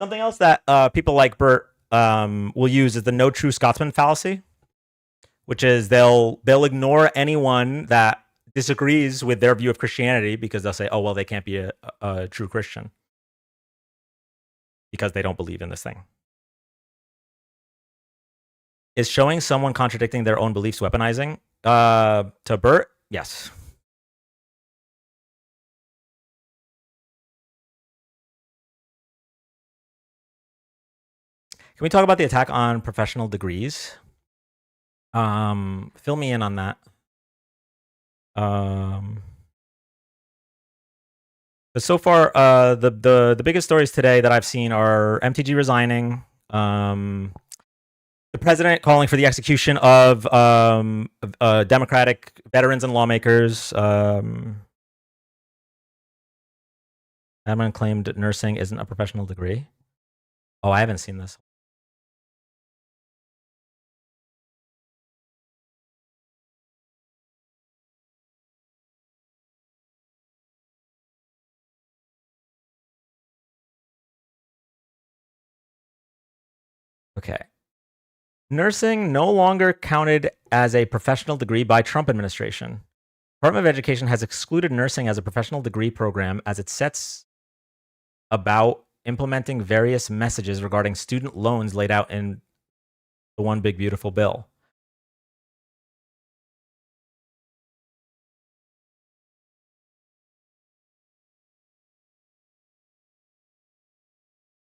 Something else that people like Bert will use is the no true Scotsman fallacy, which is they'll ignore anyone that disagrees with their view of Christianity because they'll say, oh, well, they can't be a true Christian because they don't believe in this thing. Is showing someone contradicting their own beliefs weaponizing? To Bert, yes. Can we talk about the attack on professional degrees? Fill me in on that. But so far, the biggest stories today that I've seen are MTG resigning, the president calling for the execution of Democratic veterans and lawmakers. Someone claimed nursing isn't a professional degree. Oh, I haven't seen this. Okay. Nursing no longer counted as a professional degree by Trump administration. Department of Education has excluded nursing as a professional degree program as it sets about implementing various messages regarding student loans laid out in the One Big Beautiful Bill.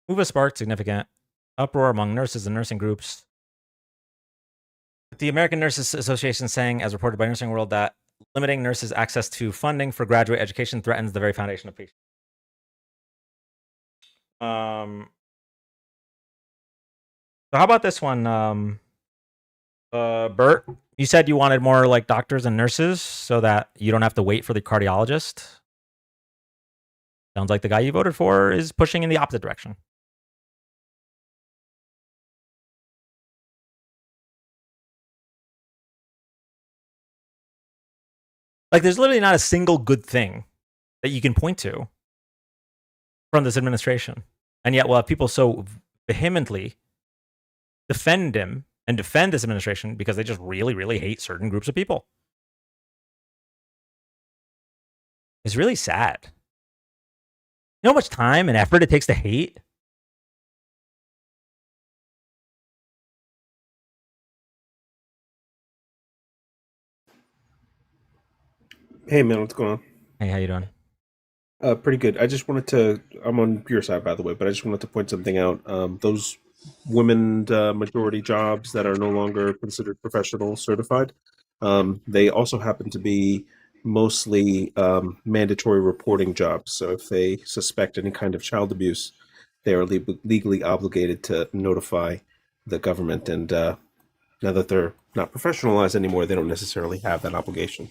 Move has sparked significant uproar among nurses and nursing groups. The American Nurses Association saying, as reported by Nursing World, that limiting nurses' access to funding for graduate education threatens the very foundation of patient. So how about this one, Bert? You said you wanted more like doctors and nurses so that you don't have to wait for the cardiologist. Sounds like the guy you voted for is pushing in the opposite direction. Like, there's literally not a single good thing that you can point to from this administration. And yet we'll have people so vehemently defend him and defend this administration because they just really, really hate certain groups of people. It's really sad. You know how much time and effort it takes to hate? Hey man, what's going on? Hey, how you doing? Pretty good. I just wanted to. I'm on your side, by the way, but I just wanted to point something out. Those women majority jobs that are no longer considered professional certified, they also happen to be mostly mandatory reporting jobs. So if they suspect any kind of child abuse, they are legally obligated to notify the government. And now that they're not professionalized anymore, they don't necessarily have that obligation.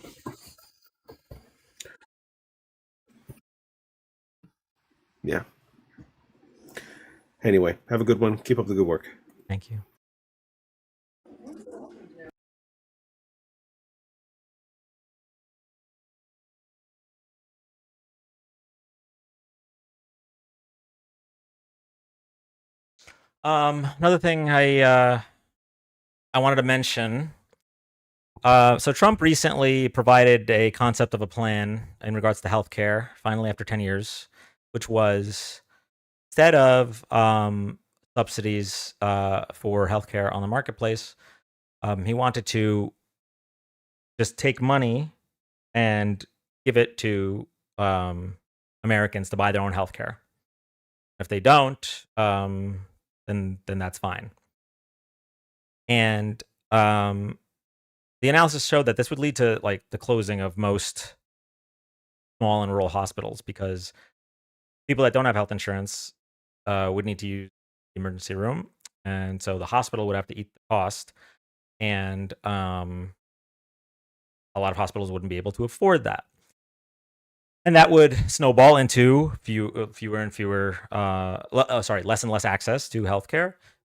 Yeah. Anyway, have a good one. Keep up the good work. Thank you. Another thing I wanted to mention. So Trump recently provided a concept of a plan in regards to healthcare, finally after 10 years, which was instead of subsidies for healthcare on the marketplace, he wanted to just take money and give it to Americans to buy their own healthcare. If they don't, then that's fine. And the analysis showed that this would lead to like the closing of most small and rural hospitals because people that don't have health insurance would need to use the emergency room, and so the hospital would have to eat the cost, and a lot of hospitals wouldn't be able to afford that, and that would snowball into fewer and fewer, less and less access to healthcare. It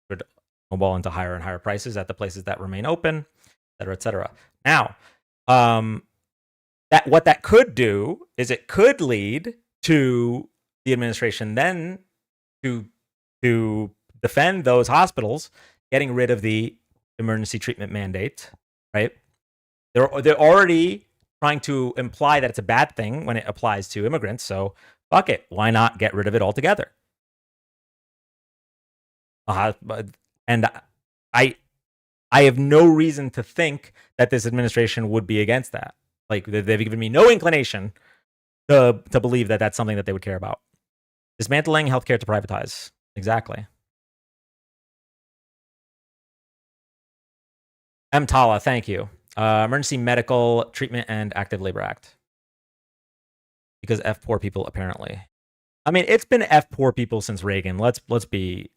would snowball into higher and higher prices at the places that remain open, et cetera, et cetera. Now, what that could do is it could lead to the administration then to defend those hospitals getting rid of the emergency treatment mandate, right? They're already trying to imply that it's a bad thing when it applies to immigrants, so fuck it. Why not get rid of it altogether? And I have no reason to think that this administration would be against that. Like, they've given me no inclination to believe that that's something that they would care about. Dismantling healthcare to privatize. Exactly. Tala, thank you. Emergency Medical Treatment and Active Labor Act. because F poor people apparently. I mean, it's been F poor people since Reagan. Let's keep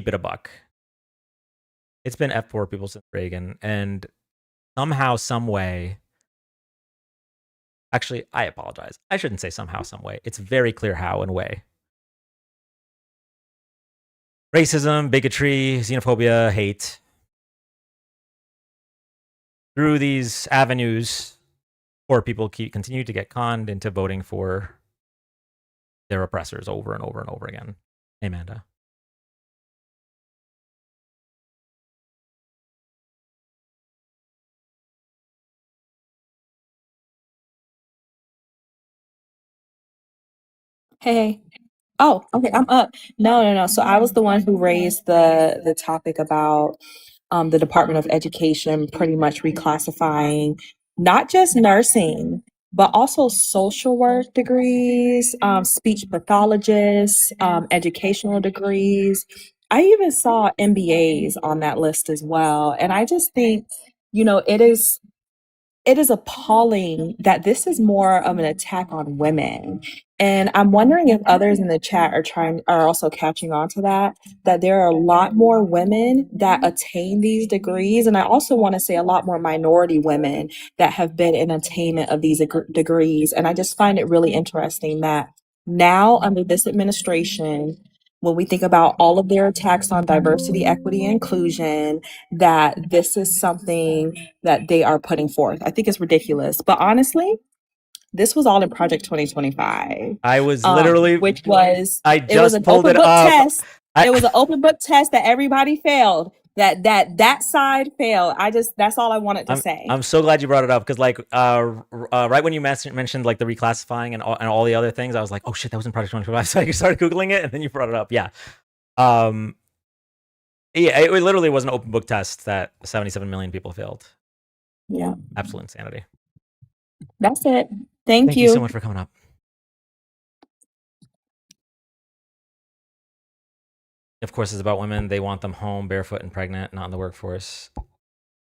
it a buck. It's been F poor people since Reagan, and somehow, some way. Actually, I apologize. I shouldn't say somehow, some way. It's very clear how and way. Racism, bigotry, xenophobia, hate. Through these avenues, poor people continue to get conned into voting for their oppressors over and over and over again. Hey, Amanda. Hey. Oh, okay, I'm up. No. So I was the one who raised the topic about the Department of Education pretty much reclassifying not just nursing, but also social work degrees, speech pathologists, educational degrees. I even saw MBAs on that list as well. And I just think, it is appalling that this is more of an attack on women. And I'm wondering if others in the chat are also catching on to that there are a lot more women that attain these degrees. And I also want to say a lot more minority women that have been in attainment of these degrees. And I just find it really interesting that now under this administration, when we think about all of their attacks on diversity, equity, and inclusion, that this is something that they are putting forth. I think it's ridiculous. But honestly, this was all in Project 2025. I was literally, which was I it was just an pulled open it book up. test. It was an open book test that everybody failed. That side failed. That's all I wanted to say. I'm so glad you brought it up because right when you mentioned like the reclassifying and all the other things, I was like, oh shit, that was in Project 2025. So I started Googling it and then you brought it up. Yeah. Yeah, it literally was an open book test that 77 million people failed. Yeah. Absolute insanity. That's it. Thank you so much for coming up. Of course, it's about women. They want them home, barefoot and pregnant, not in the workforce.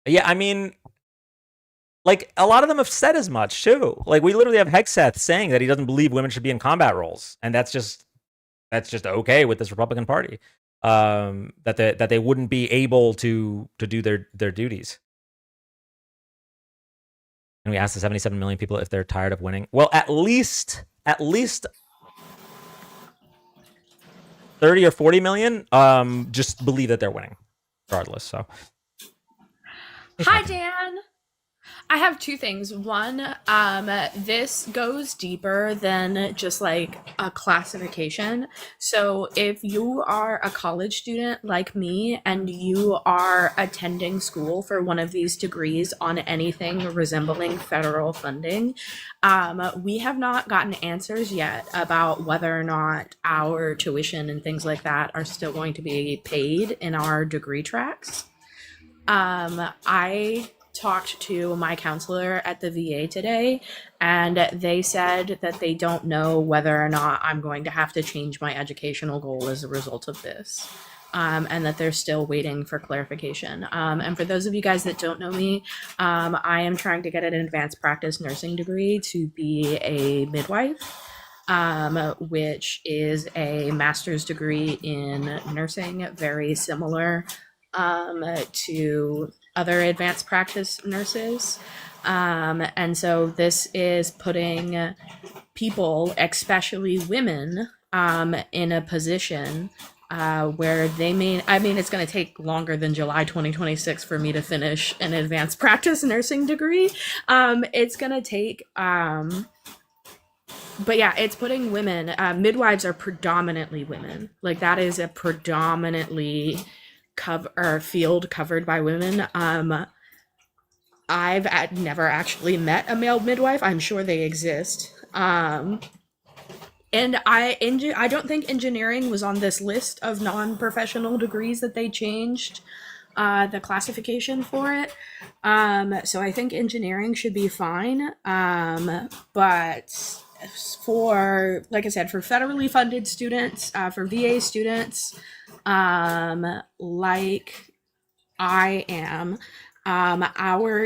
Yeah, I mean, like a lot of them have said as much too. Like we literally have Hegseth saying that he doesn't believe women should be in combat roles, and that's just okay with this Republican Party. That they wouldn't be able to do their duties. And we asked the 77 million people if they're tired of winning. Well, at least 30 or 40 million just believe that they're winning regardless. So Hi, Dan. I have two things. One, this goes deeper than just like a classification. So if you are a college student like me and you are attending school for one of these degrees on anything resembling federal funding, we have not gotten answers yet about whether or not our tuition and things like that are still going to be paid in our degree tracks. I talked to my counselor at the VA today, and they said that they don't know whether or not I'm going to have to change my educational goal as a result of this, and that they're still waiting for clarification. And for those of you guys that don't know me, I am trying to get an advanced practice nursing degree to be a midwife, which is a master's degree in nursing, very similar to other advanced practice nurses. And so this is putting people, especially women, in a position where they may, I mean, it's going to take longer than July 2026 for me to finish an advanced practice nursing degree. It's going to take, but yeah, it's putting women, midwives are predominantly women. Like that is a predominantly field covered by women. I've never actually met a male midwife. I'm sure they exist. And I don't think engineering was on this list of non-professional degrees that they changed the classification for it. So I think engineering should be fine. But for, like I said, for federally funded students, for VA students, like I am,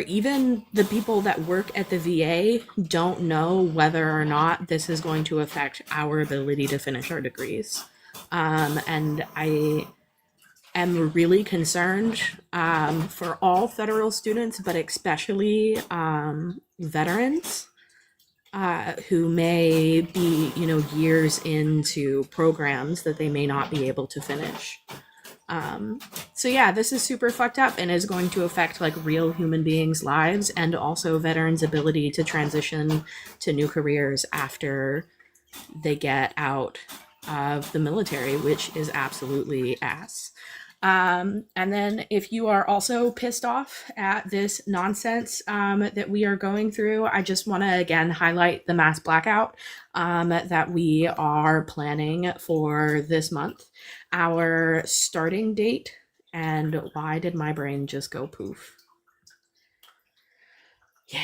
Even the people that work at the VA don't know whether or not this is going to affect our ability to finish our degrees. And I am really concerned for all federal students, but especially veterans who may be, years into programs that they may not be able to finish. So yeah, this is super fucked up and is going to affect like real human beings' lives and also veterans' ability to transition to new careers after they get out of the military, which is absolutely ass. And then if you are also pissed off at this nonsense that we are going through, I just want to again highlight the mass blackout that we are planning for this month. Our starting date, and why did my brain just go poof? Yay.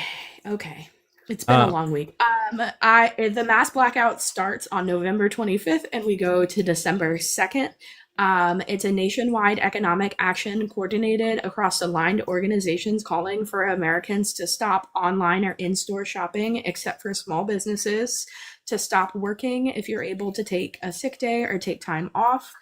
Okay. It's been a long week. The mass blackout starts on November 25th and we go to December 2nd. It's a nationwide economic action coordinated across aligned organizations calling for Americans to stop online or in-store shopping, except for small businesses, to stop working if you're able to take a sick day or take time off,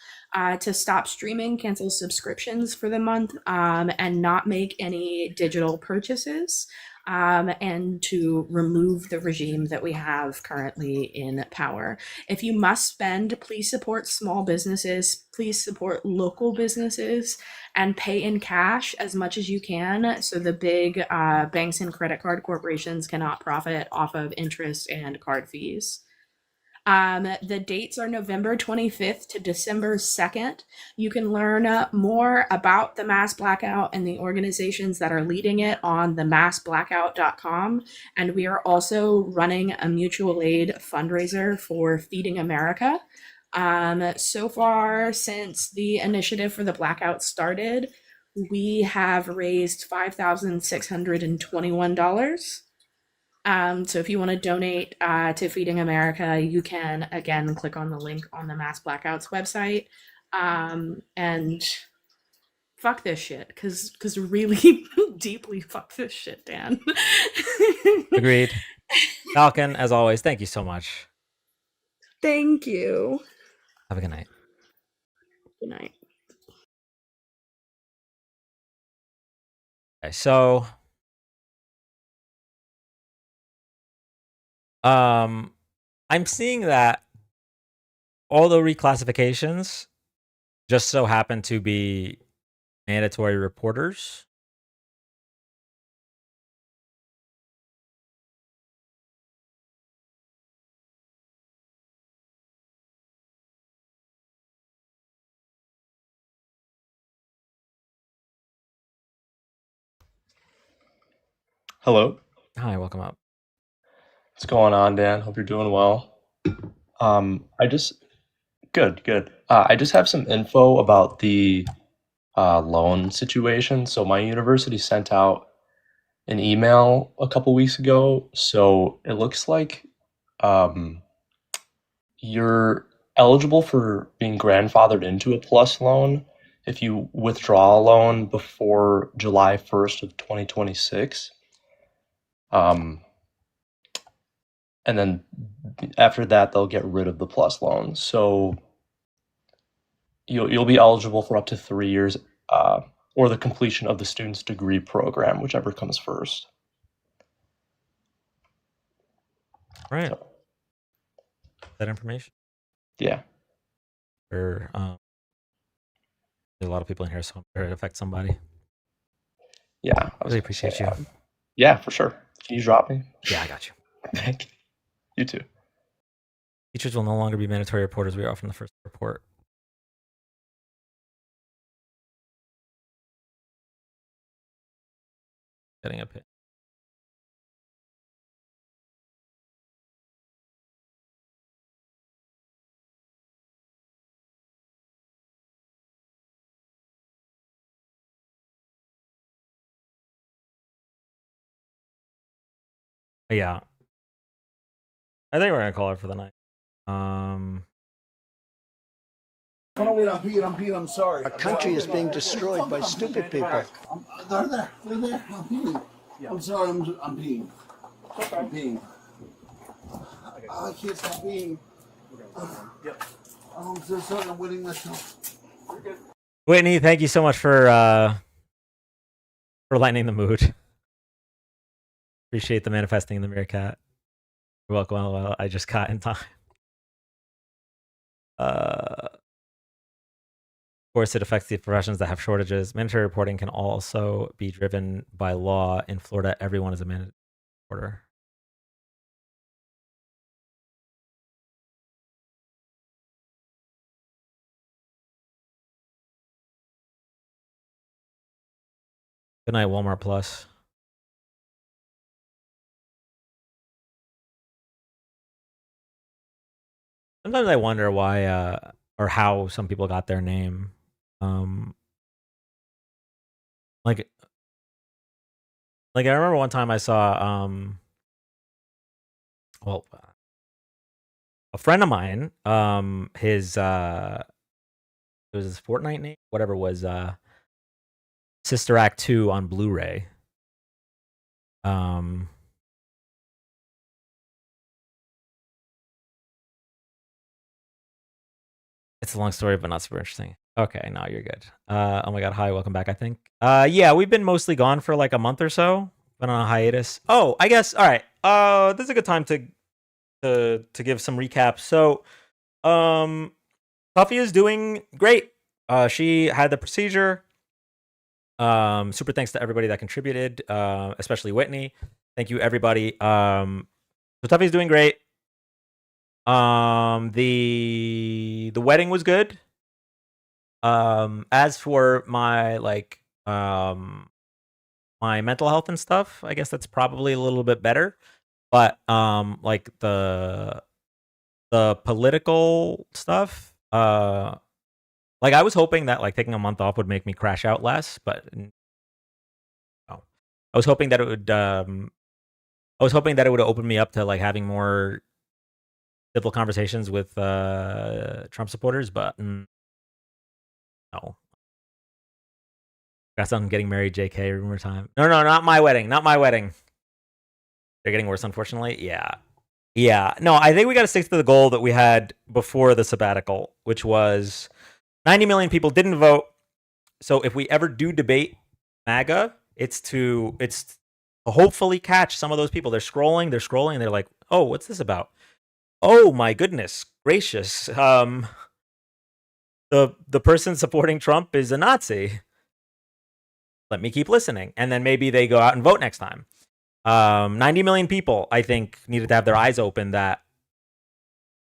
to stop streaming, cancel subscriptions for the month, and not make any digital purchases. And to remove the regime that we have currently in power. If you must spend, please support small businesses, please support local businesses, and pay in cash as much as you can so the big banks and credit card corporations cannot profit off of interest and card fees. The dates are November 25th to December 2nd. You can learn more about the mass blackout and the organizations that are leading it on themassblackout.com. And we are also running a mutual aid fundraiser for Feeding America. So far, since the initiative for the blackout started, we have raised $5,621. So if you want to donate to Feeding America, you can again click on the link on the Mass Blackouts website. And fuck this shit, because really deeply fuck this shit, Dan. Agreed. Falcon, as always, thank you so much. Thank you. Have a good night. Good night. Okay, so I'm seeing that all the reclassifications just so happen to be mandatory reporters. Hello. Hi, welcome up. What's going on, Dan? Hope you're doing well. I just good. I just have some info about the loan situation. So my university sent out an email a couple weeks ago. So it looks like you're eligible for being grandfathered into a PLUS loan if you withdraw a loan before July 1st of 2026. And then after that, they'll get rid of the PLUS loan. So you'll be eligible for up to 3 years or the completion of the student's degree program, whichever comes first. Right. That information. Yeah. Or there's a lot of people in here, so I'm sure it affects somebody. Yeah. I really appreciate you. Yeah, for sure. Can you drop me? Yeah, I got you. Thank you. You too. Teachers will no longer be mandatory reporters. We are from the first report. Getting a pin. Yeah. I think we're gonna call it for the night. No, wait, I'm peeing, I'm sorry. Our country is being destroyed by stupid people. They're there, I'm peeing. I'm sorry, I'm peeing. I'm peeing. I can't stop peeing. I'm so sorry, I'm wetting myself. Whitney, thank you so much for lightening the mood. Appreciate the manifesting in the meerkat. You're welcome. Well, I just caught in time. Of course, it affects the professions that have shortages. Mandatory reporting can also be driven by law. In Florida, everyone is a mandatory reporter. Good night, Walmart Plus. Sometimes I wonder why or how some people got their name. Like I remember one time I saw well, a friend of mine, his it was his Fortnite name, whatever it was, Sister Act 2 on Blu-ray. It's a long story, but not super interesting. Okay, no, you're good. Oh my god, hi, welcome back, I think. Yeah, we've been mostly gone for like a month or so. Been on a hiatus. Oh, I guess, all right. This is a good time to give some recaps. So, Puffy is doing great. She had the procedure. Super thanks to everybody that contributed, especially Whitney. Thank you, everybody. So Tuffy's doing great. The wedding was good. As for my my mental health and stuff, I guess that's probably a little bit better. But like the political stuff, like I was hoping that like taking a month off would make me crash out less, but no. I was hoping that it would open me up to like having more civil conversations with Trump supporters, but no. Got something getting married, JK, rumor time. No, not my wedding. Not my wedding. They're getting worse, unfortunately. Yeah. No, I think we got to stick to the goal that we had before the sabbatical, which was 90 million people didn't vote. So if we ever do debate MAGA, it's to hopefully catch some of those people. They're scrolling, and they're like, oh, what's this about? Oh my goodness gracious. The person supporting Trump is a Nazi. Let me keep listening. And then maybe they go out and vote next time. 90 million people, I think, needed to have their eyes open that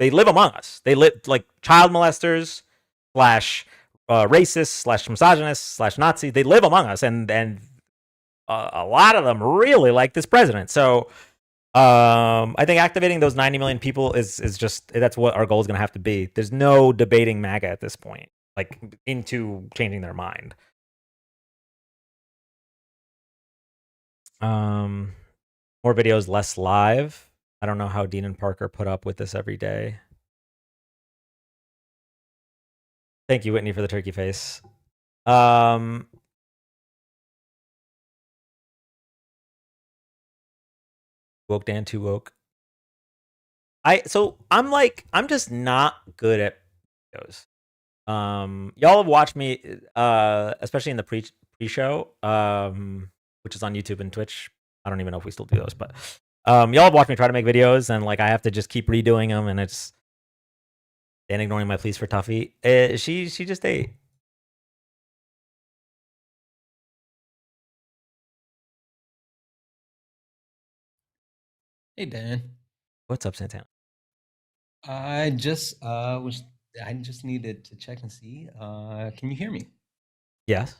they live among us. They live like child molesters / racists / misogynists / Nazi. They live among us, and a lot of them really like this president. So I think activating those 90 million people is just, that's what our goal is going to have to be. There's no debating MAGA at this point, like into changing their mind. More videos, less live. I don't know how Dean and Parker put up with this every day. Thank you, Whitney, for the turkey face. Woke Dan, too woke. I'm just not good at videos. Y'all have watched me, especially in the pre-show, which is on YouTube and Twitch. I don't even know if we still do those, but y'all have watched me try to make videos, and like I have to just keep redoing them, and it's and ignoring my pleas for Tuffy. She just ate. Hey Dan, what's up, Santana? I just needed to check and see. Can you hear me? Yes.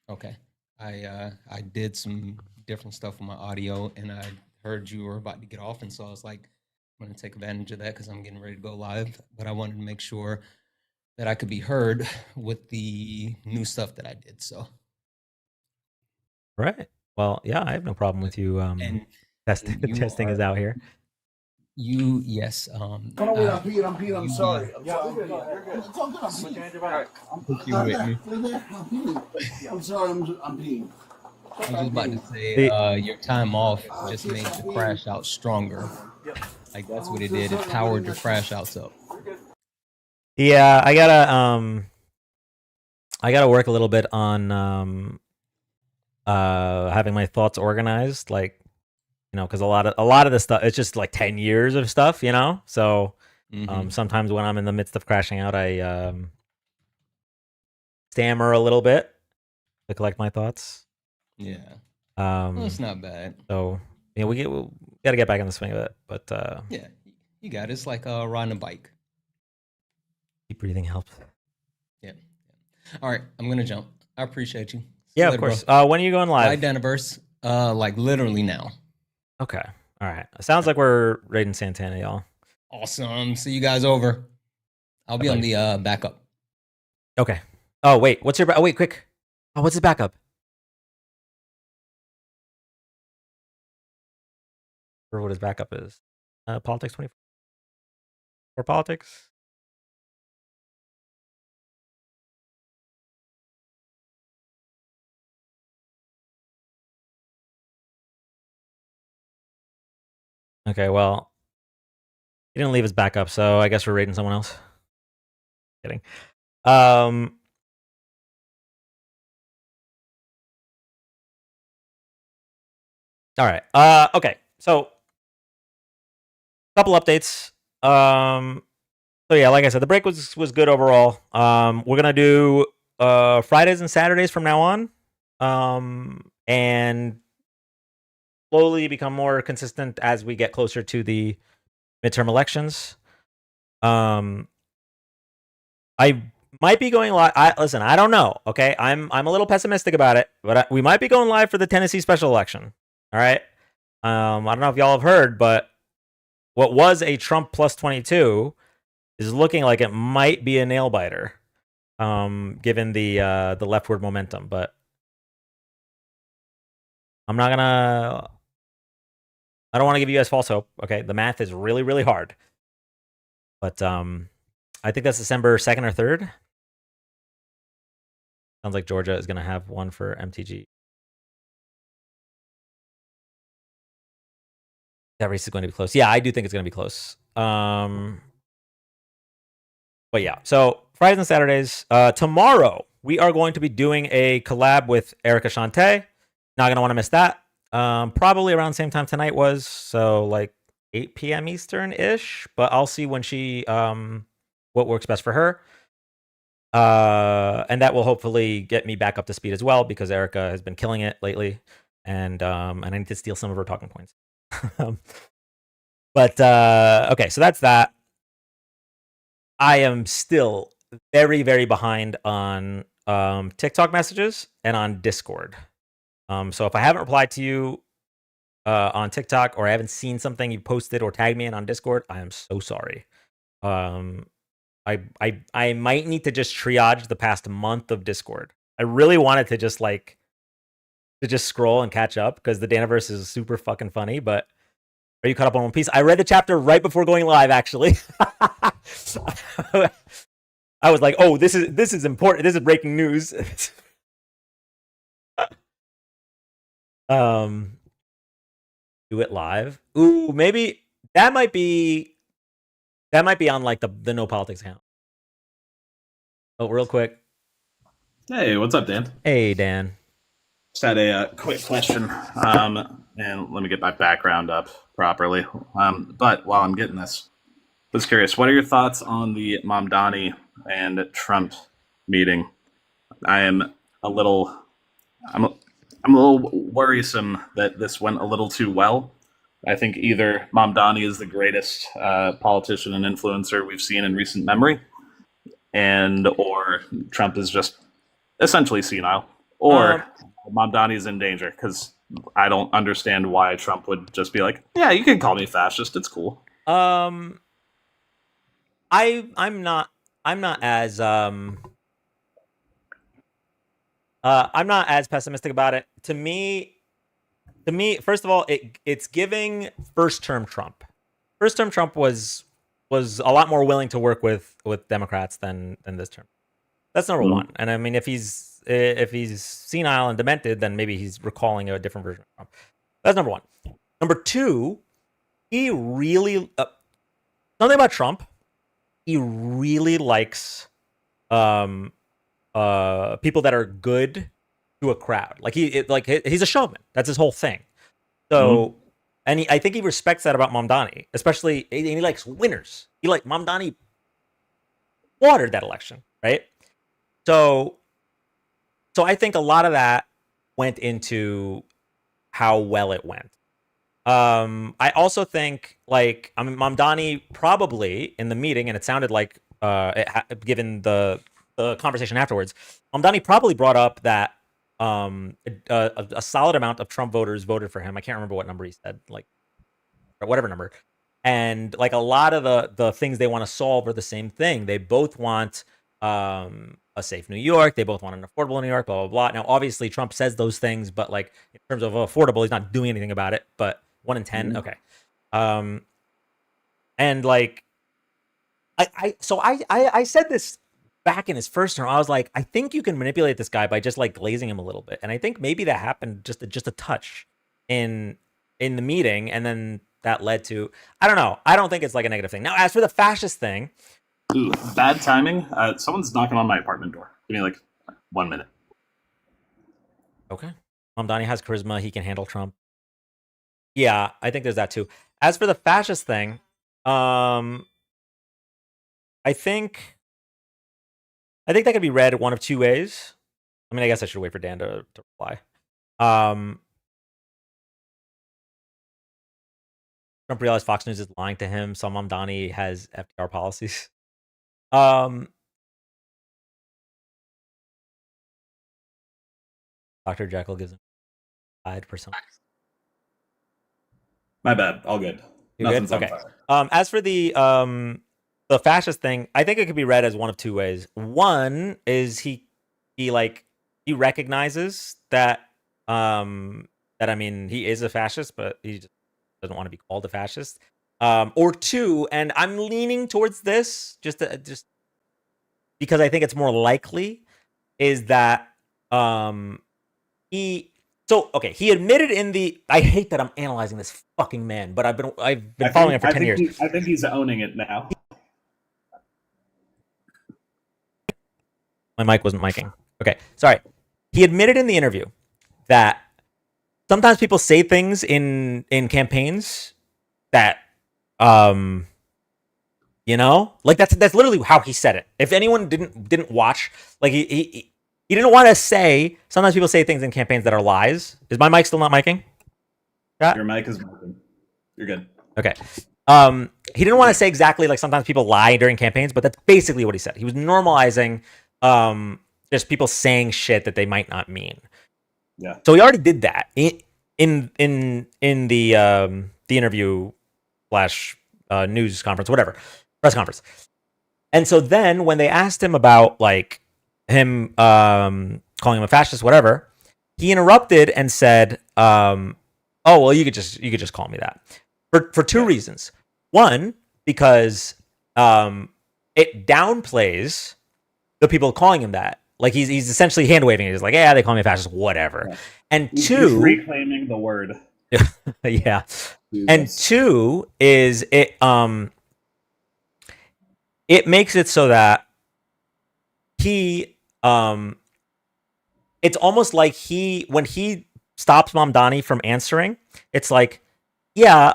Okay. I did some different stuff with my audio, and I heard you were about to get off, and so I was like, I'm going to take advantage of that because I'm getting ready to go live. But I wanted to make sure that I could be heard with the new stuff that I did. So. Right. Well, yeah, I have no problem with you. Testing is out here. Yes. Oh, no, wait, I'm peeing. I'm sorry. I'm sorry. You're good. It's all good. I'm peeing. Put you with me. I'm peeing. I'm sorry. I'm peeing. I was just about to say, The- your time off just made the crash out stronger. Like that's what it did. It powered your crash outs up. Yeah, I gotta work a little bit on having my thoughts organized, like, you know, because a lot of this stuff, it's just like 10 years of stuff, you know. So sometimes when I'm in the midst of crashing out, I stammer a little bit to collect my thoughts. Yeah. Well, it's not bad. So yeah, we gotta get back in the swing of it, but Yeah, you got it. It's like riding a bike. deep breathing helps. Yeah. All right, I'm gonna jump. I appreciate you. See Yeah, you of later, course. bro. When are you going live? Live Daniverse, like literally now. Okay. All right. Sounds like we're raiding Santana, y'all. Awesome. See you guys over. I'll be on the backup. Okay. Oh wait, what's your? Oh wait, quick. Oh, what's his backup? Or what his backup is? Politics 24. Or politics. Okay, well, he didn't leave his backup, so I guess we're raiding someone else. Kidding. All right. Okay. So, couple updates. So yeah, like I said, the break was good overall. We're gonna do Fridays and Saturdays from now on, and slowly become more consistent as we get closer to the midterm elections. I might be going live. Listen, I don't know. Okay, I'm a little pessimistic about it, but we might be going live for the Tennessee special election. All right. I don't know if y'all have heard, but what was a Trump plus 22 is looking like it might be a nail biter, given the leftward momentum. But I'm not gonna. I don't want to give you guys false hope. Okay, the math is really, really hard. But I think that's December 2nd or 3rd. Sounds like Georgia is gonna have one for MTG. That race is going to be close. Yeah, I do think it's going to be close. But yeah, so Fridays and Saturdays. Tomorrow we are going to be doing a collab with Erica Shante. Not gonna want to miss that. Probably around the same time tonight was, so like 8 p.m. Eastern ish. But I'll see when she what works best for her. And that will hopefully get me back up to speed as well, because Erica has been killing it lately, and I need to steal some of her talking points. But okay, so that's that. I am still very, very behind on TikTok messages and on Discord. So if I haven't replied to you on TikTok, or I haven't seen something you posted or tagged me in on Discord, I am so sorry. I might need to just triage the past month of Discord. I really wanted to just scroll and catch up, because the Daniverse is super fucking funny. But are you caught up on One Piece? I read the chapter right before going live, actually. I was like, "Oh, this is important. This is breaking news." Do it live. Ooh, maybe that might be on like the No Politics account. Oh, real quick. Hey, what's up, Dan? Hey, Dan. Just had a quick question, and let me get my background up properly. But while I'm getting this, I was curious, what are your thoughts on the Mamdani and Trump meeting? I'm a little worrisome that this went a little too well. I think either Mamdani is the greatest politician and influencer we've seen in recent memory, or Trump is just essentially senile, or Mamdani is in danger, because I don't understand why Trump would just be like, "Yeah, you can call me fascist. It's cool." I'm not as I'm not as pessimistic about it. To me, first of all, it's giving first term Trump. first term Trump was a lot more willing to work with Democrats than this term. That's number one. And I mean, if he's senile and demented, then maybe he's recalling a different version of Trump. That's number one. Number two, he really something about Trump. He really likes people that are good to a crowd. Like he's a showman. That's his whole thing. So, and I think he respects that about Mamdani, especially, and he likes winners. Mamdani watered that election, right? So I think a lot of that went into how well it went. I also think, Mamdani probably in the meeting, and it sounded like, given the conversation afterwards, Mamdani probably brought up that a solid amount of Trump voters voted for him. I can't remember what number he said, or whatever number. And a lot of the things they want to solve are the same thing. They both want a safe New York. They both want an affordable New York, blah, blah, blah. Now, obviously, Trump says those things, but in terms of affordable, he's not doing anything about it. But 1 in 10, okay. And I said this back in his first term. I was like, I think you can manipulate this guy by just glazing him a little bit. And I think maybe that happened just a touch in the meeting, and then that led to, I don't know. I don't think it's a negative thing. Now, as for the fascist thing, ooh, bad timing. Someone's knocking on my apartment door. Give me 1 minute. Okay. Mamdani has charisma. He can handle Trump. Yeah, I think there's that too. As for the fascist thing, I think that could be read one of two ways. I mean, I guess I should wait for Dan to reply. Trump realized Fox News is lying to him, so Mamdani has FDR policies. Dr. Jekyll gives him side persona. My bad. All good. You Nothing's good? on Okay. fire. As for the fascist thing, I think it could be read as one of two ways. One is he recognizes that I mean, he is a fascist, but he just doesn't want to be called a fascist. Or two, and I'm leaning towards this just because I think it's more likely, is that he admitted in the, I hate that I'm analyzing this fucking man, but I've been following him for 10 years. I think he's owning it now. My mic wasn't miking. Okay, sorry. He admitted in the interview that sometimes people say things in campaigns that that's literally how he said it. If anyone didn't watch, he didn't want to say, sometimes people say things in campaigns that are lies. Is my mic still not miking? Yeah? Your mic is miking. You're good. Okay. He didn't want to say exactly sometimes people lie during campaigns, but that's basically what he said. He was normalizing just people saying shit that they might not mean. Yeah. So he already did that in the interview / news conference, whatever, press conference. And so then when they asked him about him calling him a fascist, whatever, he interrupted and said, "Oh well, you could just call me that," for two reasons. One, because it downplays the people calling him that. He's essentially hand waving. He's like, yeah, they call me a fascist, whatever. Yeah. And he's two, reclaiming the word. Yeah. Jesus. And two is it makes it so that he it's almost like when he stops Mamdani from answering, it's like, yeah,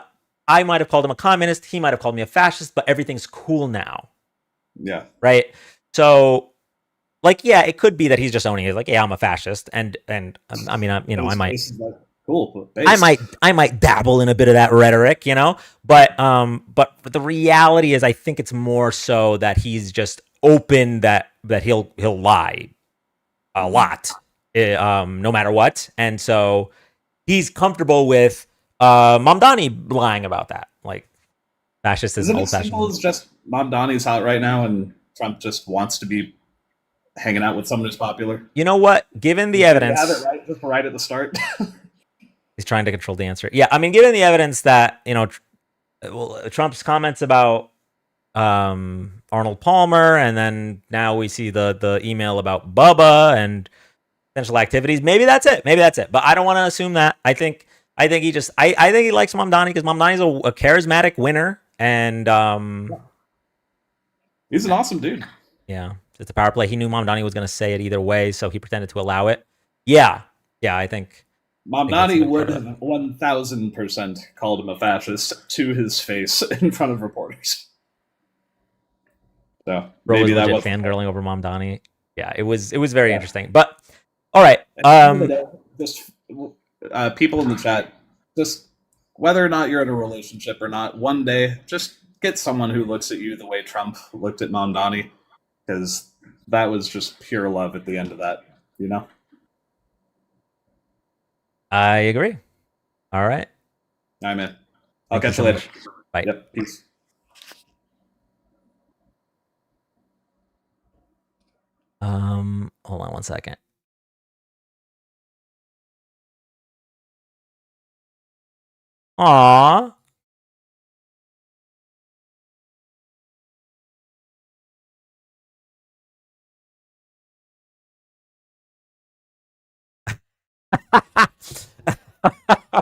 I might have called him a communist, he might have called me a fascist, but everything's cool now. Yeah. Right? So yeah, it could be that he's just owning it. Yeah, I'm a fascist, and I mean, I might, cool. I might dabble in a bit of that rhetoric, but the reality is, I think it's more so that he's just open that he'll lie a lot, no matter what, and so he's comfortable with Mamdani lying about that. Fascist is old fashioned. Simple as just Mamdani's hot right now, and Trump just wants to be hanging out with someone who's popular. You know what? Given the evidence, have it right at the start. He's trying to control the answer. Yeah, I mean, given the evidence that Trump's comments about Arnold Palmer, and then now we see the email about Bubba and potential activities. Maybe that's it. But I don't want to assume that. I think he just I think he likes Mamdani because Mamdani's a charismatic winner, and he's an awesome dude. Yeah, it's a power play. He knew Mamdani was going to say it either way, so he pretended to allow it. Yeah, I think Mamdani would have 1000% called him a fascist to his face in front of reporters. So Bro maybe was that legit was fangirling over Mamdani. Yeah, it was very interesting. But all right, just people in the chat, just whether or not you're in a relationship or not, one day just get someone who looks at you the way Trump looked at Mamdani, because that was just pure love at the end of that, you know? I agree. All right. All right, man. I'll Thank catch you so later. much. Bye. Yep. Peace. Hold on one second. Aww.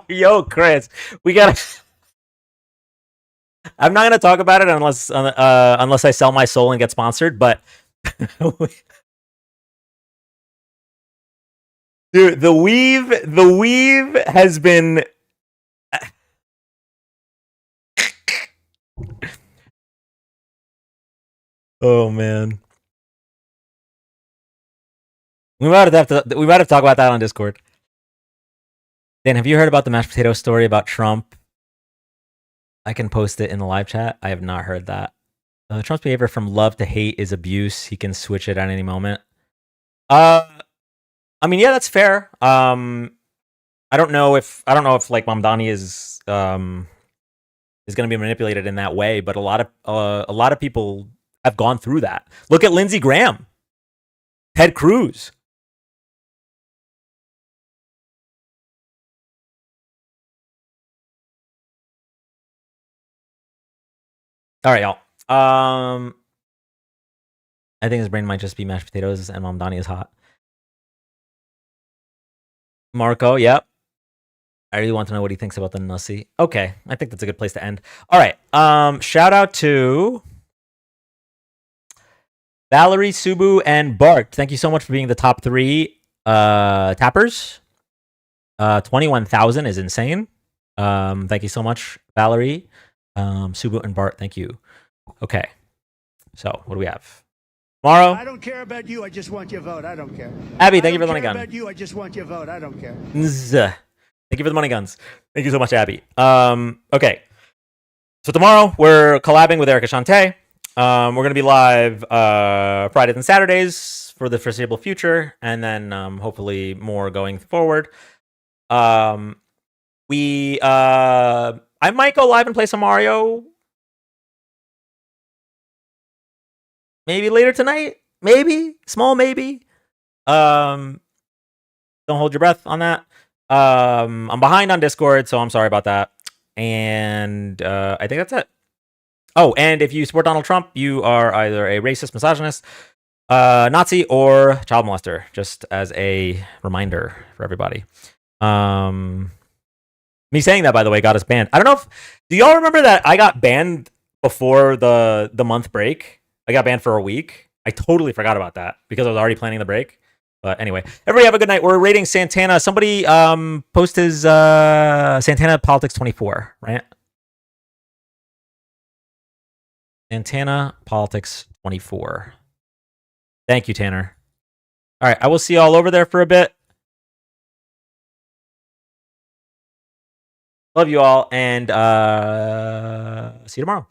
Yo, Chris, we gotta. I'm not gonna talk about it unless I sell my soul and get sponsored. But dude, the weave has been. Oh man, we might have to talk about that on Discord. Dan, have you heard about the mashed potato story about Trump? I can post it in the live chat. I have not heard that. Trump's behavior from love to hate is abuse. He can switch it at any moment. I mean, yeah, that's fair. I don't know if like Mamdani is going to be manipulated in that way, but a lot of people have gone through that. Look at Lindsey Graham, Ted Cruz. All right, y'all. I think his brain might just be mashed potatoes and Mamdani is hot. Marco, yep. I really want to know what he thinks about the Nussie. Okay, I think that's a good place to end. All right. Shout out to Valerie, Subu, and Bart. Thank you so much for being the top 3 tappers. 21,000 is insane. Thank you so much, Valerie, Subu, and Bart. Thank you. Okay. So, what do we have? Tomorrow. I don't care about you. I just want your vote. I don't care. Abby, thank you for the money gun. I don't care about you. I just want your vote. I don't care. Thank you for the money guns. Thank you so much, Abby. Okay. So tomorrow we're collabing with Erica Shante. We're going to be live Fridays and Saturdays for the foreseeable future, and then hopefully more going forward. I might go live and play some Mario. Maybe later tonight. Maybe. Small maybe. Don't hold your breath on that. I'm behind on Discord, so I'm sorry about that. And I think that's it. Oh, and if you support Donald Trump, you are either a racist, misogynist, Nazi, or child molester, just as a reminder for everybody. Me saying that, by the way, got us banned. I don't know if... Do y'all remember that I got banned before the month break? I got banned for a week. I totally forgot about that because I was already planning the break. But anyway, everybody have a good night. We're rating Santana. Somebody post his Santana Politics 24, right? Santana Politics 24. Thank you, Tanner. All right, I will see you all over there for a bit. Love you all, and see you tomorrow.